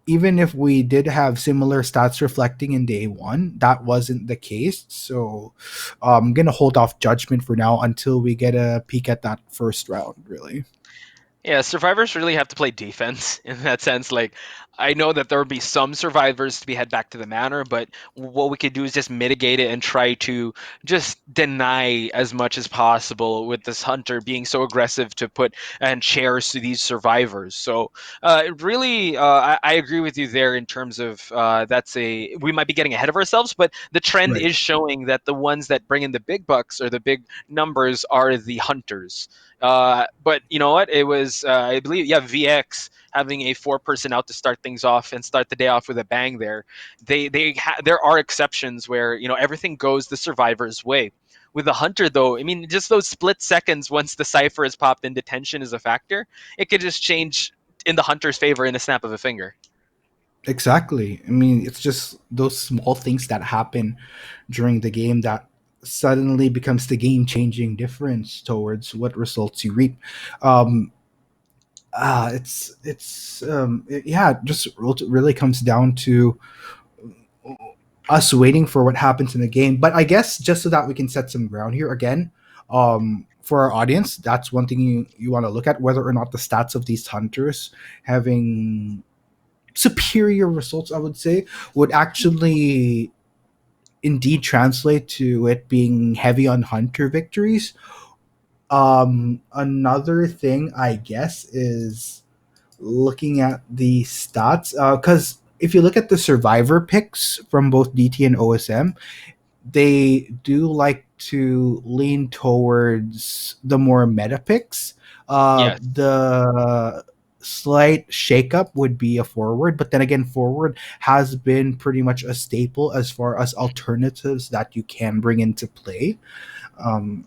even if we did have similar stats reflecting in day one, that wasn't the case. So I'm gonna hold off judgment for now until we get a peek at that first round. Really. Yeah, survivors really have to play defense in that sense. Like, I know that there would be some survivors to be head back to the manor, but what we could do is just mitigate it and try to just deny as much as possible with this hunter being so aggressive to put and chairs to these survivors. So, really, I agree with you there in terms of we might be getting ahead of ourselves, but the trend Right. is showing that the ones that bring in the big bucks or the big numbers are the hunters. But you know what? It was I believe VX having a four-person out to start things off and start the day off with a bang. There are exceptions where everything goes the survivor's way. With the hunter, though, I mean, just those split seconds once the cipher is popped and detention is a factor, it could just change in the hunter's favor in a snap of a finger. Exactly. I mean, it's just those small things that happen during the game that suddenly becomes the game changing difference towards what results you reap. Um, yeah, it just really comes down to us waiting for what happens in the game. But I guess just so that we can set some ground here again, for our audience, that's one thing you want to look at, whether or not the stats of these hunters having superior results, I would say, would actually indeed translate to it being heavy on hunter victories. Another thing, I guess, is looking at the stats, because if you look at the survivor picks from both DT and OSM, they do like to lean towards the more meta picks. Yes. The slight shakeup would be a forward, but then again, forward has been pretty much a staple as far as alternatives that you can bring into play. Um,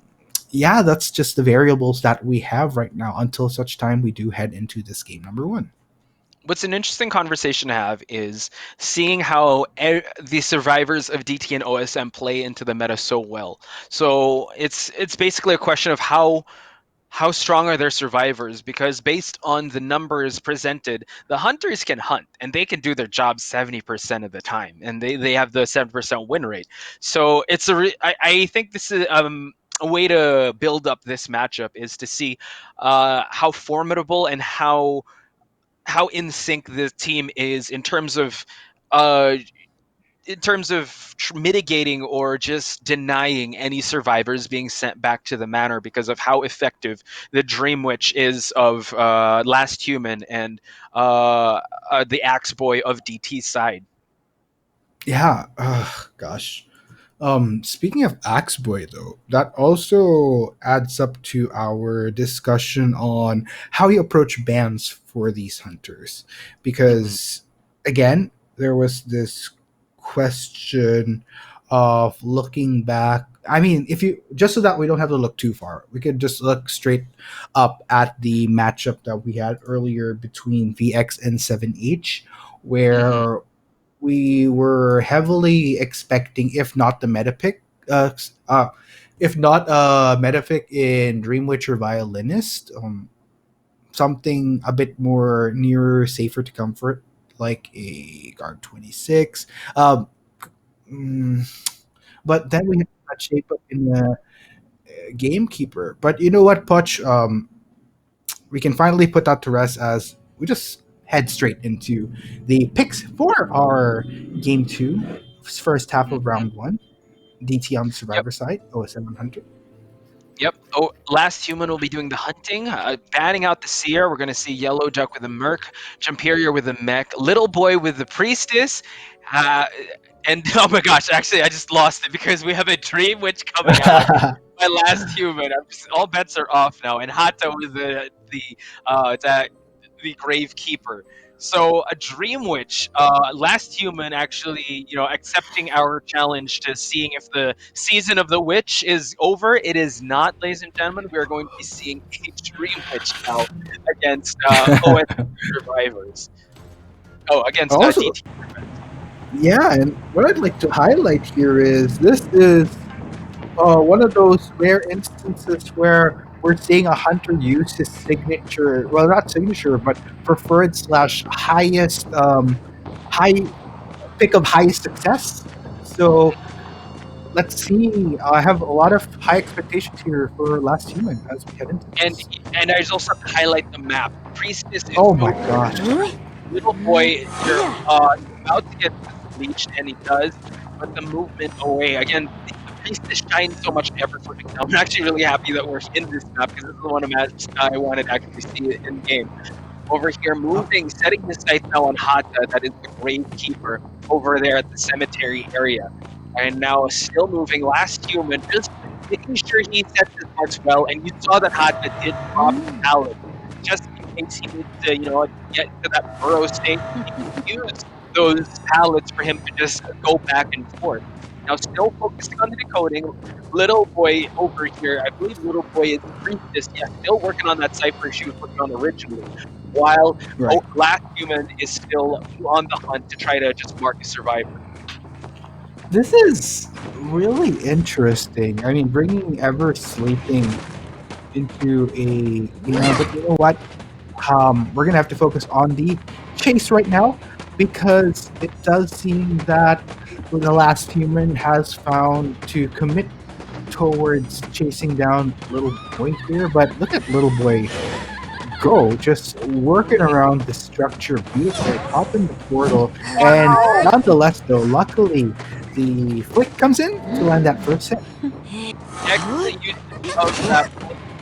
yeah, that's just the variables that we have right now until such time we do head into this game number one. What's an interesting conversation to have is seeing how the survivors of DT and OSM play into the meta so well. So it's basically a question of how strong are their survivors, because based on the numbers presented, the hunters can hunt and they can do their job 70% of the time, and they have the 7% win rate. So I think this is a way to build up this matchup is to see how formidable and how in sync the team is uh, mitigating or just denying any survivors being sent back to the manor because of how effective the Dream Witch is of Last Human and the Axe Boy of DT's side. Yeah, gosh. Speaking of Axeboy, though, that also adds up to our discussion on how you approach bans for these hunters. Mhm. Because, again, there was this question of looking back. I mean, if you just so that we don't have to look too far, we could just look straight up at the matchup that we had earlier between VX and 7H, Mhm. where we were heavily expecting, if not the meta pick, uh, uh, if not meta pick in Dream Witcher Violinist, something a bit more nearer, safer to comfort, like a Guard 26. Um, mm, but then we had that shape up in the Gamekeeper. But you know what, Poch? We can finally put that to rest as we just head straight into the picks for our game two, first half of Mhm. round one. DT on the Yep. survivor side, OSM 100. Yep. Oh, last human will be doing the hunting, banning out the seer. We're going to see Yellow Duck with a merc, Jumperior with a mech, Little Boy with the priestess, uh, and oh my gosh, actually I just lost it because we have a Dream Witch coming out. My last human. All bets are off now, and Hata with the Gravekeeper. So a Dream Witch, last human, actually, accepting our challenge to seeing if the season of the witch is over. It is not, ladies and gentlemen. We are going to be seeing a Dream Witch now against OS survivors. Oh, against Also, DT. yeah, and what I'd like to highlight here is this is one of those rare instances where we're seeing a hunter use his signature, well, not signature, but preferred slash highest high pick of highest success. So let's see. I have a lot of high expectations here for Last Human as we head into And this. and I just also have to highlight the map. Priestess is Oh so my gosh. Little Boy, you're about to get leached, and he does, but the movement away again. The priestess shines so much in every flipping now. I'm actually really happy that we're in this map because this is the one of match I wanted to actually see it in game. Over here, moving, setting his sights now on Hata, that is the Gravekeeper over there at the cemetery area, and now still moving. Last human, just making sure he sets his marks well, and you saw that Hata did drop the pallet just in case he needs to, get to that burrow state. He can use those pallets for him to just go back and forth. Now, still focusing on the decoding. Little Boy over here, I believe Little Boy is priestess. Yeah, still working on that cipher she was working on originally. While Right. Last Human is still on the hunt to try to just mark a survivor. This is really interesting. I mean, bringing Ever Sleeping into a but you know what? We're gonna have to focus on the chase right now because it does seem that the Last Human has found to commit towards chasing down Little Boy here. But look at Little Boy go, just working around the structure beautifully, popping the portal, and nonetheless, though, luckily the flick comes in to land that first hit. Excellent use of that.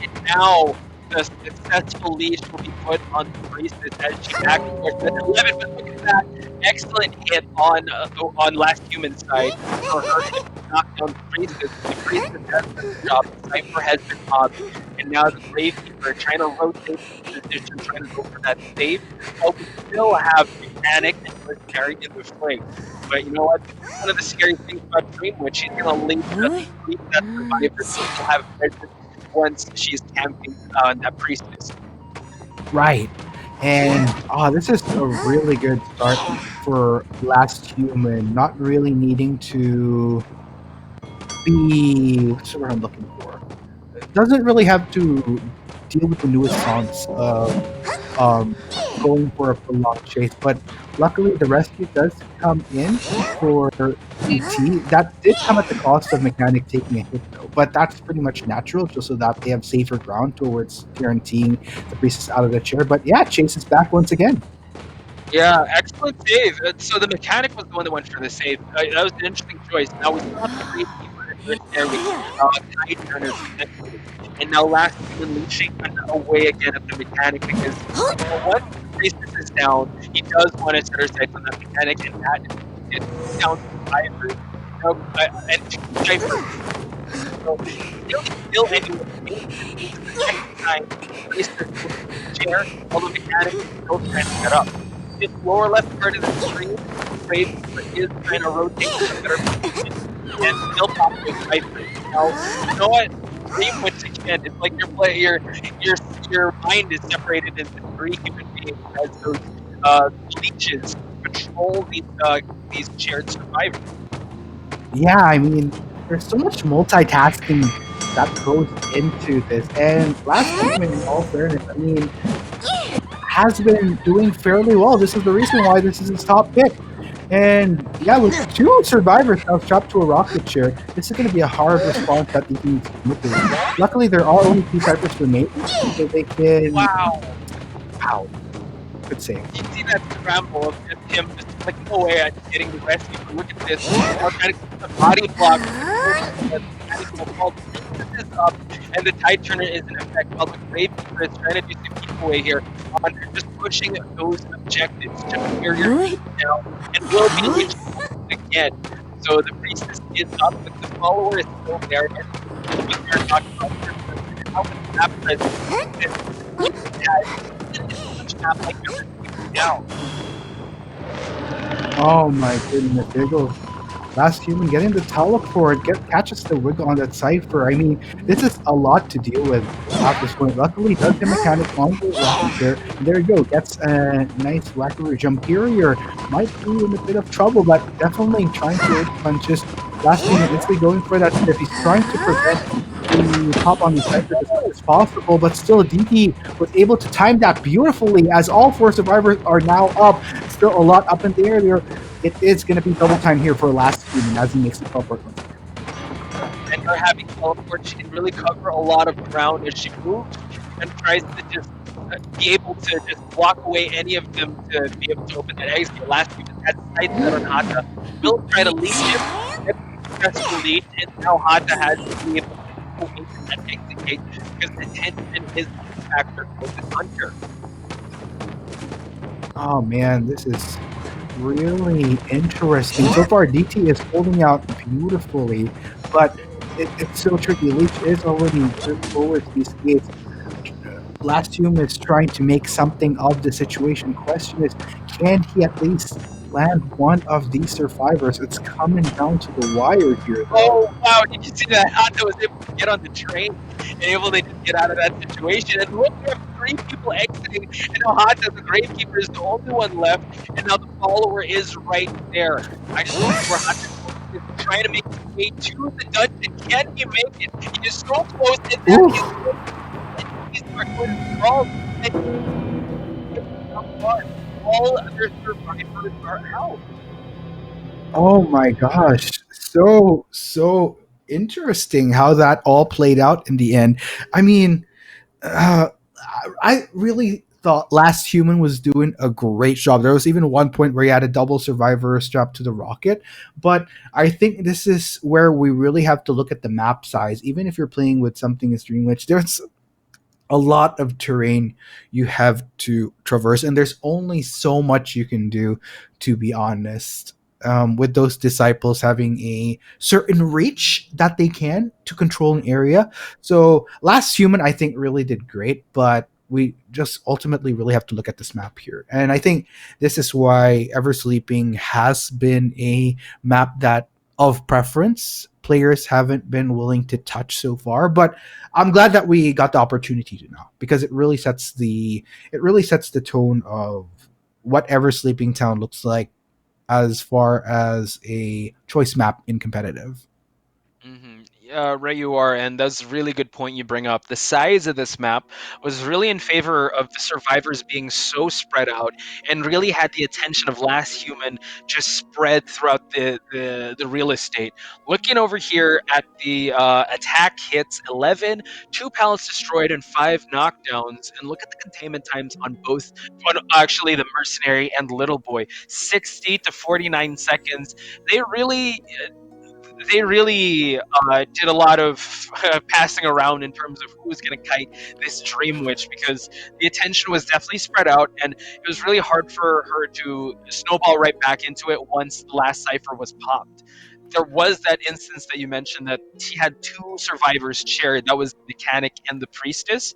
And now the successful leash will be put on the priestess as she back towards the 11. But look at that. Excellent hit on Last Human side for her to knock down the priestess. The priestess has done the job. The cipher has been popped. And now the Gravekeeper trying to rotate the position, trying to go for that save. But we still have Mechanic and Mercenary in the fray. But you know what? One of the scary things about Dreamwood, she's gonna leave that survivor still have presence once she's camping on that priestess. Right. And this is a really good start for Last Human, not really needing to be what's the word I'm looking for? Doesn't really have to deal with the nuisance of um, going for a prolonged chase. But luckily, the rescue does come in for DT. That did come at the cost of Mechanic taking a hit, though. But that's pretty much natural, just so that they have safer ground towards guaranteeing the priestess out of the chair. But yeah, Chase is back once again. Yeah, excellent save. So the mechanic was the one that went for the save. That was an interesting choice. Now we still have the Gravekeeper and Mercenary Tide Turners potentially. And now Last Human leashing away again at the mechanic because once the priestess is down, he does want to set her sights on that mechanic, and that is down survivors. and two ciphers. So really still anyone into the second time race their chair, all the mechanics still trying to set up. In the lower left part of the screen, Gravekeeper is trying to rotate to a better position and still top those ciphers. Now, you know what? Dream once again, it's like your mind is separated into three human beings as those leeches control these shared survivors. Yeah, I mean, there's so much multitasking that goes into this. And last human, in all fairness, I mean, has been doing fairly well. This is the reason why this is his top pick. And yeah, with two survivors now strapped to a rocket chair, this is going to be a hard response that they need to manipulate. Luckily, there are only two ciphers remaining, so they can. Wow. Wow. Good save. You see that scramble of just him just like, no way I'm getting the rescue. But look at this. Now trying to get the body block. This up, and the tide turner is in effect while the Gravekeeper is trying to do some keep away here on just pushing those objectives to clear your team now and will be reached again. So the priestess is up, but the follower is still there. And what we are talking about here, how much map presence has map like everything down. Oh my goodness, there goes last human getting the teleport, catches the wiggle on that cipher. I mean, this is a lot to deal with at this point. Luckily, does the mechanic on the rocket there. And there you go, gets a nice wackaroo jump. Imperior might be in a bit of trouble, but definitely trying to punches. Last human instantly going for that stiff. He's trying to prevent the pop on the cipher as much as possible, but still DT was able to time that beautifully as all four survivors are now up. Still a lot up in the air there. It is going to be double time here for last human as he makes the teleport. And her having teleport, she can really cover a lot of ground as she moves and tries to just be able to just block away any of them to be able to open that exit. Last human had sight set on Hata. Will try to lead him, get the successful lead, and now Hata has to be able to go into that exit gate because the tension is the factor for this hunter. Oh man, this is really interesting. So far, DT is holding out beautifully, but it's so tricky. Leech is already towards these gates. Last Hume is trying to make something of the situation. Question is, can he at least land one of these survivors? It's coming down to the wire here, though. Oh wow, did you see that? Hata was able to get on the train and able to just get out of that situation. And look, we have three people exiting, and now Hata, the Gravekeeper, is the only one left, and now the follower is right there. I just look where Hata is trying to make his way to the dungeon. Can he make it? He is so close, and then he's all other survivors are out. Oh my gosh, so interesting how that all played out in the end. I mean, uh, I really thought Last Human was doing a great job. There was even one point where he had a double survivor strapped to the rocket. But I think this is where we really have to look at the map size. Even if you're playing with something as Dreamwitch, there's a lot of terrain you have to traverse, and there's only so much you can do, to be honest. With those disciples having a certain reach that they can to control an area. So, Last Human, I think, really did great, but we just ultimately really have to look at this map here. And I think this is why Ever Sleeping has been a map that, of preference, players haven't been willing to touch so far. But I'm glad that we got the opportunity to now, because it really sets the tone of whatever Sleeping Town looks like as far as a choice map in competitive. Right, you are, and that's a really good point you bring up. The size of this map was really in favor of the survivors being so spread out, and really had the attention of Last Human just spread throughout the real estate. Looking over here at the attack hits 11, two pallets destroyed, and five knockdowns, and look at the containment times on both, actually the mercenary and little boy, 60 to 49 seconds. They really did a lot of passing around in terms of who was going to kite this Dream Witch, because the attention was definitely spread out, and it was really hard for her to snowball right back into it once the last cipher was popped. there was that instance that you mentioned that he had two survivors shared. That was the mechanic and the priestess.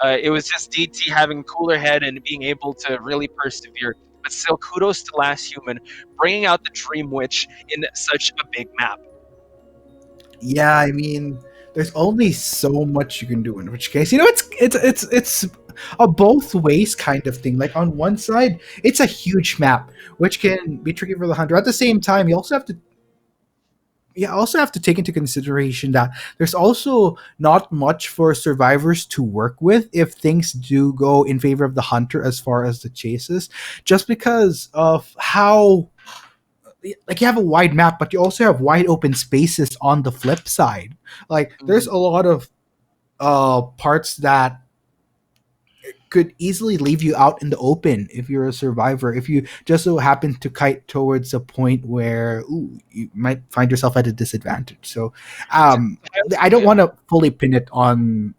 It was just DT having cooler head and being able to really persevere. But still, kudos to Last Human bringing out the Dream Witch in such a big map. Yeah, I mean, there's only so much you can do. In which case, it's a both ways kind of thing. Like on one side, it's a huge map, which can be tricky for the hunter. At the same time, you also have to take into consideration that there's also not much for survivors to work with if things do go in favor of the hunter as far as the chases, just because of how, like, you have a wide map, but you also have wide open spaces on the flip side. Like there's Mhm. a lot of parts that could easily leave you out in the open if you're a survivor. If you just so happen to kite towards a point where, you might find yourself at a disadvantage. So, I don't Yeah. want to fully pin it on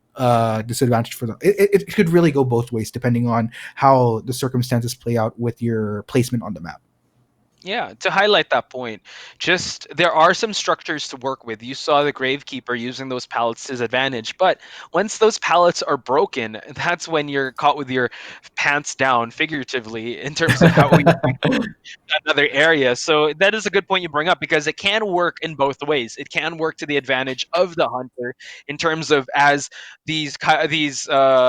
disadvantage for them. It could really go both ways depending on how the circumstances play out with your placement on the map. Yeah, to highlight that point, just there are some structures to work with. You saw the Gravekeeper using those pallets to his advantage, but once those pallets are broken, that's when you're caught with your pants down, figuratively, in terms of how we another area. So that is a good point you bring up because it can work in both ways. It can work to the advantage of the hunter in terms of as these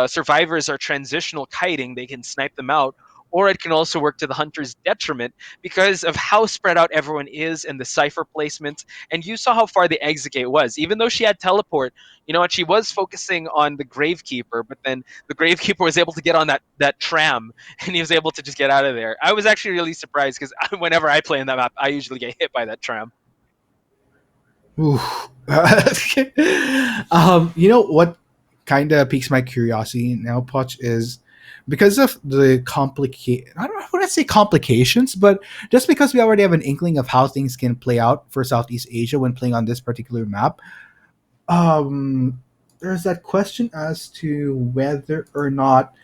survivors are transitional kiting, they can snipe them out. Or it can also work to the hunter's detriment because of how spread out everyone is and the cipher placement. And you saw how far the exit gate was. Even though she had teleport, you know what? She was focusing on the Gravekeeper, but then the Gravekeeper was able to get on that tram and he was able to just get out of there. I was actually really surprised because whenever I play in that map, I usually get hit by that tram. Ooh. You know what kind of piques my curiosity now, Potch, is because of the I don't want to say complications, but just because we already have an inkling of how things can play out for Southeast Asia when playing on this particular map. There's that question as to whether or not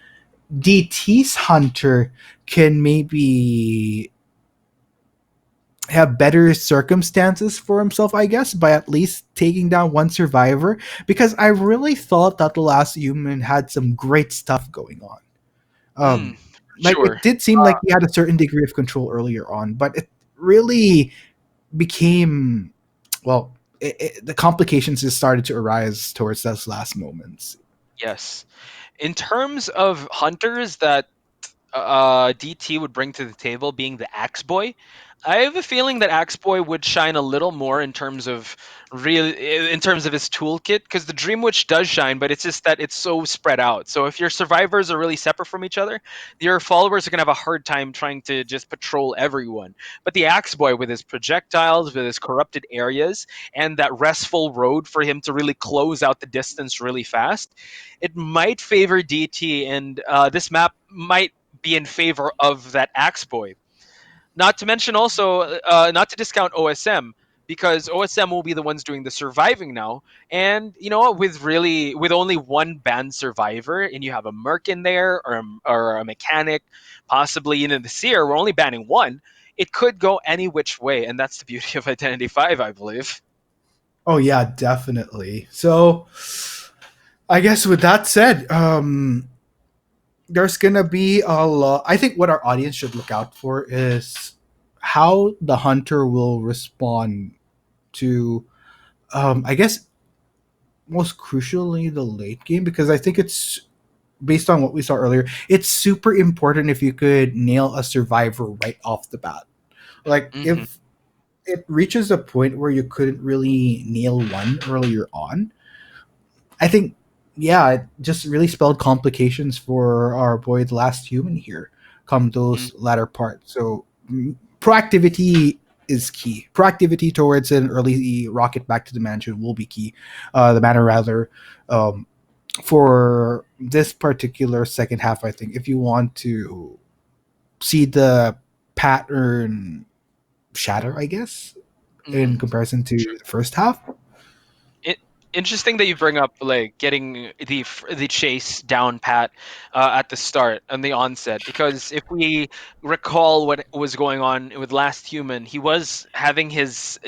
DT's hunter can maybe have better circumstances for himself, I guess, by at least taking down one survivor. Because I really thought that the last human had some great stuff going on. Mm, Um, like sure. it did seem like he had a certain degree of control earlier on, but it really became, well, the complications just started to arise towards those last moments. Yes. In terms of hunters that DT would bring to the table being the Axe Boy. I have a feeling that Axe Boy would shine a little more in terms of his toolkit because the Dream Witch does shine, but it's just that it's so spread out. So if your survivors are really separate from each other, your followers are gonna have a hard time trying to just patrol everyone. But the Axe Boy with his projectiles, with his corrupted areas, and that restful road for him to really close out the distance really fast, it might favor DT, and this map might be in favor of that Axe Boy. Not to mention also, not to discount OSM, because OSM will be the ones doing the surviving now. And you know what? With only one banned survivor, and you have a merc in there or a mechanic, possibly even the seer, we're only banning one. It could go any which way, and that's the beauty of Identity 5, I believe. Oh yeah, definitely. So I guess with that said, there's gonna be a lot. I think what our audience should look out for is how the hunter will respond to, I guess, most crucially, the late game, because I think it's based on what we saw earlier. It's super important if you could nail a survivor right off the bat. Like Hmm. if it reaches a point where you couldn't really nail one earlier on, I think, yeah, it just really spelled complications for our boy, the last human here, come those latter parts. So, proactivity is key. Proactivity towards an early rocket back to the mansion will be key. The manner, rather, um, for this particular second half, I think, if you want to see the pattern shatter, I guess, Hmm. in comparison to the first half. interesting that you bring up like getting the chase down pat at the start and the onset, because if we recall what was going on with Last Human, he was having his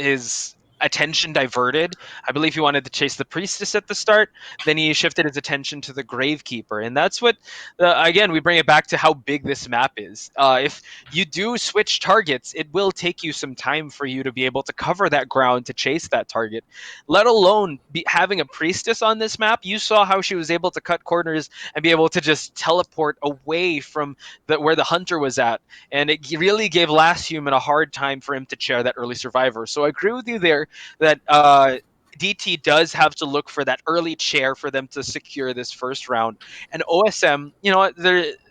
attention diverted. I believe he wanted to chase the priestess at the start, then he shifted his attention to the gravekeeper, and that's what again we bring it back to how big this map is. If you do switch targets, it will take you some time for you to be able to cover that ground to chase that target, let alone having a priestess on this map. You saw how she was able to cut corners and be able to just teleport away from where the hunter was at, and it really gave Last Human a hard time for him to chair that early survivor. So I agree with you there that DT does have to look for that early chair for them to secure this first round. And OSM,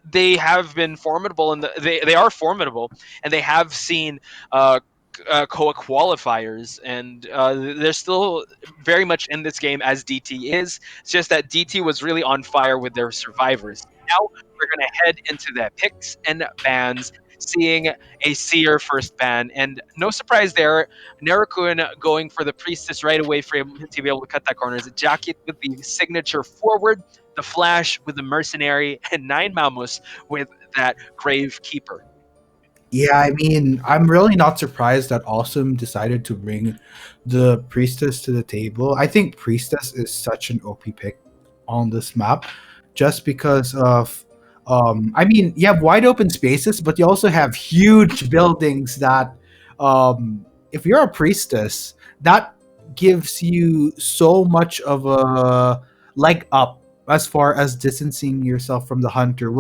they have been formidable, and they are formidable, and they have seen COA qualifiers, and they're still very much in this game as DT is. It's just that DT was really on fire with their survivors. Now we're going to head into the picks and bans, seeing a Seer first ban. And no surprise there, Nerukun going for the Priestess right away for him to be able to cut that corner. Is a Jacket with the signature forward, the Flash with the Mercenary, and Nine Mamus with that Grave Keeper. Yeah, I mean, I'm really not surprised that Awesome decided to bring the Priestess to the table. I think Priestess is such an OP pick on this map just because of I mean, you have wide open spaces, but you also have huge buildings that if you're a Priestess, that gives you so much of a leg up as far as distancing yourself from the hunter.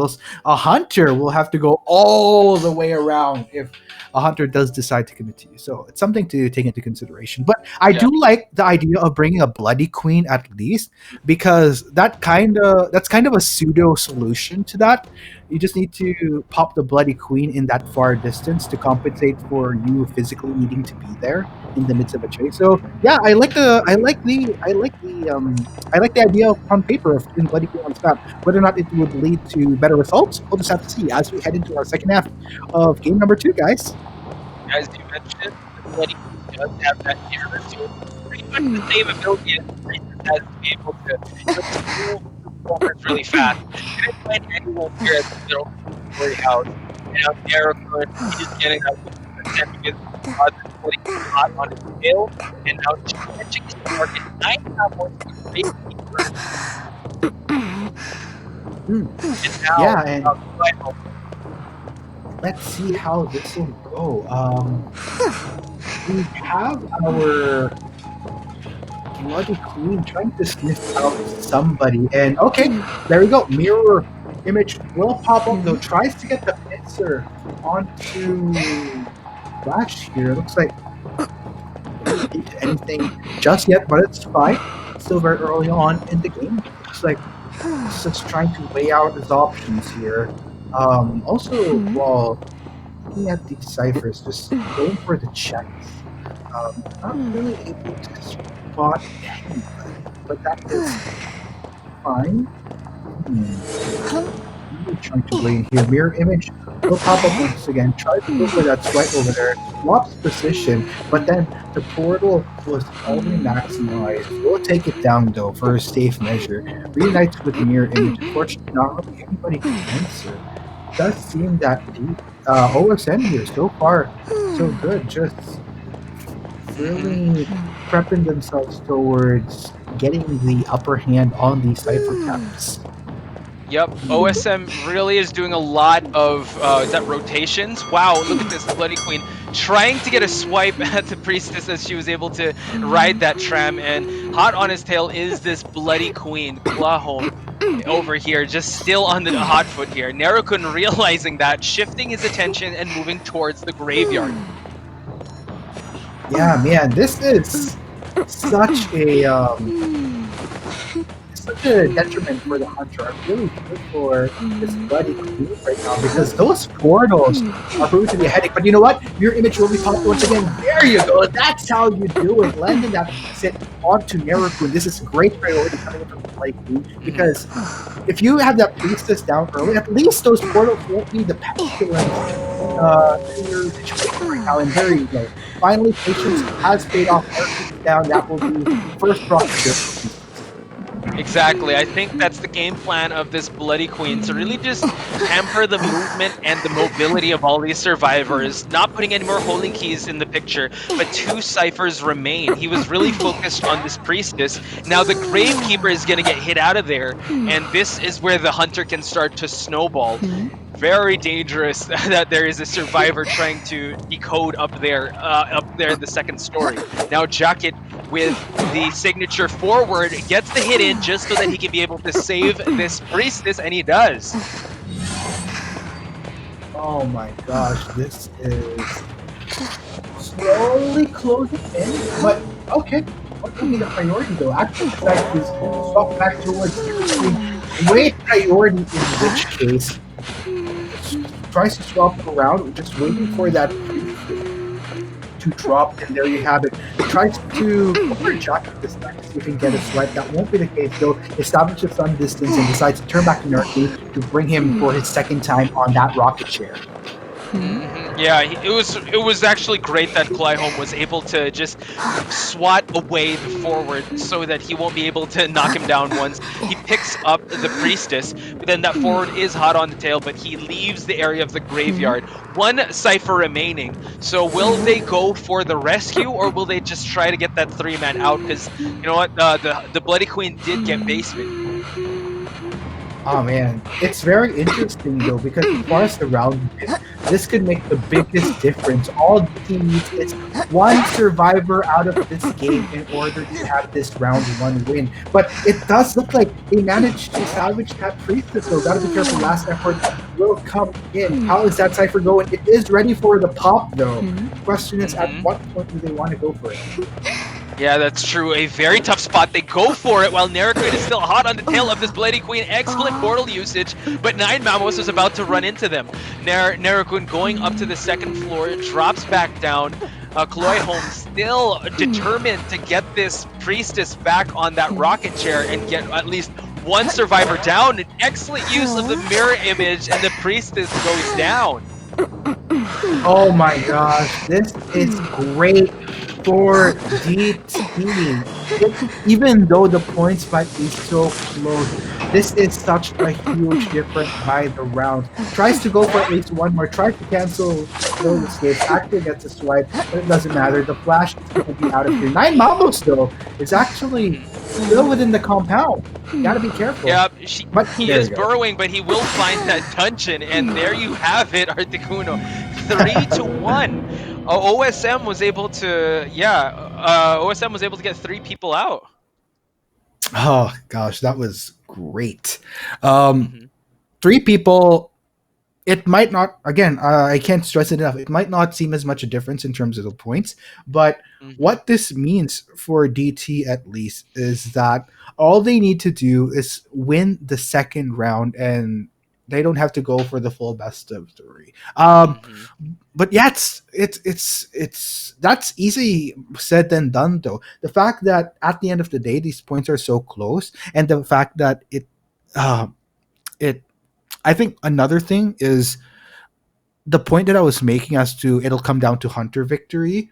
A hunter will have to go all the way around if a hunter does decide to commit to you. So it's something to take into consideration. But I do like the idea of bringing a bloody queen at least, because that's kind of a pseudo solution to that. You just need to pop the bloody queen in that far distance to compensate for you physically needing to be there in the midst of a chase. So yeah, I like the idea of, on paper of putting bloody queen on the map. Whether or not it would lead to better results, we'll just have to see as we head into our second half of game number 2, guys. As you mentioned, the Bloody Queen does have that error to it. Pretty much the same ability as the Priestess has to be able to move performers really fast. Couldn't find anyone here at the middle of the story house. And now Nerukun, he's getting that 100% because the Bloody Queen hot on his tail, and now changing his target 9 more to the Great Keeper. And now, yeah, and let's see how this will go. We have our bloody queen trying to sniff out somebody, and okay, there we go. Mirror image will pop up though. Tries to get the pincer onto Flash here. Looks like not into anything just yet, but it's fine. Still very early on in the game. Looks like he's just trying to weigh out his options here. Also, while looking at these ciphers, just going for the checks. Not really able to spot anybody, but that is fine. Really trying to weigh in here. Mirror image will pop up once again. Try to look where that's right over there. Swaps position, but then the portal was only maximized. We'll take it down though for a safe measure. Reunites with the mirror image. Unfortunately, not really anybody can answer. It does seem that the OSM here so far so good. Just really prepping themselves towards getting the upper hand on these cipher caps. Yep, OSM really is doing a lot of is that rotations? Wow, look at this Bloody Queen trying to get a swipe at the Priestess as she was able to ride that tram, and hot on his tail is this Bloody Queen, Klahom, over here, just still on the hot foot here. Nerukun realizing that, shifting his attention and moving towards the graveyard. Yeah, man, this is such a detriment for the hunter. I really feel for this bloody queen right now because those portals are proving to be a headache. But you know what? Your image will be popped once again. There you go. That's how you do it. Landing that sit onto Nerukun. This is great priority coming from the bloody queen because if you have that priestess down early, at least those portals won't be the pestilence to your situation right now. And there you go. Finally, patience has paid off. down, that will be first rocket share. Exactly. I think that's the game plan of this Bloody Queen, to really just hamper the movement and the mobility of all these survivors, not putting any more holy keys in the picture, but two ciphers remain. He was really focused on this priestess. Now the Gravekeeper is going to get hit out of there, and this is where the hunter can start to snowball. Very dangerous that there is a survivor trying to decode up there in the second story. Now Jacket with the signature forward gets the hit in just so that he can be able to save this priestess, and he does. Oh my gosh, this is slowly closing in, but okay. What will be the priority though? Actually decides to swap back towards great priority, in which case tries to swap around, just waiting for that to drop, and there you have it. Tries to go for a jacket this time to see if he can get a swipe. That won't be the case though. Establishes some distance and decides to turn back to Nerky to bring him for his second time on that rocket chair. Yeah, it was actually great that Clyhome was able to just swat away the forward so that he won't be able to knock him down once he picks up the priestess. But then that forward is hot on the tail, but he leaves the area of the graveyard. One cipher remaining. So will they go for the rescue, or will they just try to get that 3-man out? Because you know what, the Bloody Queen did get basement. Oh man, it's very interesting though, because as far as the round win, this could make the biggest difference. All the team needs is one survivor out of this game in order to have this round one win. But it does look like they managed to salvage that priestess, so gotta be careful. Last effort will come in. How is that cipher going? It is ready for the pop though. Question is, at what point do they want to go for it? Yeah, that's true. A very tough spot. They go for it while Nerikun is still hot on the tail of this Bloody Queen. Excellent portal usage, but Nine Mamos is about to run into them. Nerikun going up to the second floor, drops back down. Cloyholm still determined to get this priestess back on that rocket chair and get at least one survivor down. An excellent use of the mirror image, and the priestess goes down. Oh my gosh, this is great for DT. Even though the points might be so close, this is such a huge difference by the round. Tries to go for at least one more, tries to cancel those escapes, actually gets a swipe, but it doesn't matter. The flash is going to be out of here. Nine Mamos, though, is actually still within the compound. Gotta be careful. Yeah, But he is burrowing, but he will find that dungeon, and there you have it, Articuno. 3-1. OSM was able to, OSM was able to get 3 people out. Oh gosh, that was great. 3 people. It might not. Again, I can't stress it enough. It might not seem as much a difference in terms of the points, but what this means for DT at least is that all they need to do is win the second round, and they don't have to go for the full best of 3. But yeah, it's that's easy said than done though. The fact that at the end of the day these points are so close, and the fact that it I think another thing is the point that I was making as to it'll come down to Hunter victory.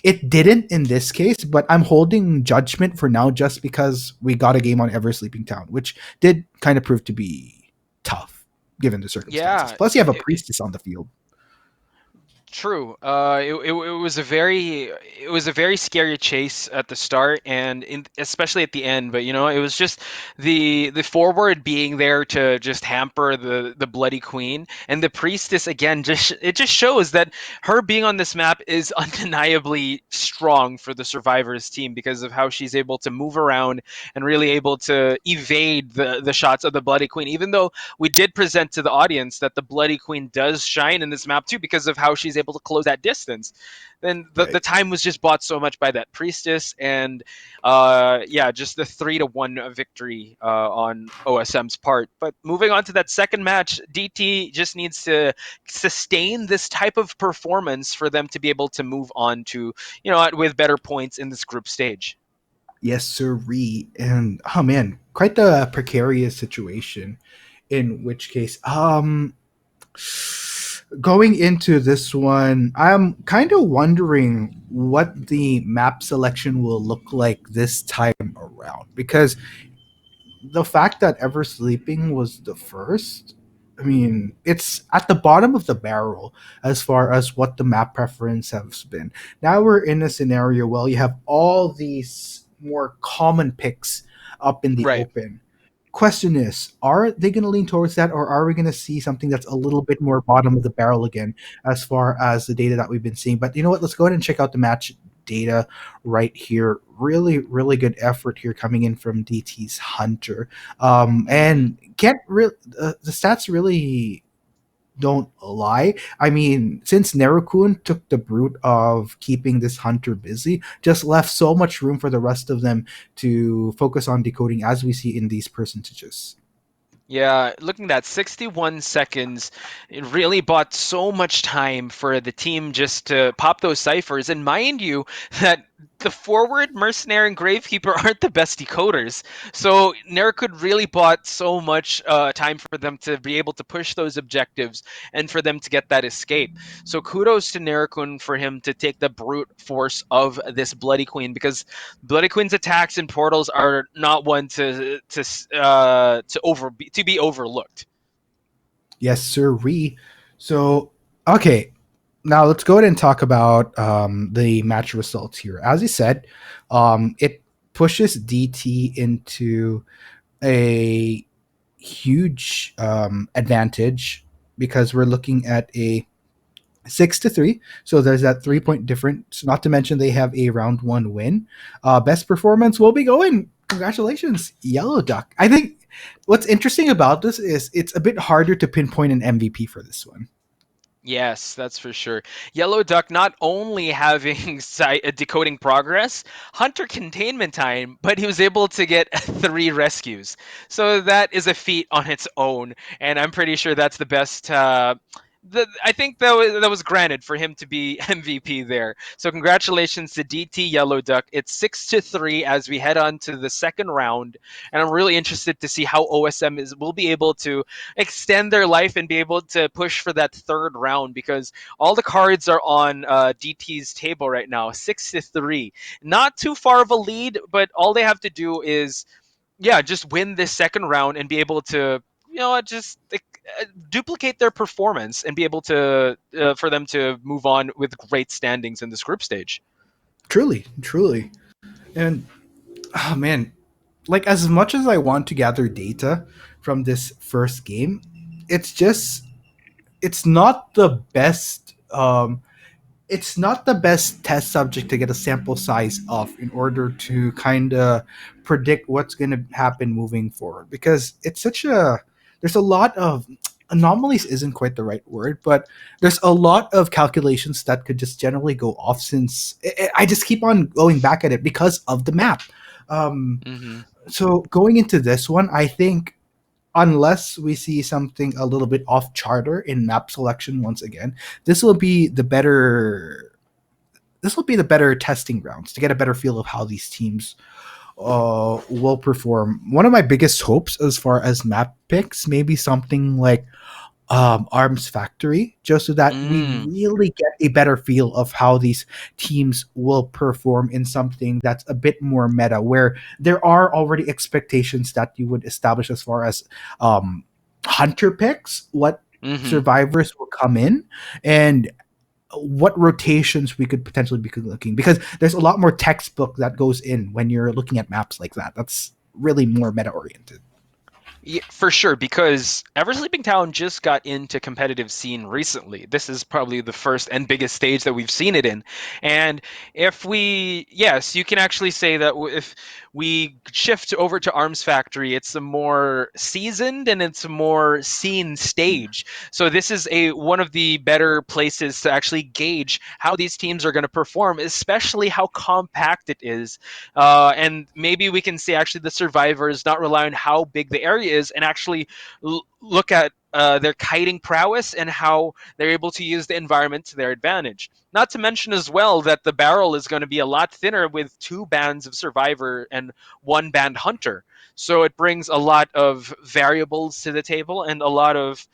It didn't in this case, but I'm holding judgment for now just because we got a game on Ever Sleeping Town, which did kind of prove to be tough given the circumstances. Yeah, Plus, you have a priestess on the field. True. It was a very scary chase at the start, and especially at the end. But you know, it was just the forward being there to just hamper the Bloody Queen, and the priestess again. It just shows that her being on this map is undeniably strong for the survivors team because of how she's able to move around and really able to evade the shots of the Bloody Queen. Even though we did present to the audience that the Bloody Queen does shine in this map too because of how she's able to close that distance. Then the time was just bought so much by that priestess, and just the 3-1 victory on OSM's part. But moving on to that second match, DT just needs to sustain this type of performance for them to be able to move on to, with better points in this group stage. Yes, sirree. And oh man, quite the precarious situation. In which case, Going into this one, I'm kind of wondering what the map selection will look like this time around, because the fact that Ever Sleeping was the first, I mean, it's at the bottom of the barrel as far as what the map preference has been. Now we're in a scenario where you have all these more common picks up in the Right. open. Question is, are they going to lean towards that, or are we going to see something that's a little bit more bottom of the barrel again as far as the data that we've been seeing? But you know what? Let's go ahead and check out the match data right here. Really, really good effort here coming in from DT's Hunter. And can't really, the stats really don't lie. I mean, since Nerukun took the brute of keeping this hunter busy, just left so much room for the rest of them to focus on decoding, as we see in these percentages. Yeah, looking at 61 seconds, it really bought so much time for the team just to pop those ciphers. And mind you, that the forward mercenary and gravekeeper aren't the best decoders. So Nerakud really bought so much time for them to be able to push those objectives and for them to get that escape. So kudos to Nerakun for him to take the brute force of this Bloody Queen, because Bloody Queen's attacks and portals are not one to be overlooked. Yes, sir. So, okay, now let's go ahead and talk about the match results here. As you said, it pushes DT into a huge advantage because we're looking at a 6-3. So there's that 3 point difference. Not to mention they have a round one win. Best performance will be going. Congratulations, Yellow Duck. I think what's interesting about this is it's a bit harder to pinpoint an MVP for this one. Yes, that's for sure. Yellow Duck not only having decoding progress, hunter containment time, but he was able to get 3 rescues. So that is a feat on its own, and I'm pretty sure that's the best. I think that was granted for him to be MVP there. So congratulations to DT Yellow Duck. It's 6-3 as we head on to the second round, and I'm really interested to see how OSM will be able to extend their life and be able to push for that third round, because all the cards are on DT's table right now, 6-3. Not too far of a lead, but all they have to do is, yeah, just win this second round and be able to, just duplicate their performance and be able to for them to move on with great standings in this group stage. Truly, truly. And oh man, like as much as I want to gather data from this first game, it's just it's not the best it's not the best test subject to get a sample size of in order to kind of predict what's going to happen moving forward, because it's such a there's a lot of anomalies isn't quite the right word, but there's a lot of calculations that could just generally go off, since I just keep on going back at it because of the map. um, Hmm. so going into this one, I think unless we see something a little bit off charter in map selection once again, this will be the better testing grounds to get a better feel of how these teams will perform. One of my biggest hopes as far as map picks, maybe something like Arms Factory, just so that we Mm. really get a better feel of how these teams will perform in something that's a bit more meta, where there are already expectations that you would establish as far as hunter picks, what Hmm. survivors will come in, and what rotations we could potentially be looking, because there's a lot more textbook that goes in when you're looking at maps like that. That's really more meta oriented. Yeah, for sure, because Ever Sleeping Town just got into competitive scene recently. This is probably the first and biggest stage that we've seen it in. And yes, you can actually say that if we shift over to Arms Factory, it's a more seasoned and it's a more seen stage. So this is one of the better places to actually gauge how these teams are going to perform, especially how compact it is. And maybe we can see actually the survivors not rely on how big the area is, and actually look at their kiting prowess and how they're able to use the environment to their advantage. Not to mention as well that the barrel is going to be a lot thinner with 2 bands of survivor and 1 band hunter. So it brings a lot of variables to the table and a lot of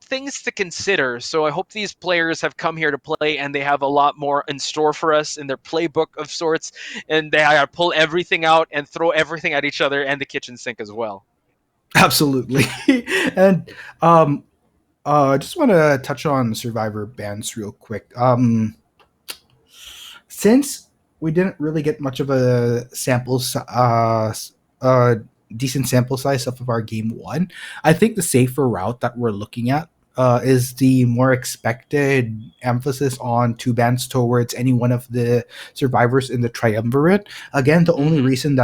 things to consider. So I hope these players have come here to play and they have a lot more in store for us in their playbook of sorts, and they pull everything out and throw everything at each other and the kitchen sink as well. Absolutely. And I just want to touch on Survivor bans real quick. Since we didn't really get much of a decent sample size of our game one, I think the safer route that we're looking at is the more expected emphasis on two bans towards any one of the survivors in the triumvirate. Again, the only reason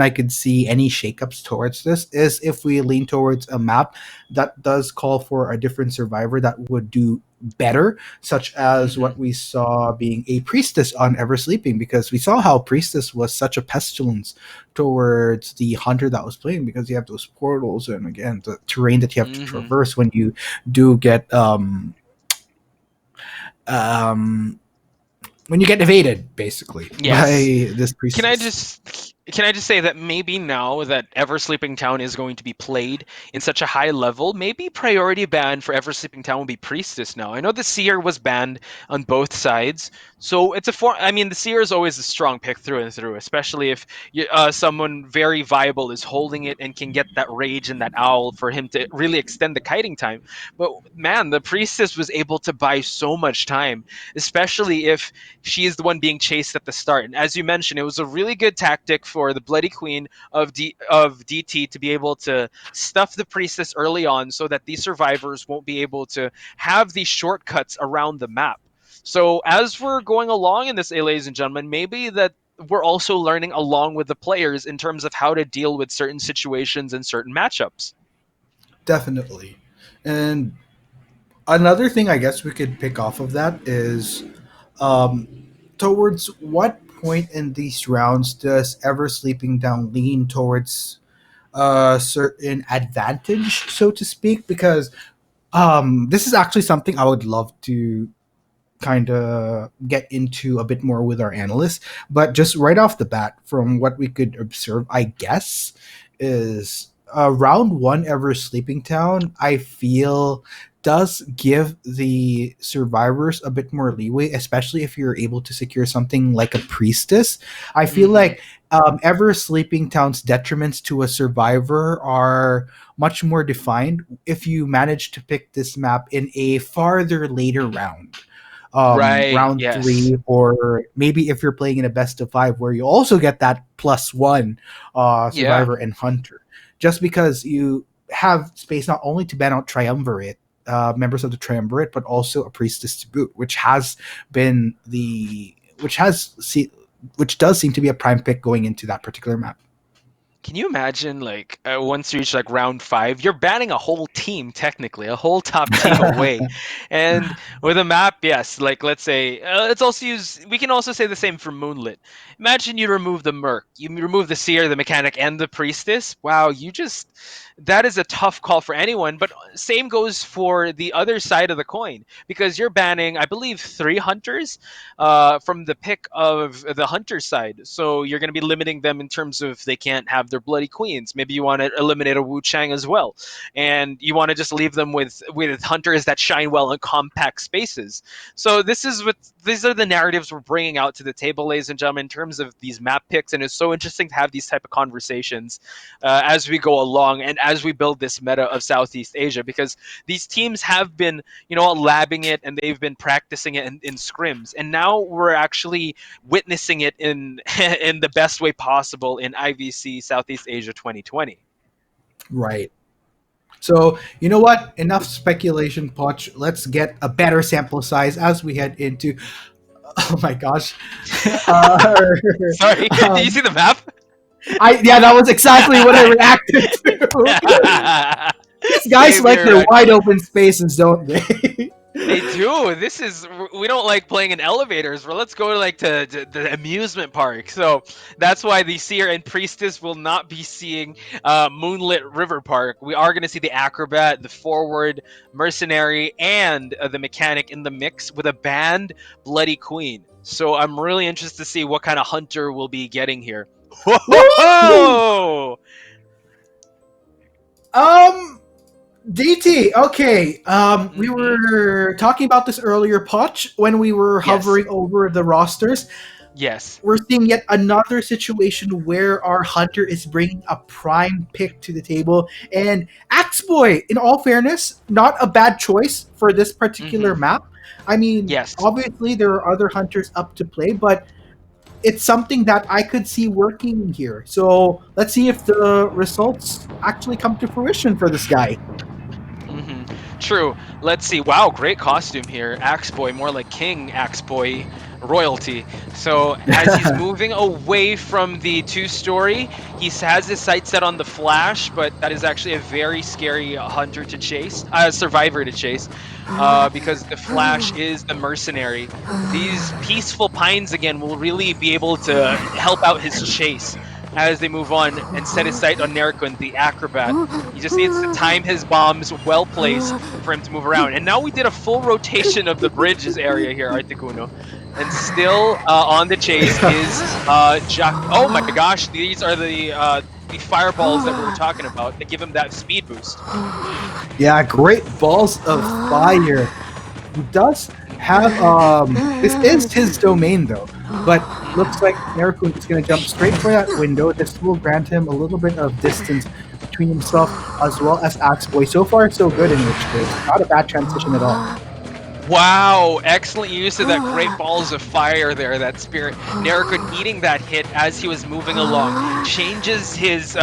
I could see any shakeups towards this is if we lean towards a map that does call for a different survivor that would do better, such as what we saw being a priestess on Ever Sleeping, because we saw how priestess was such a pestilence towards the hunter that was playing, because you have those portals and again the terrain that you have to traverse when you do get when you get evaded basically Yes. by this priestess. Can I just say that maybe now that Ever Sleeping Town is going to be played in such a high level, maybe priority ban for Ever Sleeping Town will be Priestess now. I know the Seer was banned on both sides, so it's a form. I mean, the Seer is always a strong pick through and through, especially if someone very viable is holding it and can get that rage and that owl for him to really extend the kiting time. But man, the Priestess was able to buy so much time, especially if she is the one being chased at the start. And as you mentioned, it was a really good tactic for the Bloody Queen of DT to be able to stuff the priestess early on so that these survivors won't be able to have these shortcuts around the map. So as we're going along in this, ladies and gentlemen, maybe that we're also learning along with the players in terms of how to deal with certain situations and certain matchups. Definitely. And another thing I guess we could pick off of that is um, towards what point in these rounds does Ever Sleeping Down lean towards a certain advantage, so to speak? Because this is actually something I would love to kind of get into a bit more with our analysts. But just right off the bat, from what we could observe, I guess, is round one Ever Sleeping Town, I feel does give the survivors a bit more leeway, especially if you're able to secure something like a priestess. I feel like Ever Sleeping Town's detriments to a survivor are much more defined if you manage to pick this map in a farther later round, Right. round Yes. three, or maybe if you're playing in a best of five where you also get that +1 Yeah. survivor and hunter, just because you have space not only to ban out triumvirate members of the triumvirate, but also a priestess to boot, which has been the which does seem to be a prime pick going into that particular map. Can you imagine, like, once you reach like round five, you're banning a whole team, technically, a whole top team away, and with a map, yes, like let's say, let's also use. We can also say the same for Moonlit. Imagine you remove the Merc, you remove the Seer, the Mechanic, and the Priestess. Wow, you just that is a tough call for anyone. But same goes for the other side of the coin because you're banning, I believe, 3 hunters from the pick of the hunter side. So you're going to be limiting them in terms of they can't have their bloody queens. Maybe you want to eliminate a Wu Chang as well, and you want to just leave them with hunters that shine well in compact spaces. So these are the narratives we're bringing out to the table, ladies and gentlemen, in terms of these map picks, and it's so interesting to have these type of conversations as we go along and as we build this meta of Southeast Asia, because these teams have been labbing it and they've been practicing it in scrims, and now we're actually witnessing it in in the best way possible in IVC Southeast Asia 2020. Right. So, you know what? Enough speculation, Poch. Let's get a better sample size as we head into. Oh my gosh. Sorry, did you um, see the map? yeah, that was exactly what I reacted to. These guys Same like here, their wide actually. open spaces, don't they? They do. This is we don't like playing in elevators. Well, let's go to the amusement park. So that's why the Seer and Priestess will not be seeing Moonlit River Park. We are going to see the Acrobat, the Forward, Mercenary, and the Mechanic in the mix with a banned Bloody Queen. So I'm really interested to see what kind of hunter we'll be getting here. Woo! Whoa! Um, DT, okay. We Mhm. were talking about this earlier, Potch, when we were Yes. hovering over the rosters. Yes. We're seeing yet another situation where our hunter is bringing a prime pick to the table. And Axeboy, in all fairness, not a bad choice for this particular Mhm. map. I mean, Yes. obviously there are other hunters up to play, but it's something that I could see working here. So let's see if the results actually come to fruition for this guy. Hmm. True. Let's see. Wow, great costume here. Axe Boy, more like King Axe Boy royalty. So as he's moving away from the two-story, he has his sights set on the Flash, but that is actually a very scary hunter to chase, survivor to chase, because the Flash is the mercenary. These peaceful pines again will really be able to help out his chase as they move on and set his sight on Nerikun, the acrobat. He just needs to time his bombs well placed for him to move around. And now we did a full rotation of the bridges area here, Articuno. And still on the chase is Jack. Oh my gosh, these are the fireballs that we were talking about that give him that speed boost. Yeah, great balls of fire. He does have this is his domain though, but looks like Nerikun is going to jump straight for that window. This will grant him a little bit of distance between himself as well as Axeboy. So far, so good in which case. Not a bad transition at all. Wow, excellent use of that great balls of fire there, that spirit. Nerikun eating that hit as he was moving along, changes his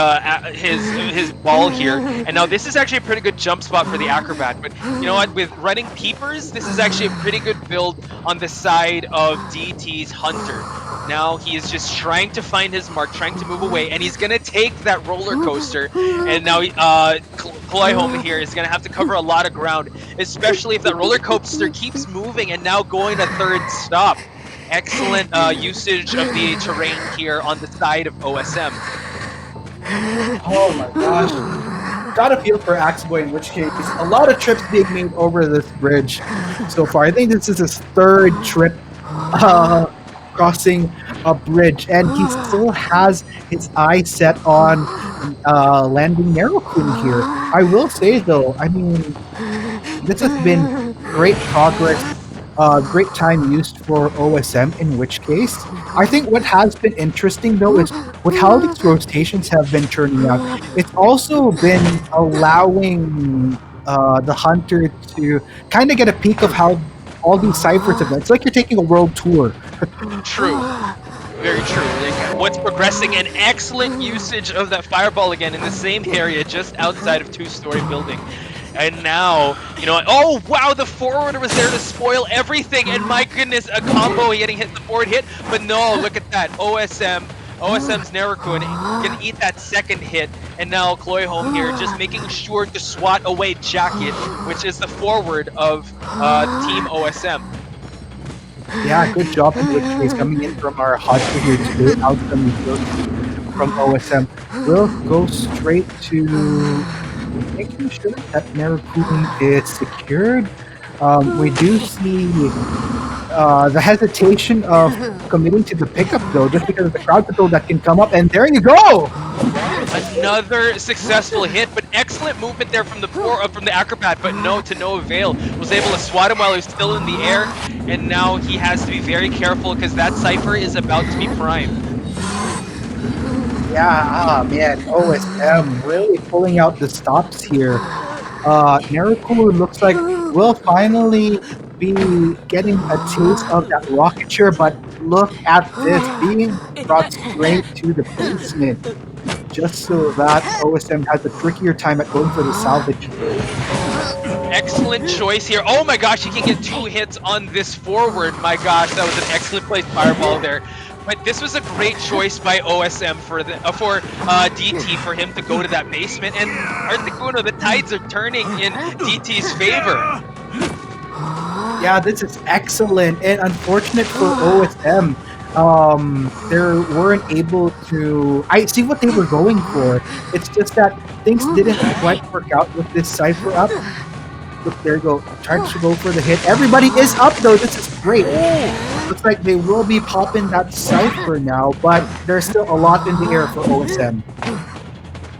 ball here, and now this is actually a pretty good jump spot for the acrobat. But you know what? With running peepers, this is actually a pretty good build on the side of DT's hunter. Now he is just trying to find his mark, trying to move away, and he's gonna take that roller coaster. And now Kloihome here is gonna have to cover a lot of ground, especially if that roller coaster keeps moving and now going to third stop. Excellent usage of the terrain here on the side of OSM. Oh my gosh. Got a feel for Axeboy, in which case, a lot of trips being made over this bridge so far. I think this is his third trip crossing a bridge, and he still has his eye set on landing Nerokun here. I will say, though, I mean, this has been great progress, great time used for OSM, in which case, I think what has been interesting, though, is with how these rotations have been turning out, it's also been allowing the hunter to kind of get a peek of how all these ciphers have been. It's like you're taking a world tour. True. Very true. Like, what's progressing? An excellent usage of that fireball again in the same area just outside of two-story building. And now, you know, oh wow, the forwarder was there to spoil everything, and my goodness, a combo getting hit the forward hit, but no, look at that, OSM's Nerikun gonna eat that second hit, and now Kloihome here just making sure to swat away Jacket, which is the forward of Team OSM. Yeah, good job in which case coming in from our hunter here today, out from OSM. We'll go straight to making sure that Nerikun is secured. We do see the hesitation of committing to the pickup though, just because of the crowd control that can come up, and there you go! Another successful hit, but excellent movement there from the acrobat, but no avail. Was able to swat him while he was still in the air, and now he has to be very careful because that cipher is about to be primed. Yeah, man, OSM really pulling out the stops here. Nerikun looks like we'll finally be getting a taste of that rocket share, but look at this, being brought straight to the basement, just so that OSM has a trickier time at going for the salvage. Excellent choice here. Oh my gosh, he can get 2 hits on this forward. My gosh, that was an excellent placed fireball there. But this was a great choice by OSM for DT for him to go to that basement. And Articuno, the tides are turning in DT's favor. Yeah, this is excellent and unfortunate for OSM. They weren't able to. I see what they were going for. It's just that things didn't quite work out with this cipher up. Look, there you go. Tried to go for the hit. Everybody is up though. This is great. Looks like they will be popping that cipher now, but there's still a lot in the air for OSM.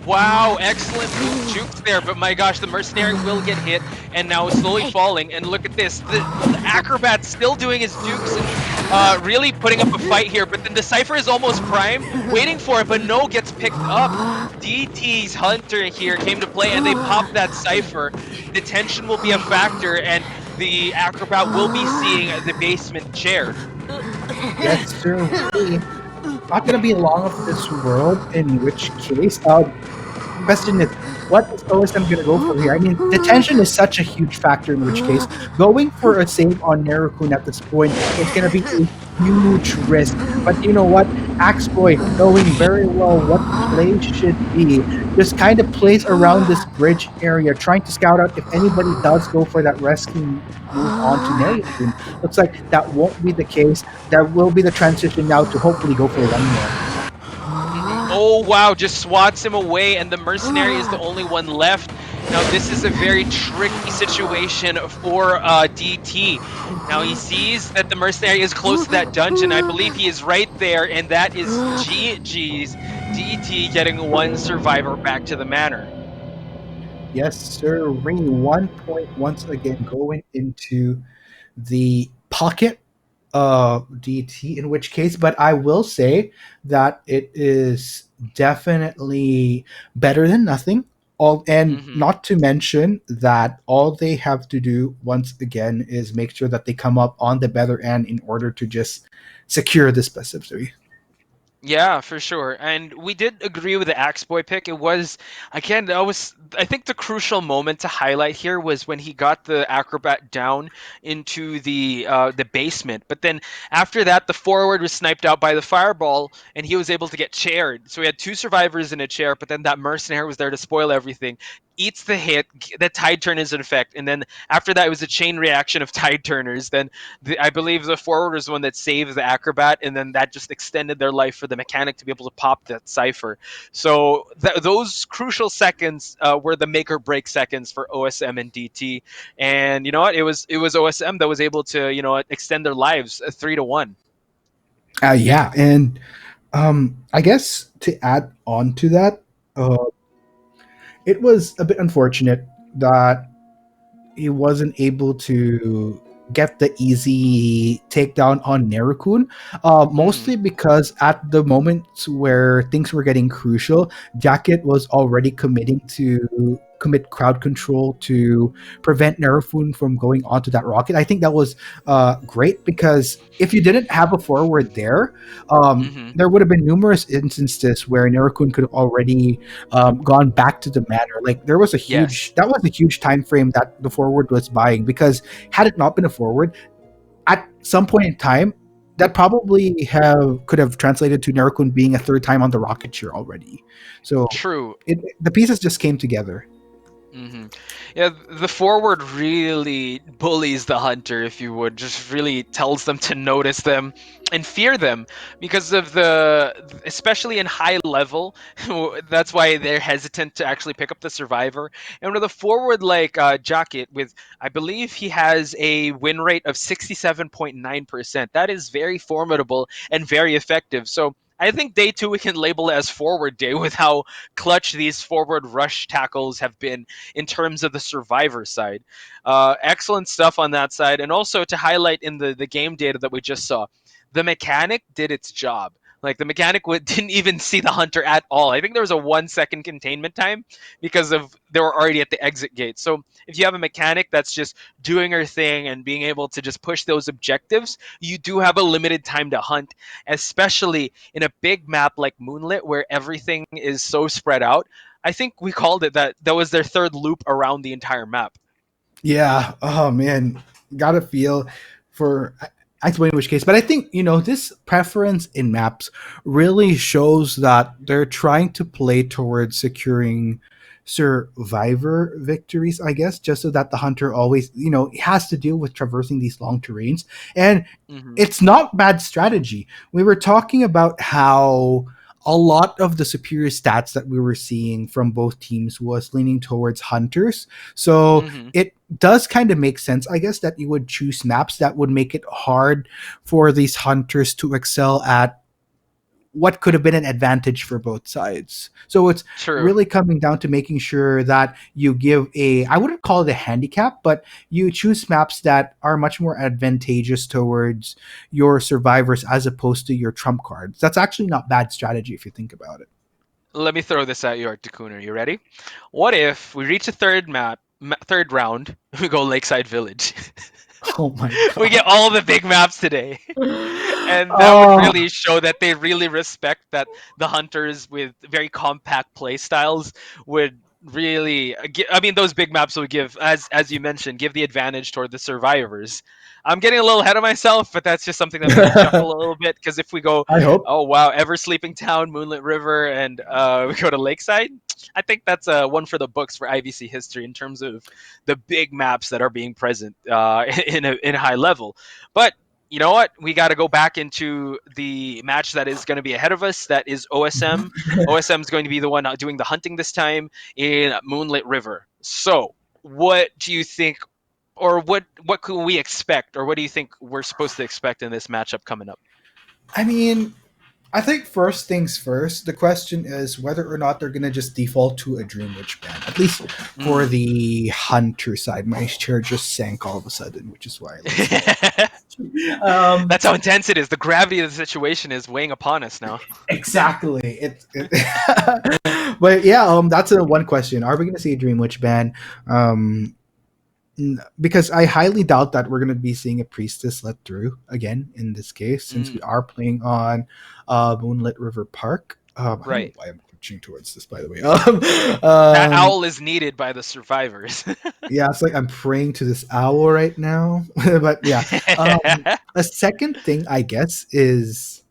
Wow, excellent move jukes there, but my gosh, the mercenary will get hit and now is slowly falling. And look at this, the acrobat's still doing his dukes and really putting up a fight here. But then the Cypher is almost primed, waiting for it, but no, gets picked up. DT's Hunter here came to play and they popped that Cypher. The tension will be a factor and the acrobat will be seeing the basement chair. Yes, sir. Not gonna be long of this world. In which case, question is, what is OSM gonna go for here? I mean, the tension is such a huge factor. In which case, going for a save on Nerukun at this point is gonna be a huge risk. But you know what? Axeboy, knowing very well what the play should be, just kind of plays around this bridge area, trying to scout out if anybody does go for that rescue move onto Nerukun. Looks like that won't be the case. That will be the transition now to hopefully go for one more. Oh wow, just swats him away and the mercenary is the only one left. Now this is a very tricky situation for DT. Now he sees that the mercenary is close to that dungeon. I believe he is right there and that is GG's DT getting one survivor back to the manor. Yes, sir. Ring 1 point once again going into the pocket DT, in which case, but I will say that it is definitely better than nothing. All, and not to mention that all they have to do once again is make sure that they come up on the better end in order to just secure this best of three. Yeah, for sure. And we did agree with the Axe Boy pick. It was, again, I think the crucial moment to highlight here was when he got the acrobat down into the basement. But then after that, the forward was sniped out by the fireball and he was able to get chaired. So we had two survivors in a chair, but then that mercenary was there to spoil everything. Eats the hit, the tide turn is in effect, and then after that it was a chain reaction of tide turners. Then I believe the forward was the one that saved the acrobat, and then that just extended their life for the mechanic to be able to pop that cipher. So those crucial seconds were the make or break seconds for OSM and DT. And you know what? It was OSM that was able to extend their lives 3-1. Yeah, and I guess to add on to that, uh, it was a bit unfortunate that he wasn't able to get the easy takedown on Nerukun, mostly because at the moment where things were getting crucial, Jacket was already committing to commit crowd control to prevent Nerukun from going onto that rocket. I think that was great because if you didn't have a forward there, there would have been numerous instances where Nerukun could have already gone back to the manor. Like there was a Yes. huge that was a huge time frame that the forward was buying, because had it not been a forward, at some point in time, that probably could have translated to Nerukun being a third time on the rocket chair already. So True. the pieces just came together. Yeah, the forward really bullies the hunter, if you would, just really tells them to notice them and fear them because of especially in high level, that's why they're hesitant to actually pick up the survivor. And with a forward like Jacket, with I believe he has a win rate of 67.9%, that is very formidable and very effective. So I think day two we can label it as forward day with how clutch these forward rush tackles have been in terms of the survivor side. Excellent stuff on that side. And also to highlight in the game data that we just saw, the mechanic did its job. Like the mechanic didn't even see the hunter at all. I think there was a 1 second containment time because of they were already at the exit gate. So if you have a mechanic that's just doing her thing and being able to just push those objectives, you do have a limited time to hunt, especially in a big map like Moonlit where everything is so spread out. I think we called it that was their third loop around the entire map. Yeah. Oh man, got a feel for. I explain which case, but I think this preference in maps really shows that they're trying to play towards securing survivor victories, I guess, just so that the hunter always has to deal with traversing these long terrains, and it's not bad strategy. We were talking about how a lot of the superior stats that we were seeing from both teams was leaning towards hunters. So it does kind of make sense, I guess, that you would choose maps that would make it hard for these hunters to excel at what could have been an advantage for both sides. So it's True. really coming down to making sure that you give a, I wouldn't call it a handicap, but you choose maps that are much more advantageous towards your survivors as opposed to your trump cards. That's actually not bad strategy if you think about it. Let me throw this at you, Articuno. You ready? What if we reach a third round, we go Lakeside Village? Oh my We god. get all the big maps today. And that would Oh, really show that they really respect that the hunters with very compact play styles would really I mean those big maps would give, as you mentioned, give the advantage toward the survivors. I'm getting a little ahead of myself, but that's just something that made me chuckle a little bit, because if we go, I hope. oh wow, Ever Sleeping Town, Moonlit River, and we go to Lakeside, I think that's one for the books for IVC history in terms of the big maps that are being present in a high level. But you know what? We got to go back into the match that is going to be ahead of us. That is OSM. OSM is going to be the one doing the hunting this time in Moonlit River. So, what do you think, or what can we expect, or what do you think we're supposed to expect in this matchup coming up? I mean, I think first things first, the question is whether or not they're going to just default to a Dream Witch ban. At least for Mm. the Hunter side. My chair just sank all of a sudden, which is why I like sitting. That's how intense it is. The gravity of the situation is weighing upon us now. Exactly. But yeah, that's a one question. Are we going to see a Dream Witch ban? Um, because I highly doubt that we're going to be seeing a priestess let through again in this case, since we Mm, are playing on Moonlit River Park. I don't know right. why I'm pushing towards this, by the way. That owl is needed by the survivors. Yeah, it's like I'm praying to this owl right now. But yeah, a second thing I guess is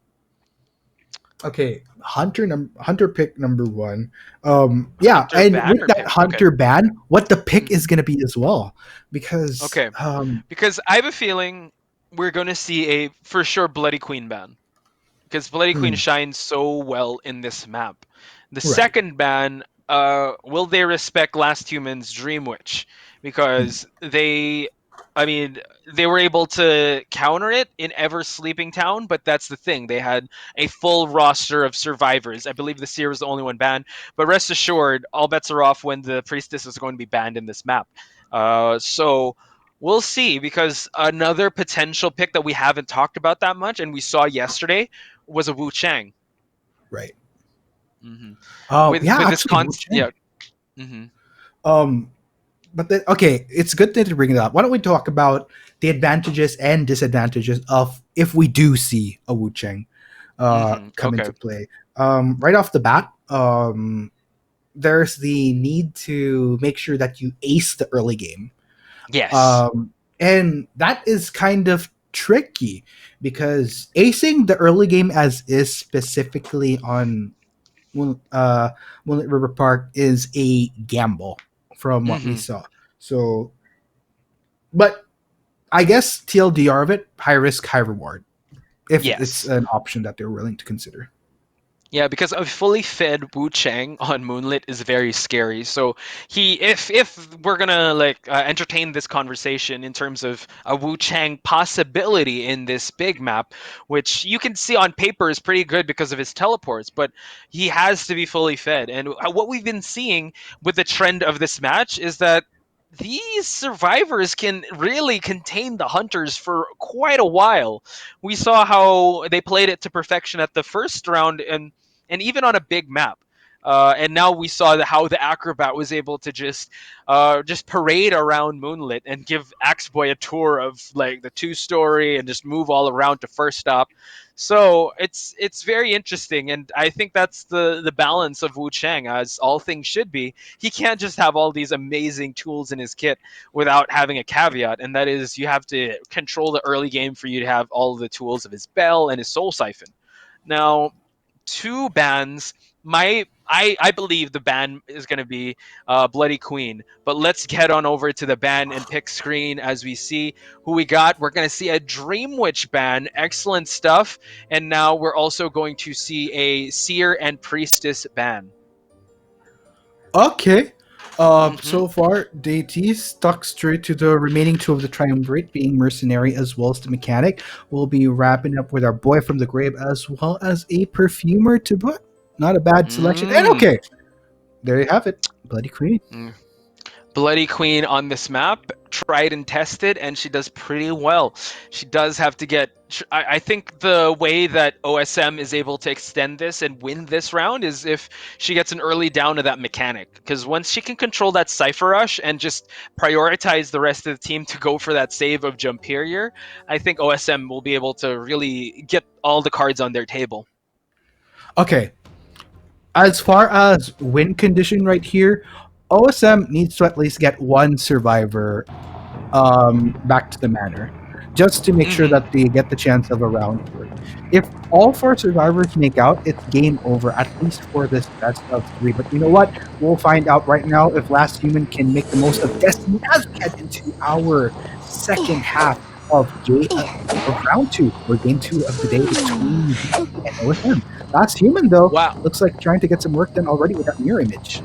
okay. Hunter pick number one. Yeah, Hunter and ban with or that pick? Okay. Hunter ban, what the pick Mhm. is going to be as well, because Okay. Because I have a feeling we're going to see a for sure Bloody Queen ban. Because Bloody Queen hmm, shines so well in this map. The right. second ban, will they respect Last Human's Dream Witch? Hmm. Because I mean, they were able to counter it in Ever Sleeping Town, but that's the thing. They had a full roster of survivors. I believe the Seer was the only one banned, but rest assured, all bets are off when the Priestess is going to be banned in this map. So we'll see, because another potential pick that we haven't talked about that much and we saw yesterday was a Wu Chang. Right. Hmm. Yeah, With this actually, Wu yeah. Chang. Hmm. Um, but then, okay, it's a good thing to bring it up. Why don't we talk about the advantages and disadvantages of if we do see a Wu Chang Hmm. come Okay. into play? Right off the bat, there's the need to make sure that you ace the early game. Yes. And that is kind of tricky because acing the early game as is specifically on uh, Moonlit River Park is a gamble from what we Hmm. saw. So, but I guess TLDR of it, high risk, high reward, if it's Yes. an option that they're willing to consider. Yeah, because a fully fed Wu Chang on Moonlit is very scary. So if we're gonna like entertain this conversation in terms of a Wu Chang possibility in this big map, which you can see on paper is pretty good because of his teleports, but he has to be fully fed. And what we've been seeing with the trend of this match is that these survivors can really contain the hunters for quite a while. We saw how they played it to perfection at the first round, and even on a big map. And now we saw how the acrobat was able to just parade around Moonlit and give Axeboy a tour of like the 2 story and just move all around to first stop. So it's very interesting, and I think that's the balance of Wu Chang, as all things should be. He can't just have all these amazing tools in his kit without having a caveat, and that is you have to control the early game for you to have all the tools of his bell and his soul siphon. Now, two bands. I believe the band is going to be Bloody Queen. But let's get on over to the band and pick screen as we see who we got. We're going to see a Dream Witch band. Excellent stuff. And now we're also going to see a Seer and Priestess band. Okay. So far, DT stuck straight to the remaining two of the triumvirate, being Mercenary as well as the Mechanic. We'll be wrapping up with our boy from the grave as well as a Perfumer to boot. Not a bad selection. And Mm. okay, there you have it. Bloody Queen. Bloody Queen on this map, tried and tested, and she does pretty well. She does have to get. I think the way that OSM is able to extend this and win this round is if she gets an early down to that Mechanic. Because once she can control that Cypher Rush and just prioritize the rest of the team to go for that save of Jumperior, I think OSM will be able to really get all the cards on their table. Okay, as far as win condition right here, OSM needs to at least get one survivor back to the manor, just to make sure that they get the chance of a round for it. If all four survivors make out, it's game over, at least for this best of three. But you know what? We'll find out right now if Last Human can make the most of Destiny as we head into our second half of round two, or game two of the day between DT and OSM. Last Human, though, Wow. looks like trying to get some work done already with that mirror image.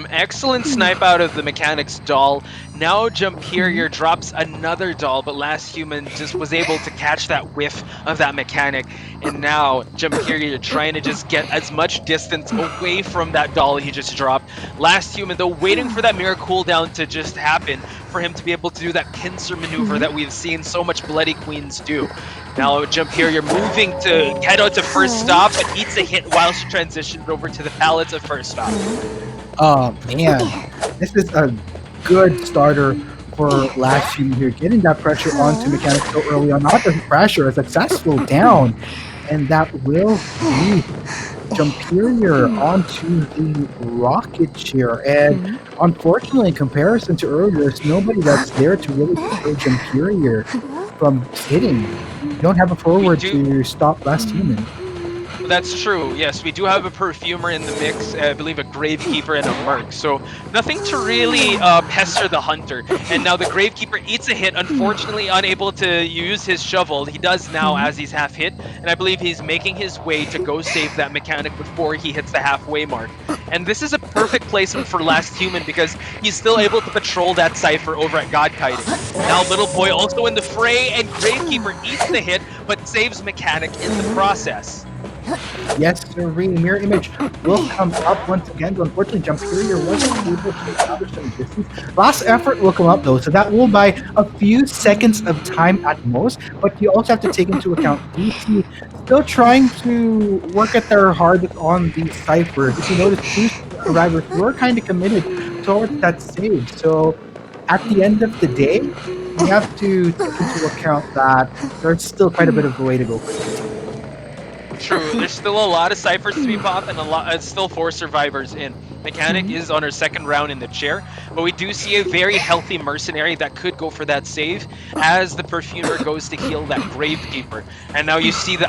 Excellent snipe out of the Mechanic's doll. Now Jumperior drops another doll, but Last Human just was able to catch that whiff of that Mechanic. And now Jumperior trying to just get as much distance away from that doll he just dropped. Last Human, though, waiting for that mirror cooldown to just happen for him to be able to do that pincer maneuver that we've seen so much Bloody Queens do. Now Jumperior moving to head out to first stop, but eats a hit while she transitions over to the pallets of first stop. Oh man, this is a good starter for Last Human here. Getting that pressure onto Mechanic so early on, not the pressure, a successful down, and that will be Jumperior onto the rocket chair. And unfortunately, in comparison to earlier, there's nobody that's there to really deter Jumperior from hitting. You don't have a forward to stop Last Human. That's true. Yes, we do have a Perfumer in the mix. I believe a Gravekeeper and a Merc. So nothing to really pester the Hunter. And now the Gravekeeper eats a hit, unfortunately unable to use his shovel. He does now as he's half hit. And I believe he's making his way to go save that Mechanic before he hits the halfway mark. And this is a perfect placement for Last Human because he's still able to patrol that Cypher over at God Kiting. Now Little Boy also in the fray, and Gravekeeper eats the hit, but saves Mechanic in the process. Yes, sir. Mirror image will come up once again, but unfortunately Jumperior wasn't able to establish some distance. Last effort will come up though, so that will buy a few seconds of time at most, but you also have to take into account DT still trying to work at their hardest on the Cypher. If you notice, two survivors were kind of committed towards that save, so at the end of the day, you have to take into account that there's still quite a bit of a way to go for DT. True, there's still a lot of ciphers to be popped and still 4 survivors in. Mechanic is on her second round in the chair, but we do see a very healthy Mercenary that could go for that save as the Perfumer goes to heal that Gravekeeper. And now you see the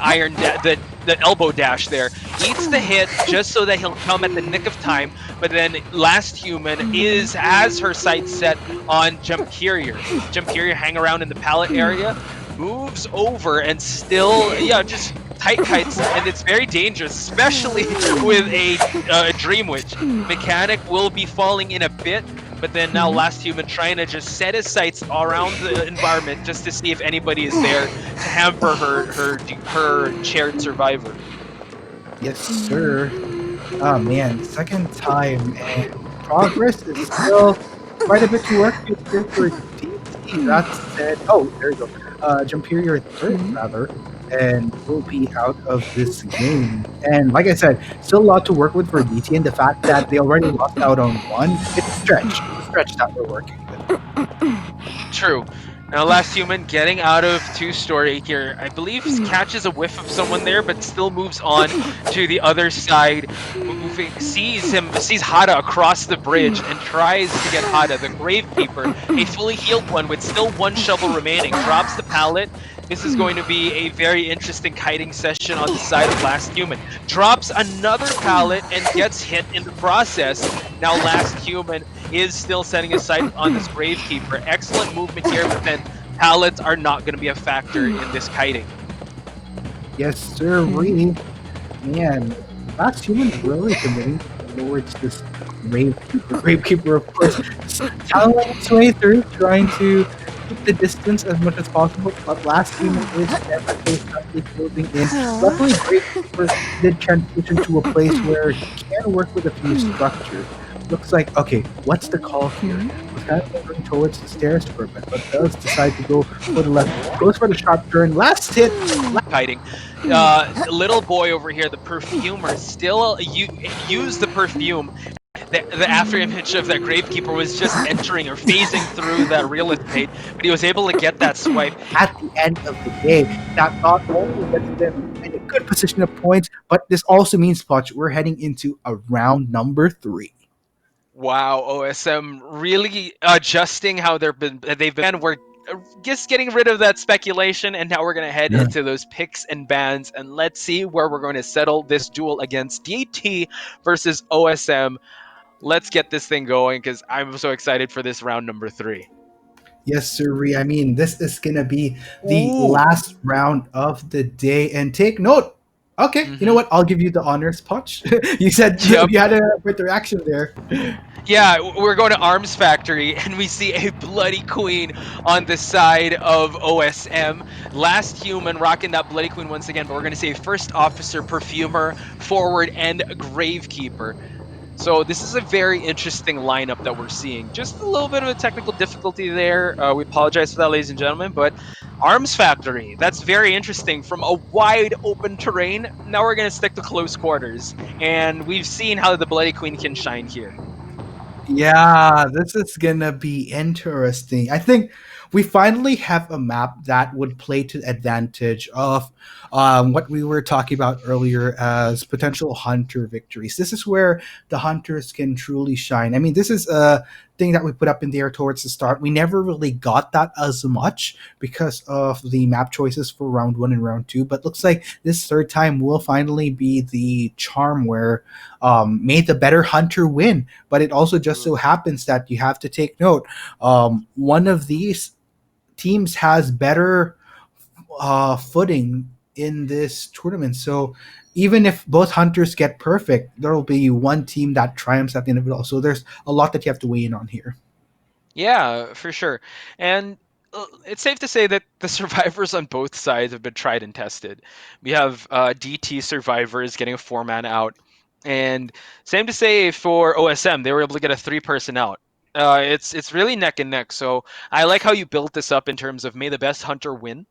the elbow dash there. Eats the hit just so that he'll come at the nick of time, but then Last Human has her sights set on Jumperior. Jumperior hang around in the pallet area, moves over and still, just tight kites, and it's very dangerous, especially with a Dream Witch. Mechanic will be falling in a bit, but then now Last Human trying to just set his sights around the environment just to see if anybody is there to hamper her shared survivor. Yes, sir. Oh man, second time, and progress is still quite a bit to work with here for DT. That said, there you go. Jumperior third, rather, and will be out of this game. And like I said, still a lot to work with for DT, and the fact that they already lost out on one, it's a stretch that we're working with. True. Now Last Human getting out of 2-story here. I believe catches a whiff of someone there, but still moves on to the other side. Sees Hada across the bridge and tries to get Hada, the Gravekeeper, a fully healed one with still 1 shovel remaining. Drops the pallet. This is going to be a very interesting kiting session on the side of Last Human. Drops another pallet and gets hit in the process. Now Last Human is still setting his sight on this Gravekeeper. Excellent movement here, but then pallets are not going to be a factor in this kiting. Yes, sir. Really, man, Last Human's really committing towards this Gravekeeper. Gravekeeper, of course, tunneling its way through, trying to keep the distance as much as possible, but Last Human is ever so slightly closing in. Luckily, Gravekeeper did transition to a place where he can work with a few structures. Looks like, okay, what's the call here? Was kind of moving towards the stairs for a bit, but does decide to go for the left. Goes for the sharp turn. Last hit. Hiding. Little boy over here, the perfumer, still used the perfume. The after image of that Gravekeeper was just entering or phasing through that real estate, but he was able to get that swipe. At the end of the day, that not only gets them in a good position of points, but this also means, Potch, we're heading into a round number 3. Wow, OSM really adjusting how they've been. We're just getting rid of that speculation, and now we're going to head into those picks and bans, and let's see where we're going to settle this duel against DT versus OSM. Let's get this thing going because I'm so excited for this round number 3. Yes, sir. I mean, this is gonna be the Ooh. last round of the day, and take note. Okay, you know what? I'll give you the honors, Potch. You said Yep. you had a good reaction there. Yeah, we're going to Arms Factory, and we see a Bloody Queen on the side of OSM. Last Human rocking that Bloody Queen once again, but we're going to see a First Officer, Perfumer, Forward, and Gravekeeper. So this is a very interesting lineup that we're seeing. Just a little bit of a technical difficulty there. We apologize for that, ladies and gentlemen, but Arms Factory, that's very interesting. From a wide open terrain, now we're going to stick to close quarters. And we've seen how the Bloody Queen can shine here. Yeah, this is gonna be interesting. I think we finally have a map that would play to advantage of what we were talking about earlier as potential hunter victories. This is where the hunters can truly shine. I mean, this is a thing that we put up in the air towards the start. We never really got that as much because of the map choices for round 1 and round 2, but looks like this third time will finally be the charm where may the better hunter win. But it also just so happens that you have to take note. One of these teams has better footing in this tournament. So even if both hunters get perfect, there will be one team that triumphs at the end of it all. So there's a lot that you have to weigh in on here. Yeah, for sure. And it's safe to say that the survivors on both sides have been tried and tested. We have DT survivors getting a 4-man out, and same to say for OSM, they were able to get a 3-person out. It's really neck and neck. So I like how you built this up in terms of may the best hunter win.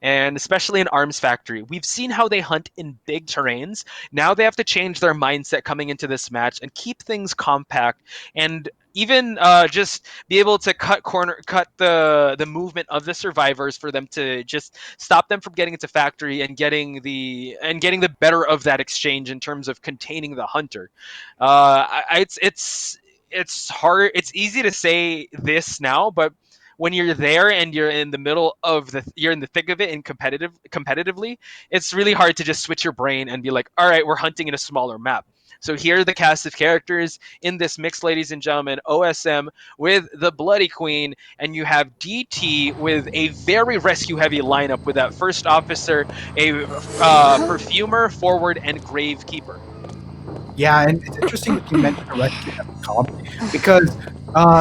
And especially in Arms Factory, we've seen how they hunt in big terrains. Now they have to change their mindset coming into this match and keep things compact, and even just be able to cut the movement of the survivors for them to just stop them from getting into factory and getting the better of that exchange in terms of containing the hunter. It's hard. It's easy to say this now, but when you're there and you're in the middle of you're in the thick of it and competitively, it's really hard to just switch your brain and be like, all right, we're hunting in a smaller map. So here are the cast of characters in this mix, ladies and gentlemen. OSM with the Bloody Queen, and you have DT with a very rescue-heavy lineup with that First Officer, a Perfumer, Forward, and Gravekeeper. Yeah, and it's interesting that you mentioned the rescue at the top because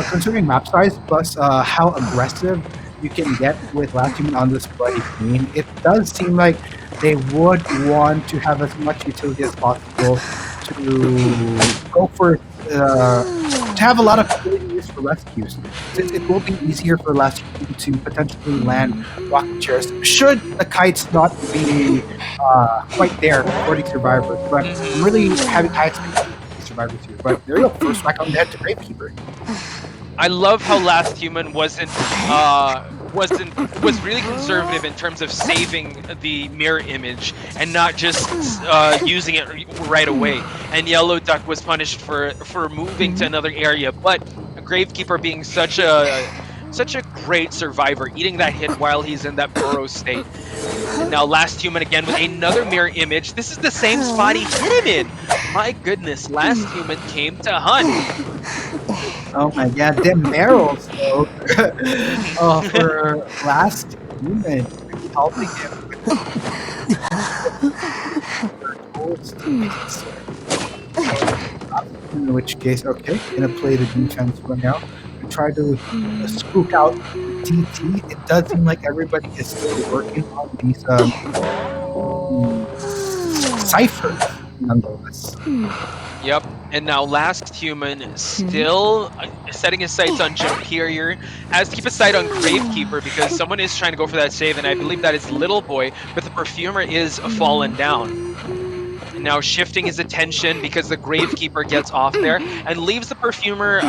considering map size plus how aggressive you can get with Last Human on this Bloody Queen, it does seem like they would want to have as much utility as possible to go for to have a lot of ability used for rescues. Since it will be easier for Last Human to potentially land rocket chairs should the kites not be quite there for the survivors. But I'm really having high expectations for the survivors here. But there you go, first whack on the head to Gravekeeper. I love how Last Human was really conservative in terms of saving the mirror image and not just using it right away. And Yellow Duck was punished for moving to another area, but Gravekeeper being such a great survivor, eating that hit while he's in that burrow state. And now Last Human again with another mirror image. This is the same spot he hit him in. My goodness, Last Human came to hunt. Oh my god, them barrels though. For Last Human, really helping him with towards teammates. In which case, okay, gonna play the defense right now and try to spook out DT. It does seem like everybody is still working on these ciphers, nonetheless. Yep. And now last human still setting his sights on Jemperior. Has to keep his sight on Gravekeeper because someone is trying to go for that save, and I believe that is Little Boy, but the Perfumer is fallen down. And now shifting his attention because the Gravekeeper gets off there and leaves the Perfumer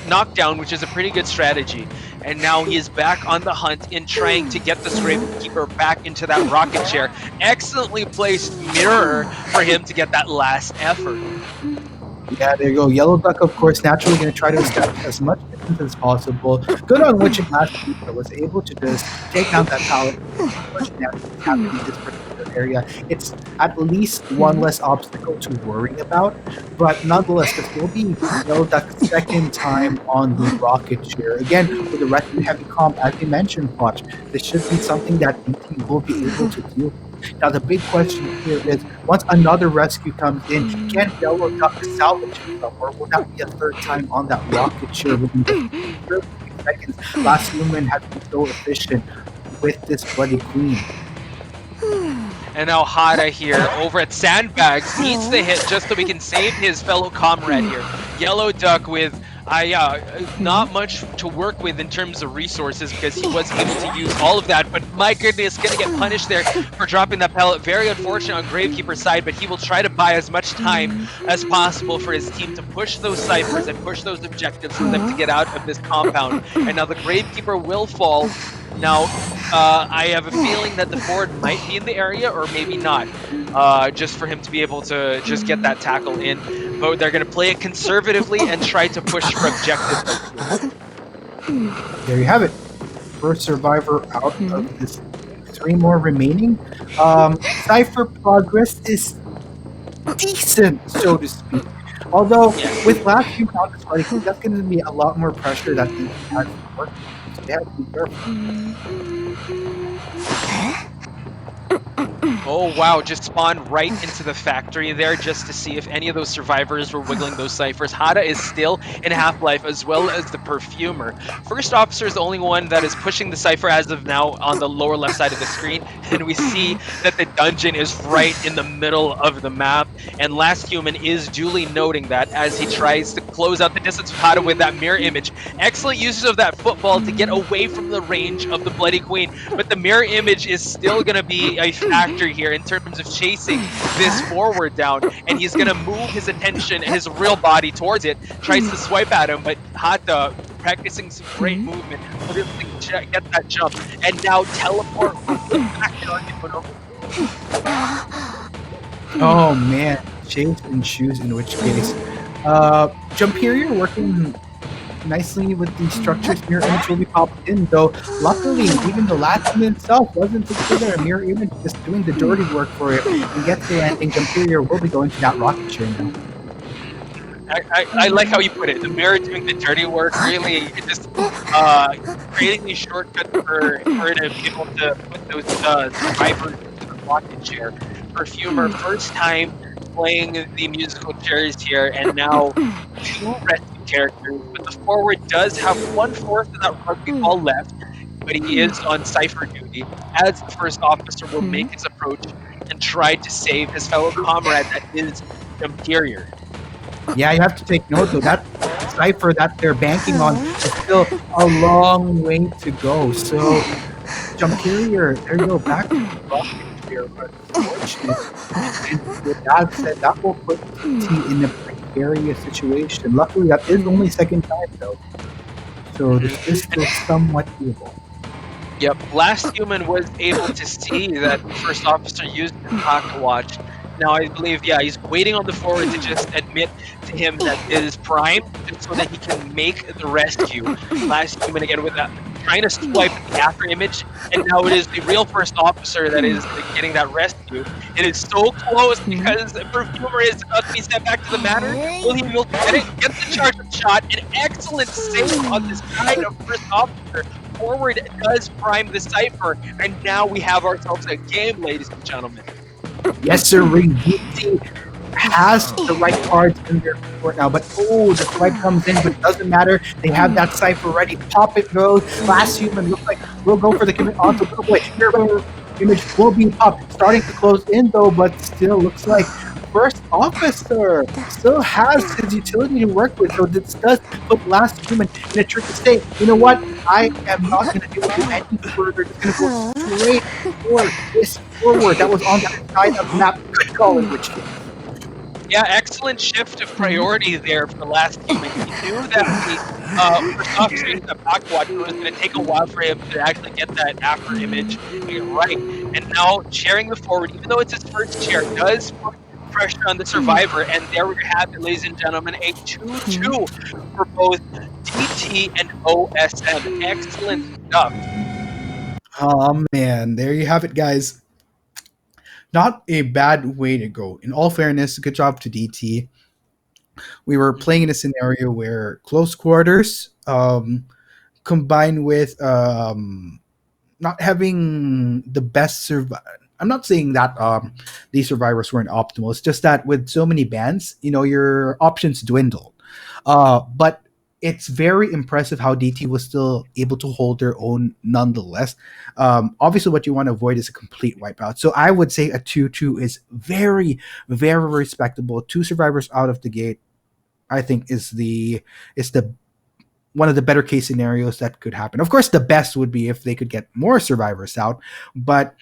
knocked down, which is a pretty good strategy. And now he is back on the hunt in trying to get this Gravekeeper back into that rocket chair. Excellently placed mirror for him to get that last effort. Yeah, there you go. Yellow Duck, of course, naturally going to try to establish as much distance as possible. Good on Witch and last week, but was able to just take down that pallet. Happening in this particular area. It's at least one less obstacle to worry about, but nonetheless, this will be Yellow Duck's second time on the rocket chair. Again, with the rescue heavy comp, as you mentioned, Watch, this should be something that DT will be able to deal with. Now, the big question here is, once another rescue comes in, can Yellow Duck salvage himself, or will that be a third time on that rocket chair within just 30 seconds? Last human has been so efficient with this Bloody Queen. And now Hada here over at Sandbags needs the hit just so we can save his fellow comrade here. Yellow Duck with not much to work with in terms of resources because he was able to use all of that, but my goodness, gonna get punished there for dropping that pellet. Very unfortunate on Gravekeeper's side, but he will try to buy as much time as possible for his team to push those ciphers and push those objectives for them to get out of this compound. And now the Gravekeeper will fall. Now, I have a feeling that the forward might be in the area or maybe not, just for him to be able to just get that tackle in. But they're going to play it conservatively and try to push for objectives. There you have it. First survivor out of this. 3 more remaining. Cypher progress is decent, so to speak. Although, with last few on this party, that's going to be a lot more pressure that they have to work with. So they have to be careful. Oh wow, just spawned right into the factory there just to see if any of those survivors were wiggling those ciphers. Hada is still in Half-Life as well as the Perfumer. First Officer is the only one that is pushing the cipher as of now on the lower left side of the screen, and we see that the dungeon is right in the middle of the map, and Last Human is duly noting that as he tries to close out the distance with Hada with that mirror image. Excellent uses of that football to get away from the range of the Bloody Queen, but the mirror image is still going to be a factor here in terms of chasing this forward down, and he's gonna move his attention, his real body towards it, tries to swipe at him, but Hata practicing some great movement, really get that jump, and now teleport back down. Oh man, chase and shoes, in which case Jemperior working nicely with the structures mirror image will be popped in, though luckily even the Latin himself wasn't together. A mirror image just doing the dirty work for it and gets the landing. Jemperior will be going to that rocket chair now. I like how you put it. The mirror doing the dirty work, really just creating these shortcuts for her to be able to put those survivors into the rocket chair. Perfumer, first time playing the musical chairs here, and now 2 rescue characters, but the forward does have 1/4 of that rugby ball left, but he is on cipher duty as the first officer will make his approach and try to save his fellow comrade that is Jemperior. Yeah, you have to take note though, that cipher that they're banking on is still a long way to go. So Jemperior, there you go, back to the rocket chair, but unfortunate. And with that said, that will put TT in a precarious situation. Luckily, that is only second time though, so this is still somewhat doable. Yep, Last Human was able to see that the first officer used his pocket watch. Now I believe, yeah, he's waiting on the forward to just admit to him that it is prime, just so that he can make the rescue. Last Human again with that, trying to swipe the after image, and now it is the real first officer that is getting that rescue. It is so close because the Perfumer is about to be sent back to the manor. Will he will get it? Gets the charge of shot. An excellent save on this side of first officer. Forward does prime the cipher, and now we have ourselves a game, ladies and gentlemen. Yes, sir, DT has the right cards in their court now, but oh, the swipe comes in, but doesn't matter. They have that cipher ready. Pop it goes. Last human looks like we'll go for the commit onto little boy. Your image will be popped. Starting to close in though, but still looks like first officer still has his utility to work with. So this does put last human in a tricky state. You know what? I am not going to deal with you any further. Just going to go straight for this forward. That was on the side of the map. Good call in which case. Yeah, excellent shift of priority there for last human. He knew that the first officer using the backwatcher was going to take a while for him to actually get that after image right. And now sharing the forward, even though it's his first share, does put pressure on the survivor. And there we have it, ladies and gentlemen, a 2-2 for both DT and OSM. Excellent stuff. Oh man, there you have it, guys. Not a bad way to go. In all fairness, good job to DT. We were playing in a scenario where close quarters, combined with not having the best I'm not saying that these survivors weren't optimal. It's just that with so many bans, your options dwindled. But it's very impressive how DT was still able to hold their own nonetheless. Obviously, what you want to avoid is a complete wipeout. So I would say a 2-2 is very, very respectable. Two survivors out of the gate, I think, is the one of the better case scenarios that could happen. Of course, the best would be if they could get more survivors out, but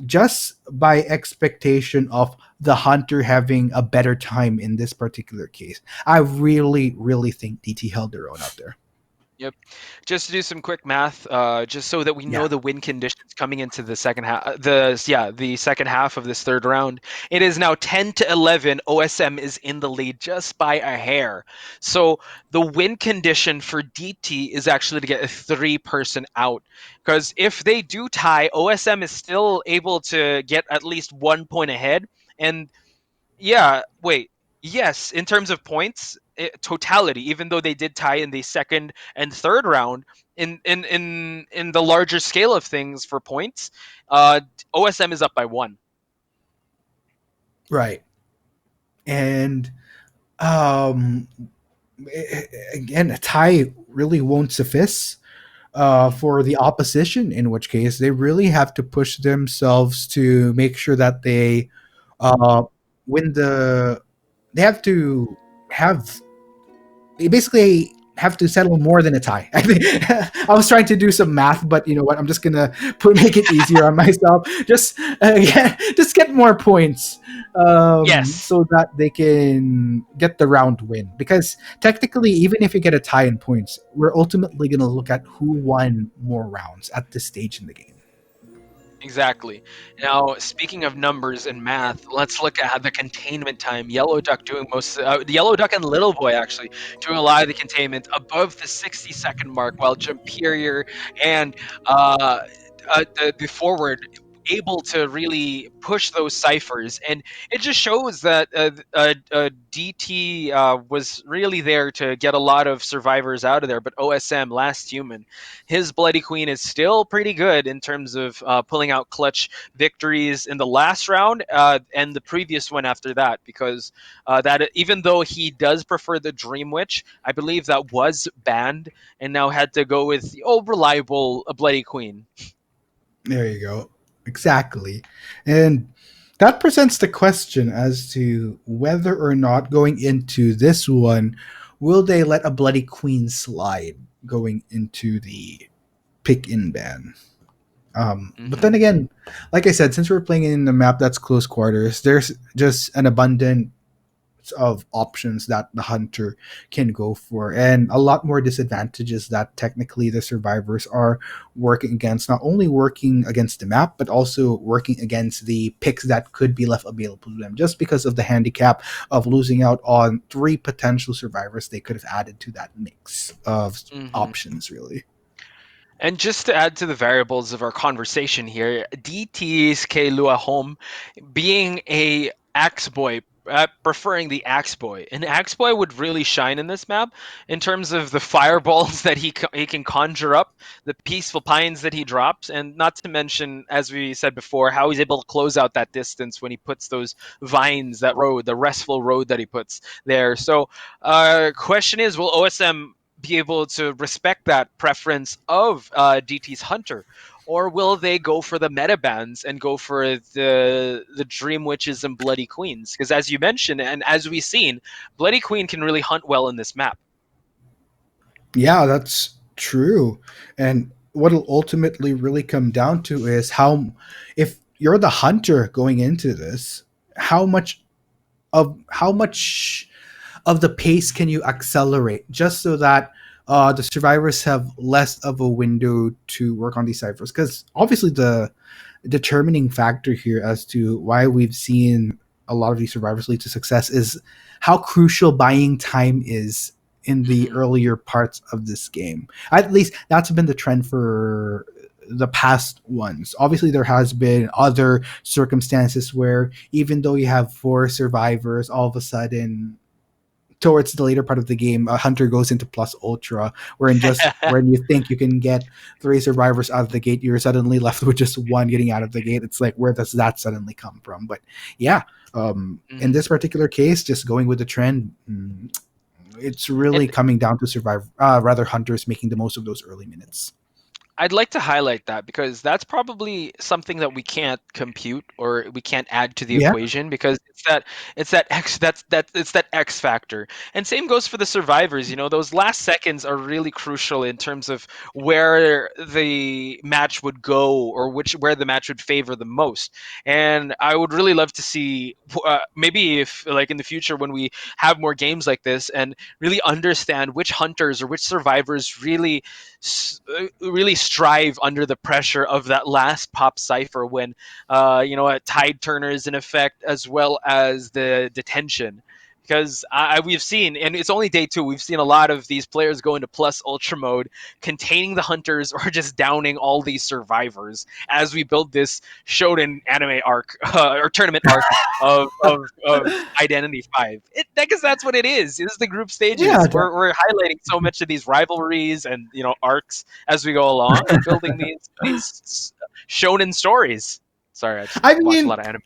just by expectation of the hunter having a better time in this particular case, I really, really think DT held their own out there. Yep. Just to do some quick math, just so that we know Yeah. the win conditions coming into the second half, the second half of this third round. It is now 10-11. OSM is in the lead just by a hair. So the win condition for DT is actually to get a three-person out, because if they do tie, OSM is still able to get at least 1 point ahead, and yeah, wait. Yes, in terms of points, totality, even though they did tie in the second and third round, in the larger scale of things for points, OSM is up by 1. Right. And um again, a tie really won't suffice for the opposition, in which case they really have to push themselves to make sure that they uh, win the. They have to have. They basically have to settle more than a tie. I think I was trying to do some math, but you know what? I'm just gonna make it easier on myself. Just get more points, Yes. so that they can get the round win. Because technically, even if you get a tie in points, we're ultimately gonna look at who won more rounds at this stage in the game. Exactly. Now, speaking of numbers and math, let's look at the containment time. Yellow Duck doing the Yellow Duck and Little Boy actually doing a lot of the containment above the 60-second mark, while Jumperior and the forward able to really push those ciphers, and it just shows that DT was really there to get a lot of survivors out of there. But OSM, last human, his Bloody Queen is still pretty good in terms of pulling out clutch victories in the last round and the previous one after that, because that even though he does prefer the Dream Witch, I believe that was banned and now had to go with the old reliable Bloody Queen. There you go. Exactly. And that presents the question as to whether or not going into this one, will they let a Bloody Queen slide going into the pick in ban? But then again, like I said, since we're playing in a map that's close quarters, there's just an abundance of options that the hunter can go for, and a lot more disadvantages that technically the survivors are working against, not only working against the map but also working against the picks that could be left available to them, just because of the handicap of losing out on three potential survivors they could have added to that mix of options, really. And just to add to the variables of our conversation here, DT's Kailua Home being a Axe Boy preferring the Axe Boy. And Axe Boy would really shine in this map in terms of the fireballs that he can conjure up, the peaceful pines that he drops, and not to mention, as we said before, how he's able to close out that distance when he puts those vines, that road, the restful road that he puts there. So, question is, will OSM be able to respect that preference of DT's Hunter? Or will they go for the meta bans and go for the Dream Witches and Bloody Queens? Because as you mentioned, and as we've seen, Bloody Queen can really hunt well in this map. Yeah, that's true. And what'll ultimately really come down to is if you're the hunter going into this, how much of the pace can you accelerate just so that the survivors have less of a window to work on these ciphers? Because obviously the determining factor here as to why we've seen a lot of these survivors lead to success is how crucial buying time is in the Mhm. earlier parts of this game. At least that's been the trend for the past ones. Obviously, there has been other circumstances where even though you have four survivors, all of a sudden towards the later part of the game, a hunter goes into plus ultra, wherein just when you think you can get three survivors out of the gate, you're suddenly left with just one getting out of the gate. It's like, where does that suddenly come from? But yeah, in Mhm. this particular case, just going with the trend, it's really And coming down to rather hunters making the most of those early minutes. I'd like to highlight that because that's probably something that we can't compute or we can't add to the Yeah, equation because it's that X factor. And same goes for the survivors, those last seconds are really crucial in terms of where the match would go or where the match would favor the most. And I would really love to see maybe if like in the future when we have more games like this and really understand which hunters or which survivors really strive under the pressure of that last pop cipher when a tide turner is in effect as well as the detention because we've seen, and it's only day two, we've seen a lot of these players go into plus ultra mode, containing the hunters or just downing all these survivors as we build this Shonen anime arc or tournament arc of Identity 5. I guess that's what it is. It is the group yeah, stages. We're highlighting so much of these rivalries and arcs as we go along and building these shonen stories. Sorry, I just I watch a mean, lot of anime.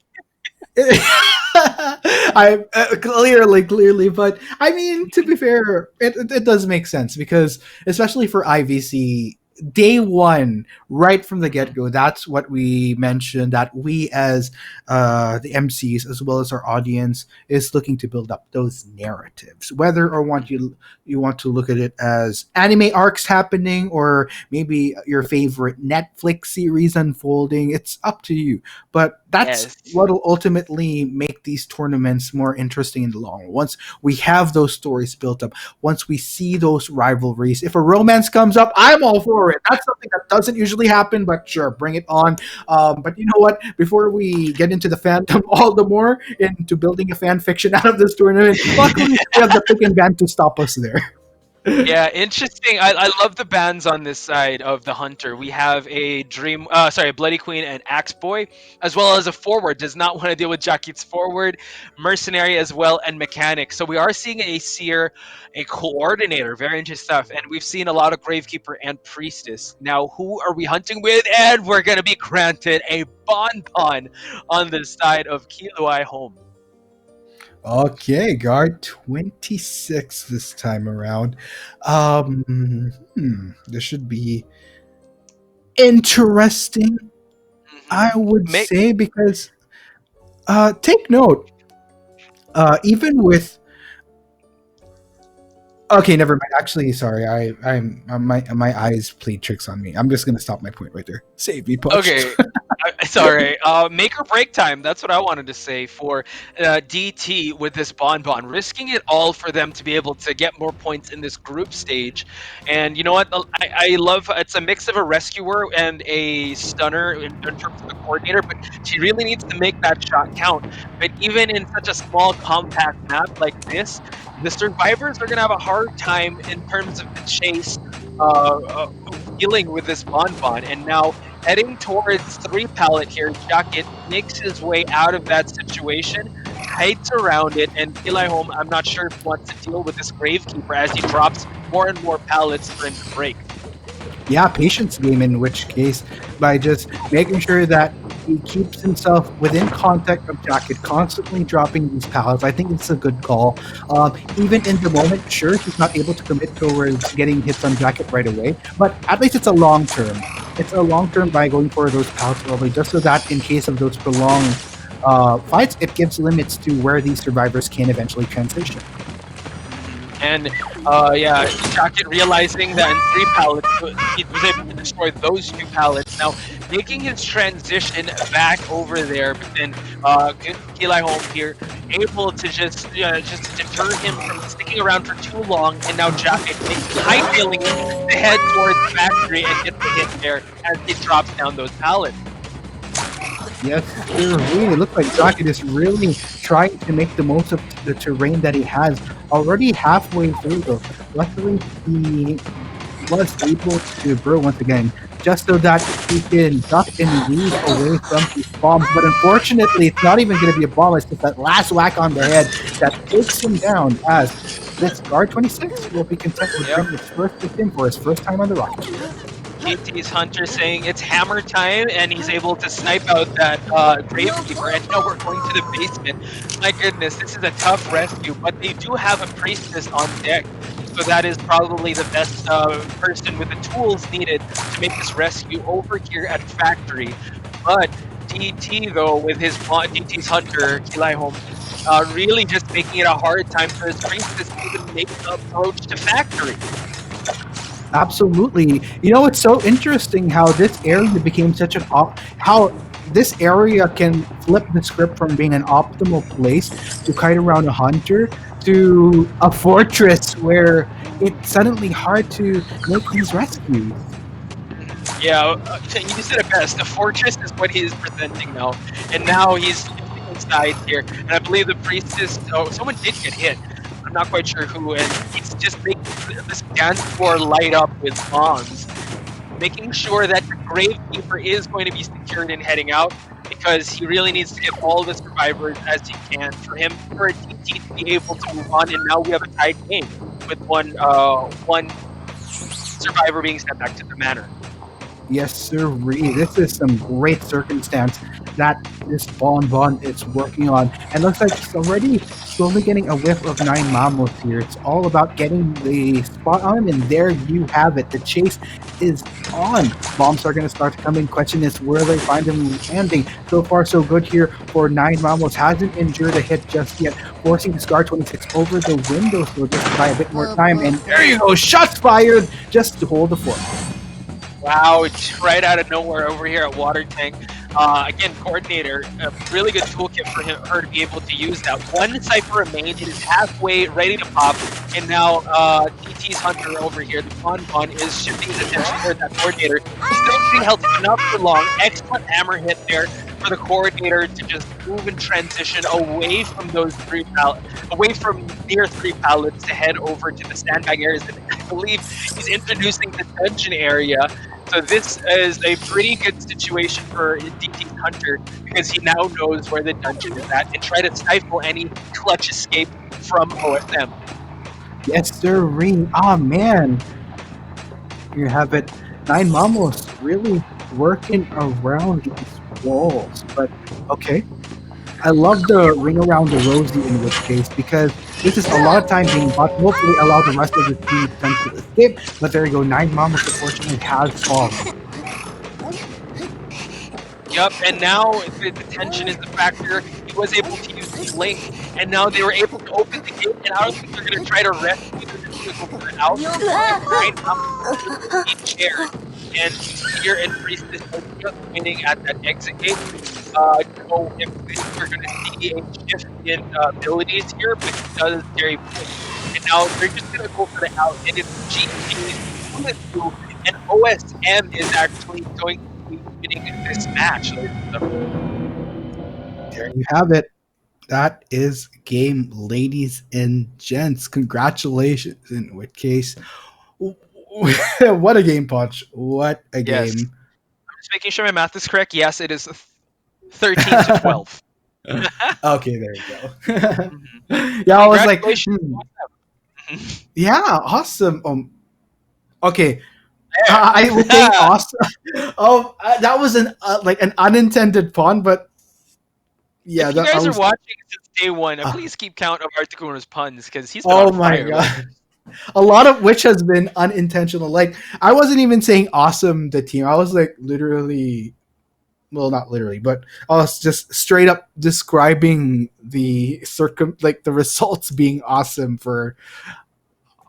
I clearly, but I mean, to be fair, it does make sense because especially for IVC, day one, right from the get go, that's what we mentioned that we as the MCs as well as our audience is looking to build up those narratives, whether or want you want to look at it as anime arcs happening or maybe your favorite Netflix series unfolding. It's up to you, but that's Yes. what will ultimately make these tournaments more interesting in the long run. Once we have those stories built up, once we see those rivalries, if a romance comes up, I'm all for it. That's something that doesn't usually happen, but sure, bring it on. But you know what? Before we get into the fandom all the more into building a fan fiction out of this tournament, luckily we have the pick and ban to stop us there. Yeah, interesting. I love the bands on this side of the hunter. We have a Bloody Queen and Axe Boy, as well as a forward. Does not want to deal with Jacket's forward, mercenary as well, and mechanic. So we are seeing a seer, a coordinator. Very interesting stuff. And we've seen a lot of Gravekeeper and Priestess. Now, who are we hunting with? And we're gonna be granted a bonbon on the side of Kilui Home. Okay, guard 26 this time around. This should be interesting, I would Make say, because take note, even with okay, never mind. Actually, sorry, my eyes played tricks on me. I'm just gonna stop my point right there. Save me, punch. Okay, sorry. Make or break time. That's what I wanted to say for DT with this bonbon, risking it all for them to be able to get more points in this group stage. And you know what? I love it's a mix of a rescuer and a stunner in terms of the coordinator, but she really needs to make that shot count. But even in such a small, compact map like this, the survivors are going to have a hard time in terms of the chase. Dealing with this bonbon, and now heading towards three pallet here. Jacket makes his way out of that situation. kites around it, and Eli Home, I'm not sure if he wants to deal with this Gravekeeper as he drops more and more pallets for him to break. Yeah, patience game in which case by just making sure that he keeps himself within contact of Jacket, constantly dropping these pallets. I think it's a good call. Even in the moment, sure, he's not able to commit towards getting hits on Jacket right away, but at least it's a long term. It's a long term by going for those pallets early, just so that in case of those prolonged fights, it gives limits to where these survivors can eventually transition. And yeah, Jacket realizing that in 3 pallets, he was able to destroy those 2 pallets. Now making his transition back over there, but then Eli Home here able to just deter him from sticking around for too long. And now Jacket hightailing him to head towards the factory and get the hit there as he drops down those pallets. Yes, sir. Really, it looks like Jacket is really trying to make the most of the terrain that he has. Already halfway through, though. Luckily, he was able to brew once again, just so that he can duck and weave away from these bombs. But unfortunately, it's not even going to be a bomb. It's just that last whack on the head that takes him down. As this guard 26 will be content with Yep. bringing his first victim for his first time on the rocket. DT's Hunter saying it's hammer time, and he's able to snipe out that Gravekeeper, and now we're going to the basement. My goodness, this is a tough rescue, but they do have a Priestess on deck, so that is probably the best person with the tools needed to make this rescue over here at Factory. But DT, though, with his DT's Hunter, Eli Home, really just making it a hard time for his Priestess to even make the approach to Factory. Absolutely. You know, it's so interesting how this area became such an how this area can flip the script from being an optimal place to kite around a hunter to a fortress where it's suddenly hard to make these rescues. Yeah, you said it best. The fortress is what he is presenting now, and now he's inside here. And I believe the priestess. Oh, someone did get hit. I'm not quite sure who, and he's just making this dance floor light up with bombs, making sure that the Gravekeeper is going to be secured and heading out, because he really needs to get all the survivors as he can for a TT to be able to move on. And now we have a tied game with one survivor being sent back to the manor. Yes, sir. This is some great circumstance that this Bon is working on. And looks like he's already slowly getting a whiff of 9 Mamos here. It's all about getting the spot on, and there you have it. The chase is on. Bombs are going to start to come in. Question is where they find him landing. So far, so good here for 9 Mamos. Hasn't endured a hit just yet, forcing the Scar 26 over the window, so just to buy a bit more time. And there you go, shots fired just to hold the fort. Wow, it's right out of nowhere over here at Water Tank. Again, Coordinator, a really good toolkit for her to be able to use that. One Cypher remains, it is halfway ready to pop, and now DT's Hunter over here, the Bon is shifting his attention toward that Coordinator. Still being held enough for long. Excellent hammer hit there for the Coordinator to just move and transition away from those away from near 3 pallets to head over to the sandbag areas. And I believe he's introducing the dungeon area. So this is a pretty good situation for DT's Hunter, because he now knows where the dungeon is at and try to stifle any clutch escape from OSM. Yes, sir. Ah, man. You have it. 9 Mamos really working around these walls. But, okay. I love the ring around the rosy in this case, because this is a lot of time being bought. Hopefully allow the rest of the team to escape. But there you go. 9 Mamos unfortunately has fallen. Yep, and now the tension is the factor. He was able to use the link, and now they were able to open the gate, and I don't think they're going to try to rescue the out. Right now, each chair, and here in Priestess are just waiting at that exit gate. I don't know if we're going to see a shift in abilities here, but it does very quick. And now they're just going to go for the out, and it's GT, and OSM is actually going to be winning this match. There you have it. That is game, ladies and gents. Congratulations. In which case, what a game, Punch. What a Yes. game. I'm just making sure my math is correct. Yes, it is 13 to 12. Okay, there we go. Mhm. Yeah, I was like, Congratulations. yeah, awesome. Okay, I was saying awesome. Oh, that was an like an unintended pun, but yeah, If you that I guys are was. watching since day one, Uh, please keep count of Articuno's puns because he's been on oh my fire lately. god, a lot of which has been unintentional. Like I wasn't even saying awesome the team. I was like literally, well, not literally, but I was just straight up describing the like the results being awesome for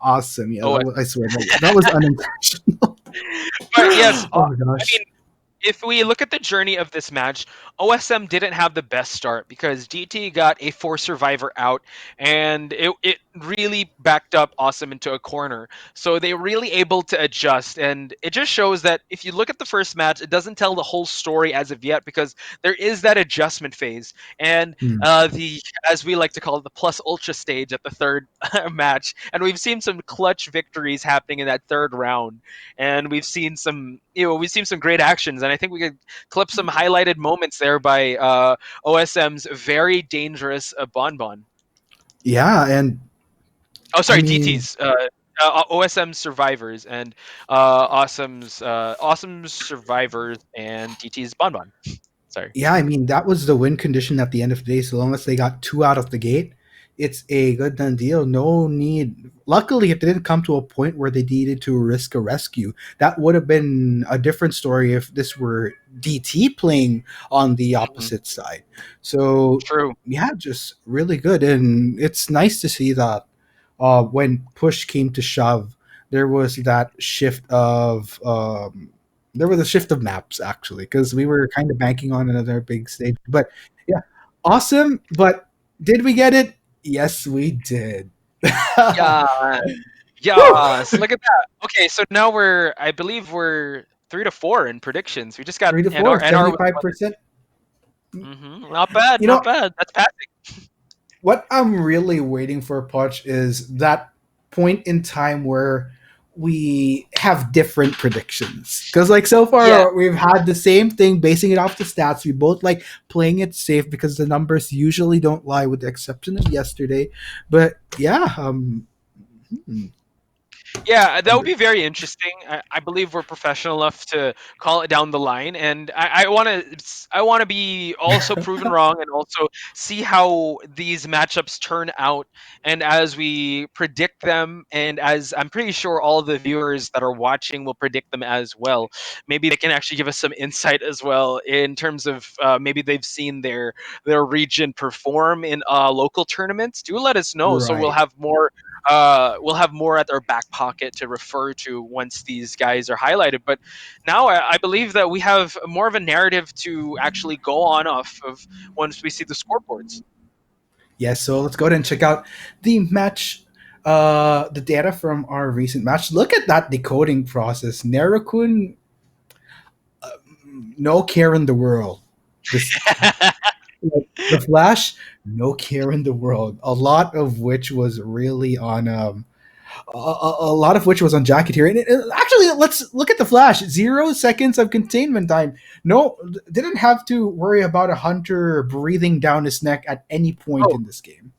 awesome. Yeah, Oh, I swear that was unintentional. but yes, Oh my I gosh. mean, if we look at the journey of this match, OSM didn't have the best start because DT got a four survivor out, and it really backed up Awesome into a corner. So they were really able to adjust, and it just shows that if you look at the first match, it doesn't tell the whole story as of yet because there is that adjustment phase, and Hmm. the as we like to call it the plus ultra stage at the third match, and we've seen some clutch victories happening in that third round, and we've seen some great actions, and I think we could clip some highlighted moments there by OSM's very dangerous Bonbon. Yeah, and Oh, I sorry, mean, DT's. OSM survivors and Awesome's survivors and DT's Bonbon. Sorry. yeah, I mean that was the win condition at the end of the day. So long as they got two out of the gate, it's a good done deal. No need. Luckily, it didn't come to a point where they needed to risk a rescue. That would have been a different story if this were DT playing on the Mhm. opposite side. So True. yeah, just really good, and it's nice to see that when push came to shove, there was that shift of there was a shift of maps actually because we were kind of banking on another big stage. But yeah, awesome. But did we get it? Yes, we did. Yeah. Woo! Yes. Look at that. Okay, so now I believe we're 3-4 in predictions. We just got 3 to 4, NR was 75%. Not bad, You not know, bad. That's passing. what I'm really waiting for, Poch, is that point in time where we have different predictions. Because, like, so Yeah. far, we've had the same thing, basing it off the stats. We both like playing it safe because the numbers usually don't lie, with the exception of yesterday. But yeah, hmm, Yeah, that would under- be very interesting. I believe we're professional enough to call it down the line, and I want to be also proven wrong, and also see how these matchups turn out, and as we predict them, and as I'm pretty sure all the viewers that are watching will predict them as well. Maybe they can actually give us some insight as well in terms of maybe they've seen their region perform in local tournaments. Do let us know, so right. we'll have more at our back pocket to refer to once these guys are highlighted. But now I believe that we have more of a narrative to actually go on off of once we see the scoreboards. Yes, so let's go ahead and check out the match, the data from our recent match. Look at that decoding process. Nerokun, no care in the world. This like, the Flash, no care in the world. A lot of which was really on a lot of which was on Jacket here. And actually, let's look at the Flash. 0 seconds of containment time. No, didn't have to worry about a hunter breathing down his neck at any point Oh, in this game.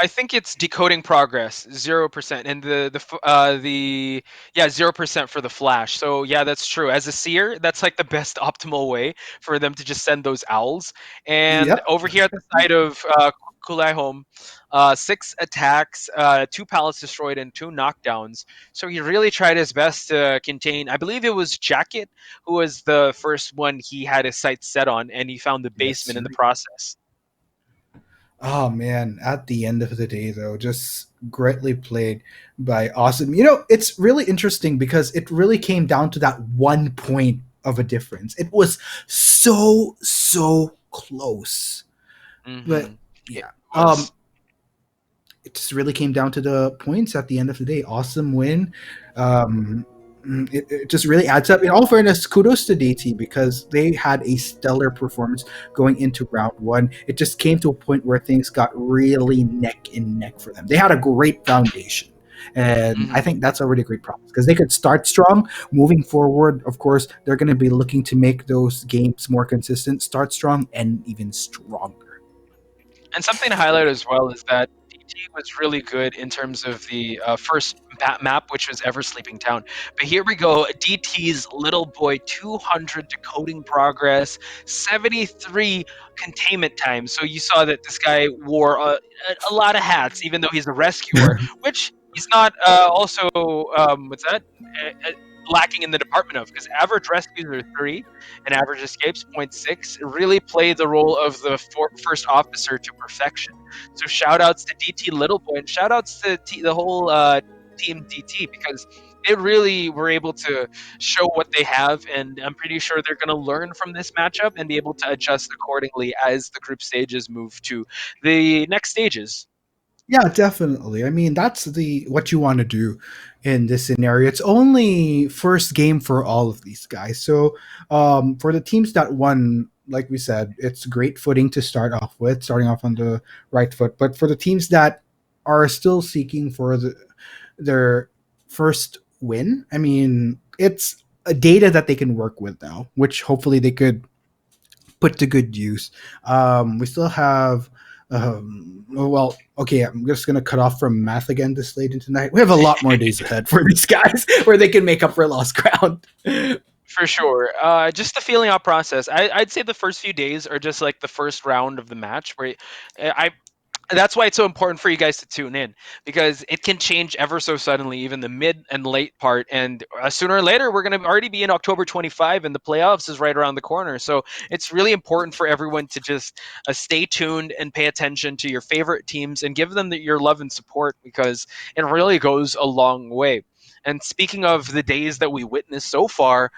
I think it's decoding progress 0%, and the yeah 0% for the flash. So yeah, that's true. As a seer, that's like the best optimal way for them to just send those owls. And Yep. over here at the side of Kulai Home, 6 attacks, 2 pallets destroyed, and 2 knockdowns. So he really tried his best to contain. I believe it was Jacket who was the first one he had his sights set on, and he found the Yes, basement in sir. the process. Oh man, at the end of the day though, just greatly played by Awesome. You know, it's really interesting because it really came down to that 1 point of a difference. It was so close. But Mm-hmm. It yeah. was. It just really came down to the points at the end of the day. Awesome win. Um, it just really adds up. In all fairness, kudos to DT because they had a stellar performance going into round one. It just came to a point where things got really neck and neck for them. They had a great foundation. And I Mhm. think that's already a great problem because they could start strong. Moving forward, of course, they're going to be looking to make those games more consistent, start strong, and even stronger. And something to highlight as well is that DT was really good in terms of the first map, which was Ever Sleeping Town. But here we go, DT's Little Boy, 200 decoding progress, 73 containment time. So you saw that this guy wore a lot of hats, even though he's a rescuer, which he's not also, what's that? Lacking in the department of, because average rescues are 3 and average escapes 0.6 really play the role of the first officer to perfection. So shout outs to DT Littleboy and shout outs to the whole team DT, because they really were able to show what they have, and I'm pretty sure they're going to learn from this matchup and be able to adjust accordingly as the group stages move to the next stages. Yeah, definitely. I mean, that's the what you want to do in this scenario. It's only first game for all of these guys. So, for the teams that won, like we said, it's great footing to start off with, starting off on the right foot. But for the teams that are still seeking for their first win, I mean, it's a data that they can work with now, which hopefully they could put to good use. We still have, well, okay, I'm just going to cut off from math again this late into night. We have a lot more days ahead for these guys where they can make up for lost ground. For sure. Just the feeling out process. I'd say the first few days are just like the first round of the match where I that's why it's so important for you guys to tune in, because it can change ever so suddenly, even the mid and late part. And sooner or later, we're going to already be in October 25, and the playoffs is right around the corner. So it's really important for everyone to just stay tuned and pay attention to your favorite teams and give them your love and support, because it really goes a long way. And speaking of the days that we witnessed so far,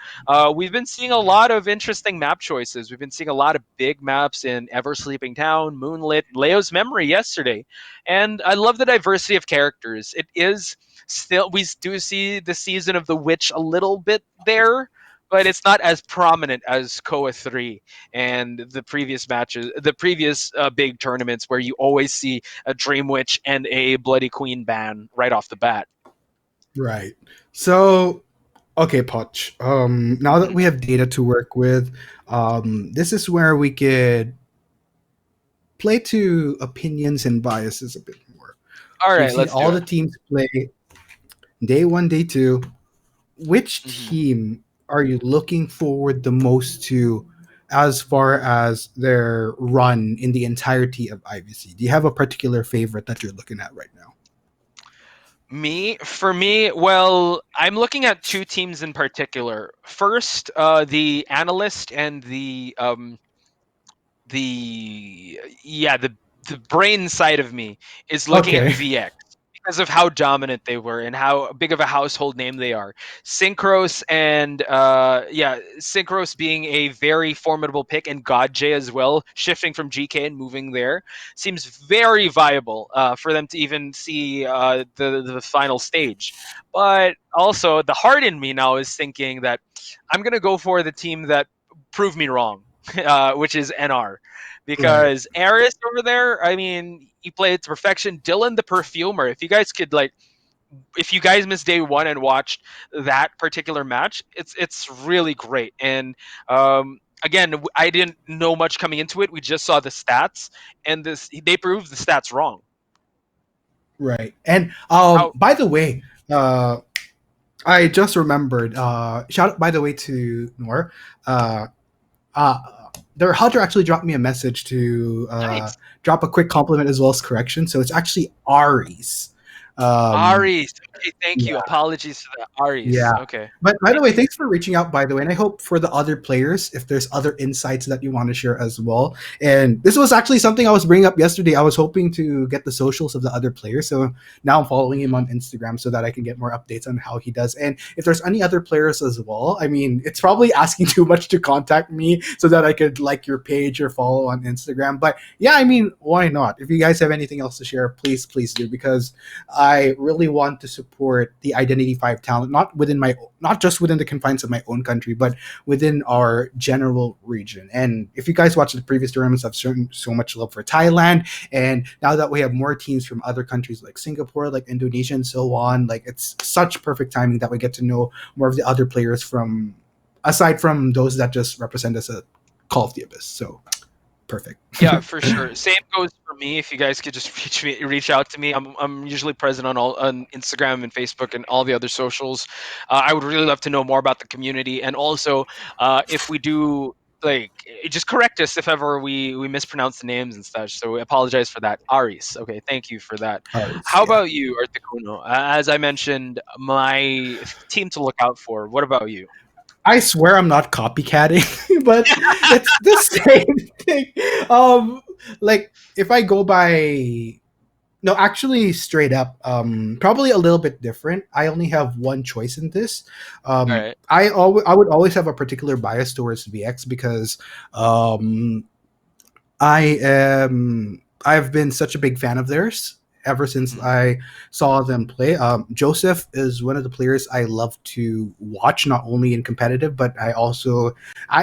we've been seeing a lot of interesting map choices. We've been seeing a lot of big maps in Ever Sleeping Town, Moonlit, Leo's Memory yesterday. And I love the diversity of characters. It is still, we do see the season of the witch a little bit there, but it's not as prominent as Koa 3 and the previous matches, the previous big tournaments where you always see a Dream Witch and a Bloody Queen ban right off the bat. Right. So, okay, Potch. Now that we have data to work with, this is where we could play to opinions and biases a bit more. All So you've right, seen let's do all it. the teams play day one, day two. Which team are you looking forward the most to as far as their run in the entirety of IVC? Do you have a particular favorite that you're looking at right now? For me, well, I'm looking at two teams in particular. First, the analyst and the brain side of me is looking at Okay. VX because of how dominant they were and how big of a household name they are. Synchros and Synchros being a very formidable pick, and GodJ as well, shifting from GK and moving there seems very viable for them to even see the final stage. But also, the heart in me now is thinking that I'm gonna go for the team that proved me wrong, which is NR, Right. because Aris over there, I mean, he played to perfection. Dylan the Perfumer, if you guys could if you guys missed day one and watched that particular match, it's really great. And again, I didn't know much coming into it. We just saw the stats, and they proved the stats wrong. Right. And How by the way, I just remembered, shout out by the way to Nor. Uh uh their hunter actually dropped me a message to nice, drop a quick compliment as well as correction. So it's actually Aries. Um, Aries. Okay, thank yeah. you. Apologies for that, Aries. Yeah. Okay, But by the thank way, you. thanks for reaching out, by the way. And I hope for the other players, if there's other insights that you want to share as well. And this was actually something I was bringing up yesterday. I was hoping to get the socials of the other players. So now I'm following him on Instagram so that I can get more updates on how he does. And if there's any other players as well, I mean, it's probably asking too much to contact me so that I could like your page or follow on Instagram. But yeah, I mean, why not? If you guys have anything else to share, please do, because I really want to support the Identity 5 talent, not just within the confines of my own country, but within our general region. And if you guys watch the previous tournaments, I've shown so much love for Thailand. And now that we have more teams from other countries like Singapore, like Indonesia, and so on, like it's such perfect timing that we get to know more of the other players from aside from those that just represent us at Call of the Abyss. So perfect. Yeah, for sure. Same goes for me. If you guys could just reach out to me. I'm usually present on Instagram and Facebook and all the other socials. I would really love to know more about the community, and also if we do like just correct us if ever we mispronounce the names and such. So we apologize for that. Aris. Okay, thank you for that. Alright, How yeah. about you, Articuno? As I mentioned, my team to look out for. What about you? I swear I'm not copycatting, but it's the same thing. Like if I go by no, actually, straight up, probably a little bit different. I only have one choice in this. All right. I would always have a particular bias towards VX because um, I've been such a big fan of theirs ever since Mhm. I saw them play. Joseph is one of the players I love to watch, not only in competitive, but I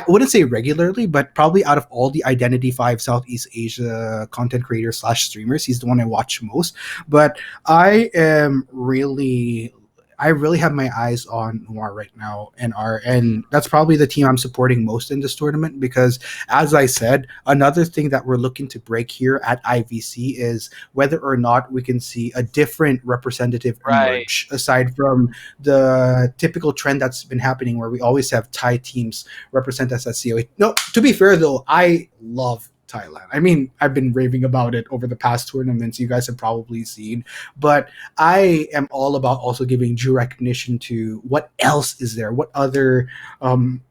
wouldn't say regularly, but probably out of all the Identity 5 Southeast Asia content creators slash streamers, he's the one I watch most. But I really have my eyes on Noir right now, and that's probably the team I'm supporting most in this tournament because, as I said, another thing that we're looking to break here at IVC is whether or not we can see a different representative Right. emerge aside from the typical trend that's been happening where we always have Thai teams represent us at COE. No, to be fair though, I love Thailand. I mean, I've been raving about it over the past tournaments. You guys have probably seen, but I am all about also giving due recognition to what else is there. What other um,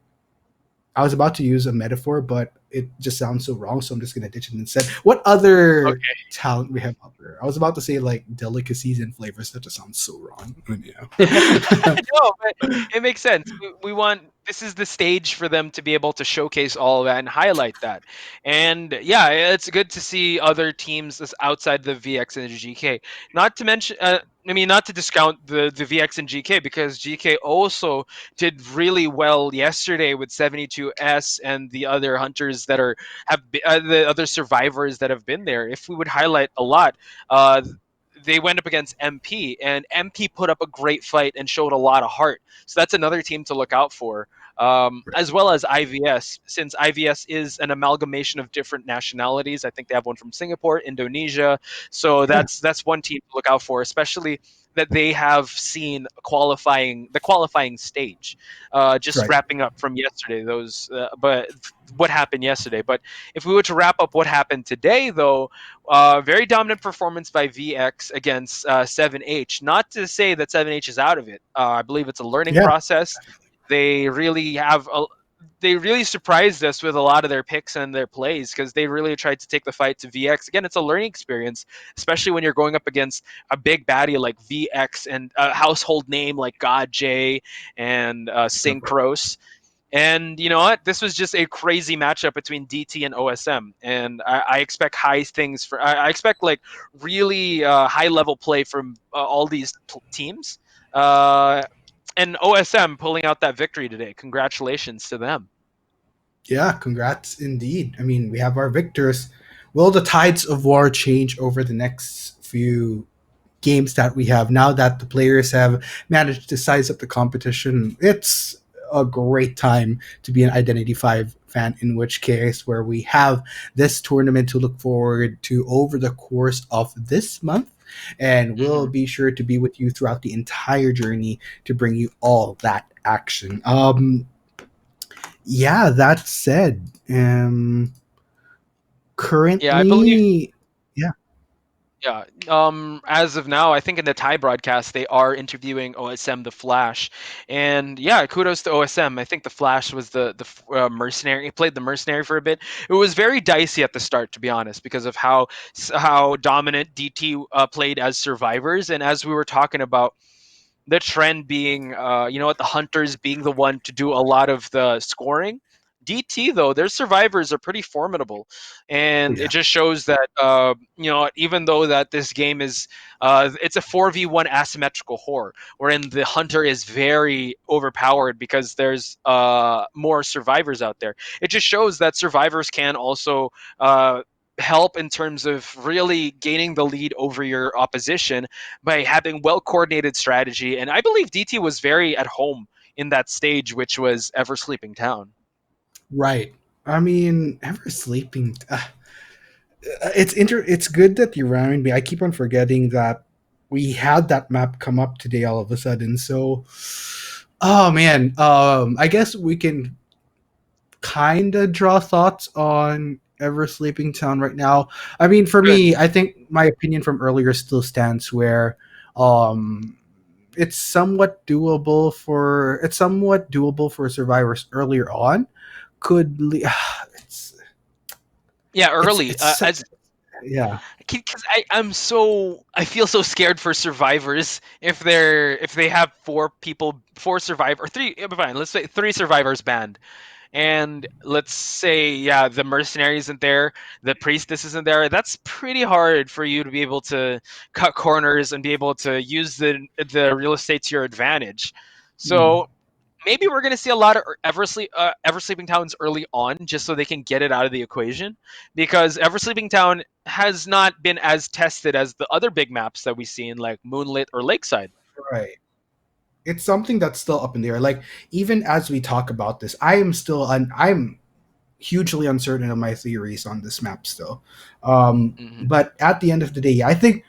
I was about to use a metaphor, but it just sounds so wrong, so I'm just gonna ditch it instead. What other Okay. talent we have out there? I was about to say like delicacies and flavors. That just sounds so wrong. But, No, but it makes sense. We want this is the stage for them to be able to showcase all of that and highlight that. And yeah, it's good to see other teams outside the VX and the GK. Not to mention, I mean, not to discount the VX and GK because GK also did really well yesterday with 72S and the other hunters that the other survivors that have been there. If we would highlight a lot, uh, they went up against MP, and MP put up a great fight and showed a lot of heart. So that's another team to look out for, as well as IVS, since IVS is an amalgamation of different nationalities. I think they have one from Singapore, Indonesia. So yeah, that's one team to look out for, especially that they have seen the qualifying stage. Just right. wrapping up from yesterday, but what happened yesterday. But if we were to wrap up what happened today, though, very dominant performance by VX against 7H. Not to say that 7H is out of it. I believe it's a learning Yeah, process. They really have they really surprised us with a lot of their picks and their plays because they really tried to take the fight to VX. Again, it's a learning experience, especially when you're going up against a big baddie like VX and a household name like God J and Synchros. And you know what? This was just a crazy matchup between DT and OSM, and I expect high things for. I expect like really high level play from all these teams. Uh, and OSM pulling out that victory today. Congratulations to them. yeah. Congrats, indeed. I mean, we have our victors. Will the tides of war change over the next few games that we have now that the players have managed to size up the competition? It's a great time to be an Identity 5 fan, in which case where we have this tournament to look forward to over the course of this month, and we'll Hmm. be sure to be with you throughout the entire journey to bring you all that action. Yeah, that said, Yeah, I believe. currently, yeah, Yeah. As of now, I think in the Thai broadcast they are interviewing OSM the Flash, and yeah, kudos to OSM. I think the Flash was the mercenary. He played the mercenary for a bit. It was very dicey at the start, to be honest, because of how dominant DT played as survivors, and as we were talking about the trend being, you know what, the hunters being the one to do a lot of the scoring. DT though, their survivors are pretty formidable, and it yeah, just shows that you know, even though that this game is it's a 4v1 asymmetrical horror, wherein the hunter is very overpowered because there's more survivors out there. It just shows that survivors can also help in terms of really gaining the lead over your opposition by having well coordinated strategy. And I believe DT was very at home in that stage, which was Ever Sleeping Town. right. I mean, ever sleeping. It's good that you remind me. I keep on forgetting that we had that map come up today all of a sudden. So, oh man, I guess we can kind of draw thoughts on Ever Sleeping Town right now. I mean, for Good. me, I think my opinion from earlier still stands where um it's somewhat doable for survivors earlier on. Could le- it's Yeah, it's early. it's so, As yeah, because I feel so scared for survivors if they have four survivor or three, fine, let's say three survivors banned, and let's say, yeah, the mercenary isn't there, the priestess isn't there. That's pretty hard for you to be able to cut corners and be able to use the real estate to your advantage. mm, So maybe we're going to see a lot of Ever Sleeping Towns early on, just so they can get it out of the equation, because Ever Sleeping Town has not been as tested as the other big maps that we've seen, like Moonlit or Lakeside. right. It's something that's still up in the air. Like even as we talk about this, I'm hugely uncertain of my theories on this map still. Hmm. But at the end of the day, I think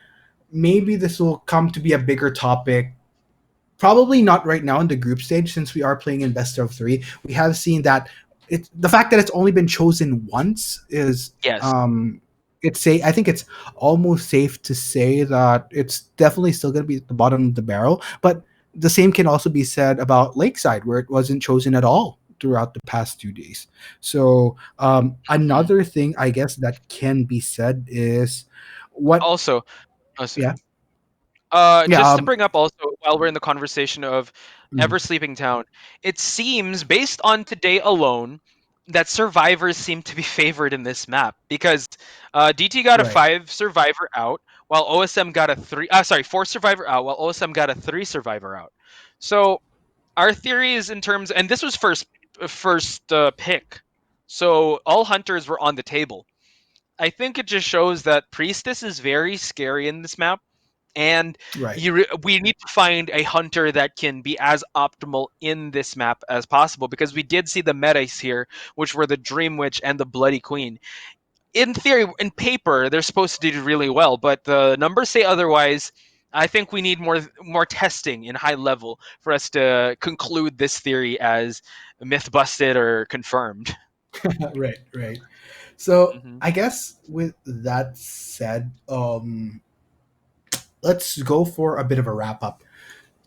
maybe this will come to be a bigger topic. Probably not right now in the group stage, since we are playing in best of three. We have seen that the fact that it's only been chosen once is Yes. I think it's almost safe to say that it's definitely still going to be at the bottom of the barrel. But the same can also be said about Lakeside, where it wasn't chosen at all throughout the past 2 days. So Mhm. another thing I guess that can be said is what Also, oh, sorry. yeah yeah Just to bring up also, while we're in the conversation of mm, Ever Sleeping Town, it seems based on today alone that survivors seem to be favored in this map, because DT got a right, five survivor out, while OSM got a three. Sorry, four survivor out, while OSM got a three survivor out. So our theory is in terms, and this was first pick, so all hunters were on the table. I think it just shows that Priestess is very scary in this map, and right. we need to find a hunter that can be as optimal in this map as possible, because we did see the metas here, which were the Dream Witch and the Bloody Queen. In theory, in paper, they're supposed to do really well, but the numbers say otherwise. I think we need more testing in high level for us to conclude this theory as myth busted or confirmed. Right, right. So Hmm. I guess with that said, let's go for a bit of a wrap up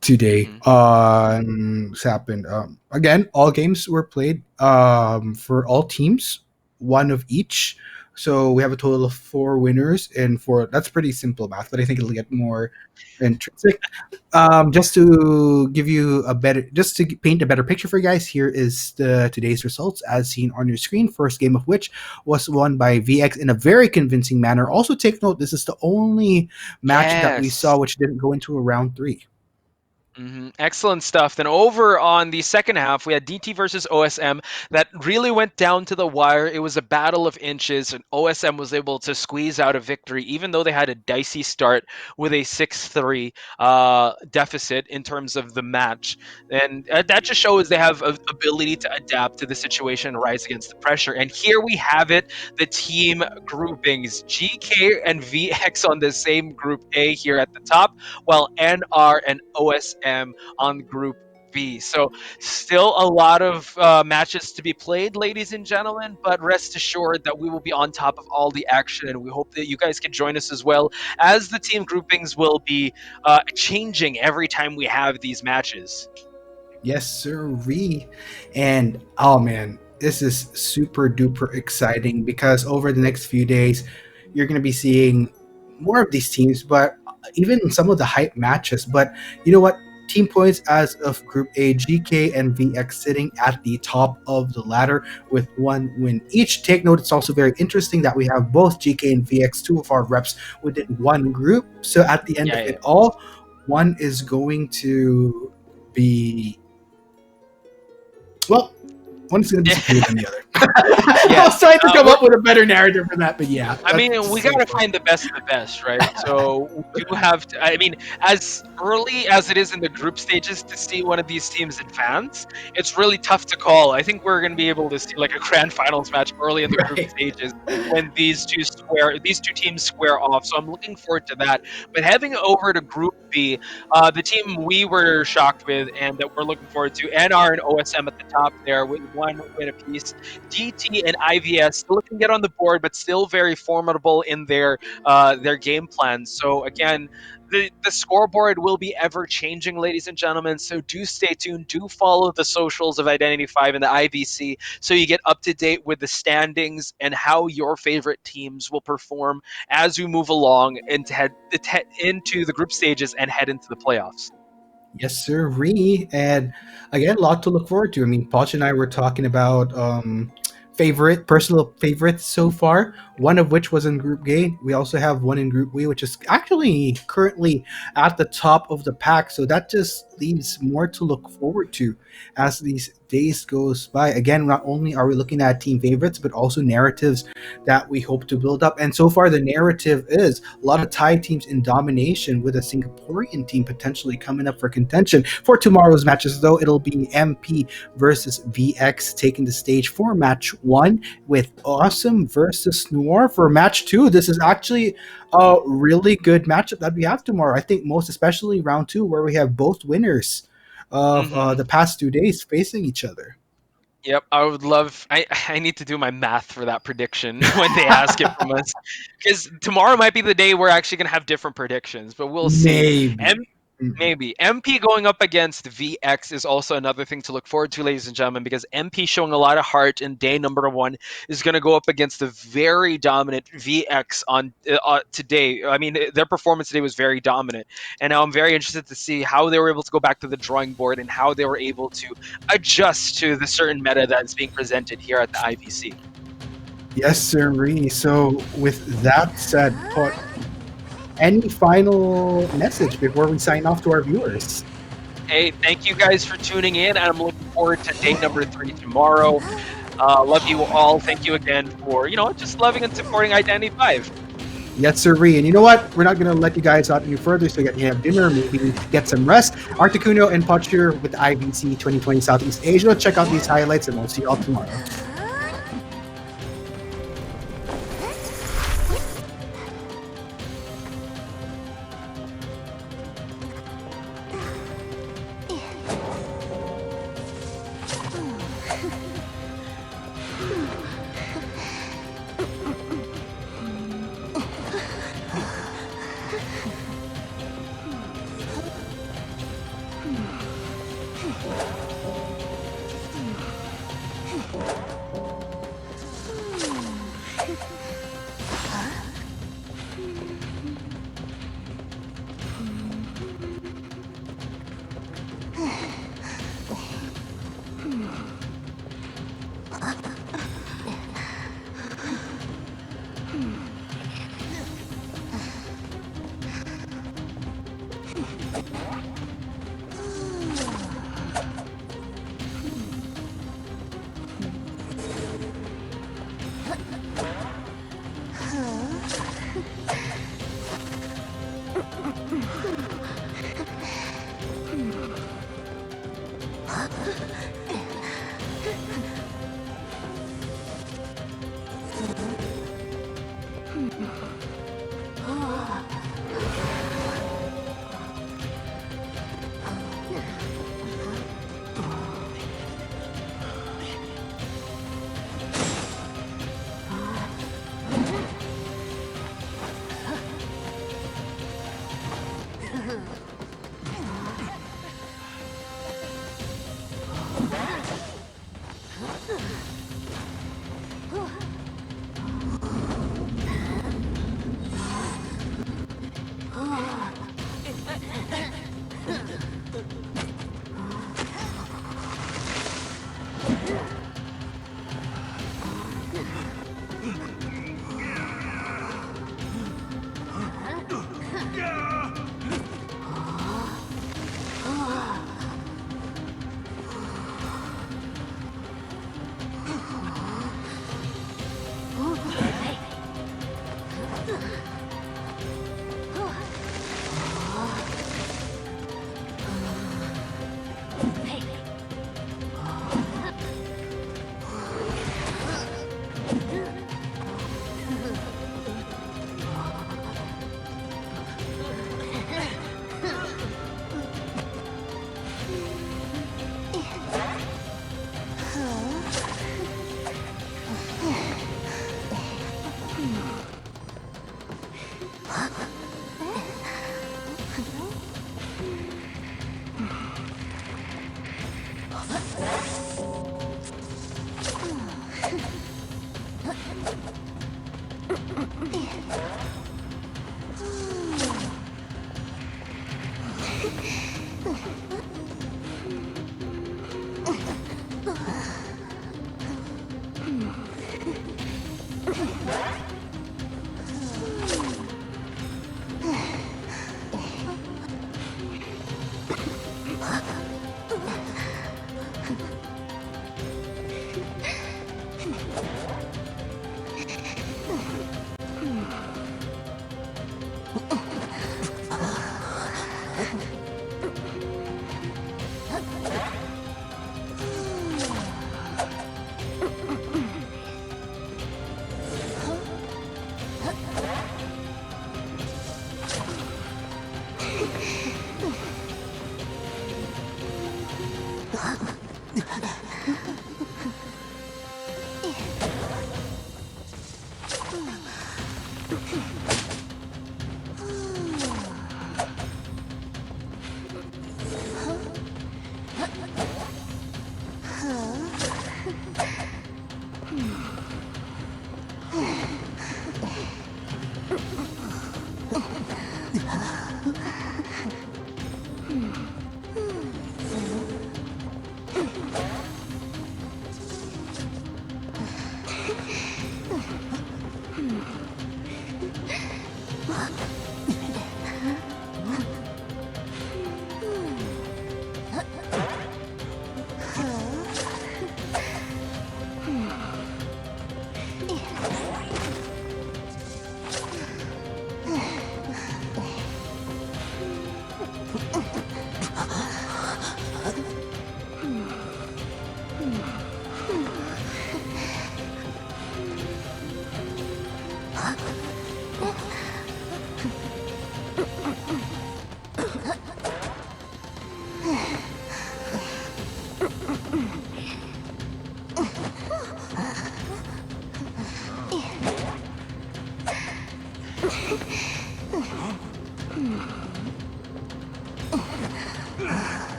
today Hmm. on what's happened. Again, all games were played for all teams, one of each. So we have a total of four winners and four. That's pretty simple math, but I think it'll get more intrinsic. Just to give you a better, just to paint a better picture for you guys, here is the today's results as seen on your screen. First game of which was won by VX in a very convincing manner. Also, take note, this is the only match that we saw Yes. which didn't go into a round three. Excellent stuff. Then over on the second half, we had DT versus OSM that really went down to the wire. It was a battle of inches, and OSM was able to squeeze out a victory, even though they had a dicey start with a 6-3 deficit in terms of the match. And that just shows they have a ability to adapt to the situation and rise against the pressure. And here we have it, the team groupings. GK and VX on the same group A here at the top, while NR and OSM on Group B. So, still a lot of matches to be played, ladies and gentlemen, but rest assured that we will be on top of all the action, and we hope that you guys can join us as well, as the team groupings will be changing every time we have these matches. Yes, sir. And oh man, this is super duper exciting because over the next few days, you're going to be seeing more of these teams, but even some of the hype matches. But you know what? Team points as of Group A, GK and VX sitting at the top of the ladder with one win each. Take note, it's also very interesting that we have both GK and VX, two of our reps, within one group. So at the end Yeah, of yeah. it all, one is going to be well, One is going to be superior than the other. Yeah. I was trying to come up with a better narrative for that, but yeah. I mean, that's we so gotta fun. find the best of the best, right? So we do have to. I mean, as early as it is in the group stages to see one of these teams advance, it's really tough to call. I think we're gonna be able to see like a grand finals match early in the group Right. stages when these two teams square off. So I'm looking forward to that. But heading over to Group B, the team we were shocked with and that we're looking forward to, NR and OSM at the top there with one win apiece. GT and IVS still looking to get on the board, but still very formidable in their game plans. So again, the scoreboard will be ever changing, ladies and gentlemen. So do stay tuned. Do follow the socials of Identity 5 and the IVC so you get up to date with the standings and how your favorite teams will perform as we move along and head into the group stages and head into the playoffs. Yes, sir. And again, a lot to look forward to. I mean, Poch and I were talking about personal favorites so far. One of which was in Group A. We also have one in Group B, which is actually currently at the top of the pack. So that just leaves more to look forward to as these days goes by. Again, not only are we looking at team favorites, but also narratives that we hope to build up. And so far, the narrative is a lot of Thai teams in domination, with a Singaporean team potentially coming up for contention for tomorrow's matches. Though it'll be MP versus VX taking the stage for match 1, with Awesome versus Noir for match 2. This is actually a really good matchup that we have tomorrow. I think most especially round 2, where we have both winners of Mhm. the past 2 days facing each other. Yep, I would love. I need to do my math for that prediction when they ask it from us, because tomorrow might be the day we're actually gonna have different predictions, but we'll see. Maybe. Mhm. Maybe. MP going up against VX is also another thing to look forward to, ladies and gentlemen, because MP showing a lot of heart in day number 1 is going to go up against the very dominant VX on today. I mean, their performance today was very dominant. And now I'm very interested to see how they were able to go back to the drawing board and how they were able to adjust to the certain meta that is being presented here at the IVC. Yes, sir. So, with that said, Pot, any final message before we sign off to our viewers? Hey, thank you guys for tuning in, and I'm looking forward to day number 3 tomorrow. Love you all. Thank you again for, just loving and supporting Identity 5. Yes, sir. And you know what? We're not going to let you guys out any further, so you can have dinner, maybe get some rest. Articuno and Pot here with IVC 2020 Southeast Asia. Check out these highlights, and we'll see you all tomorrow.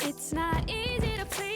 It's not easy to please.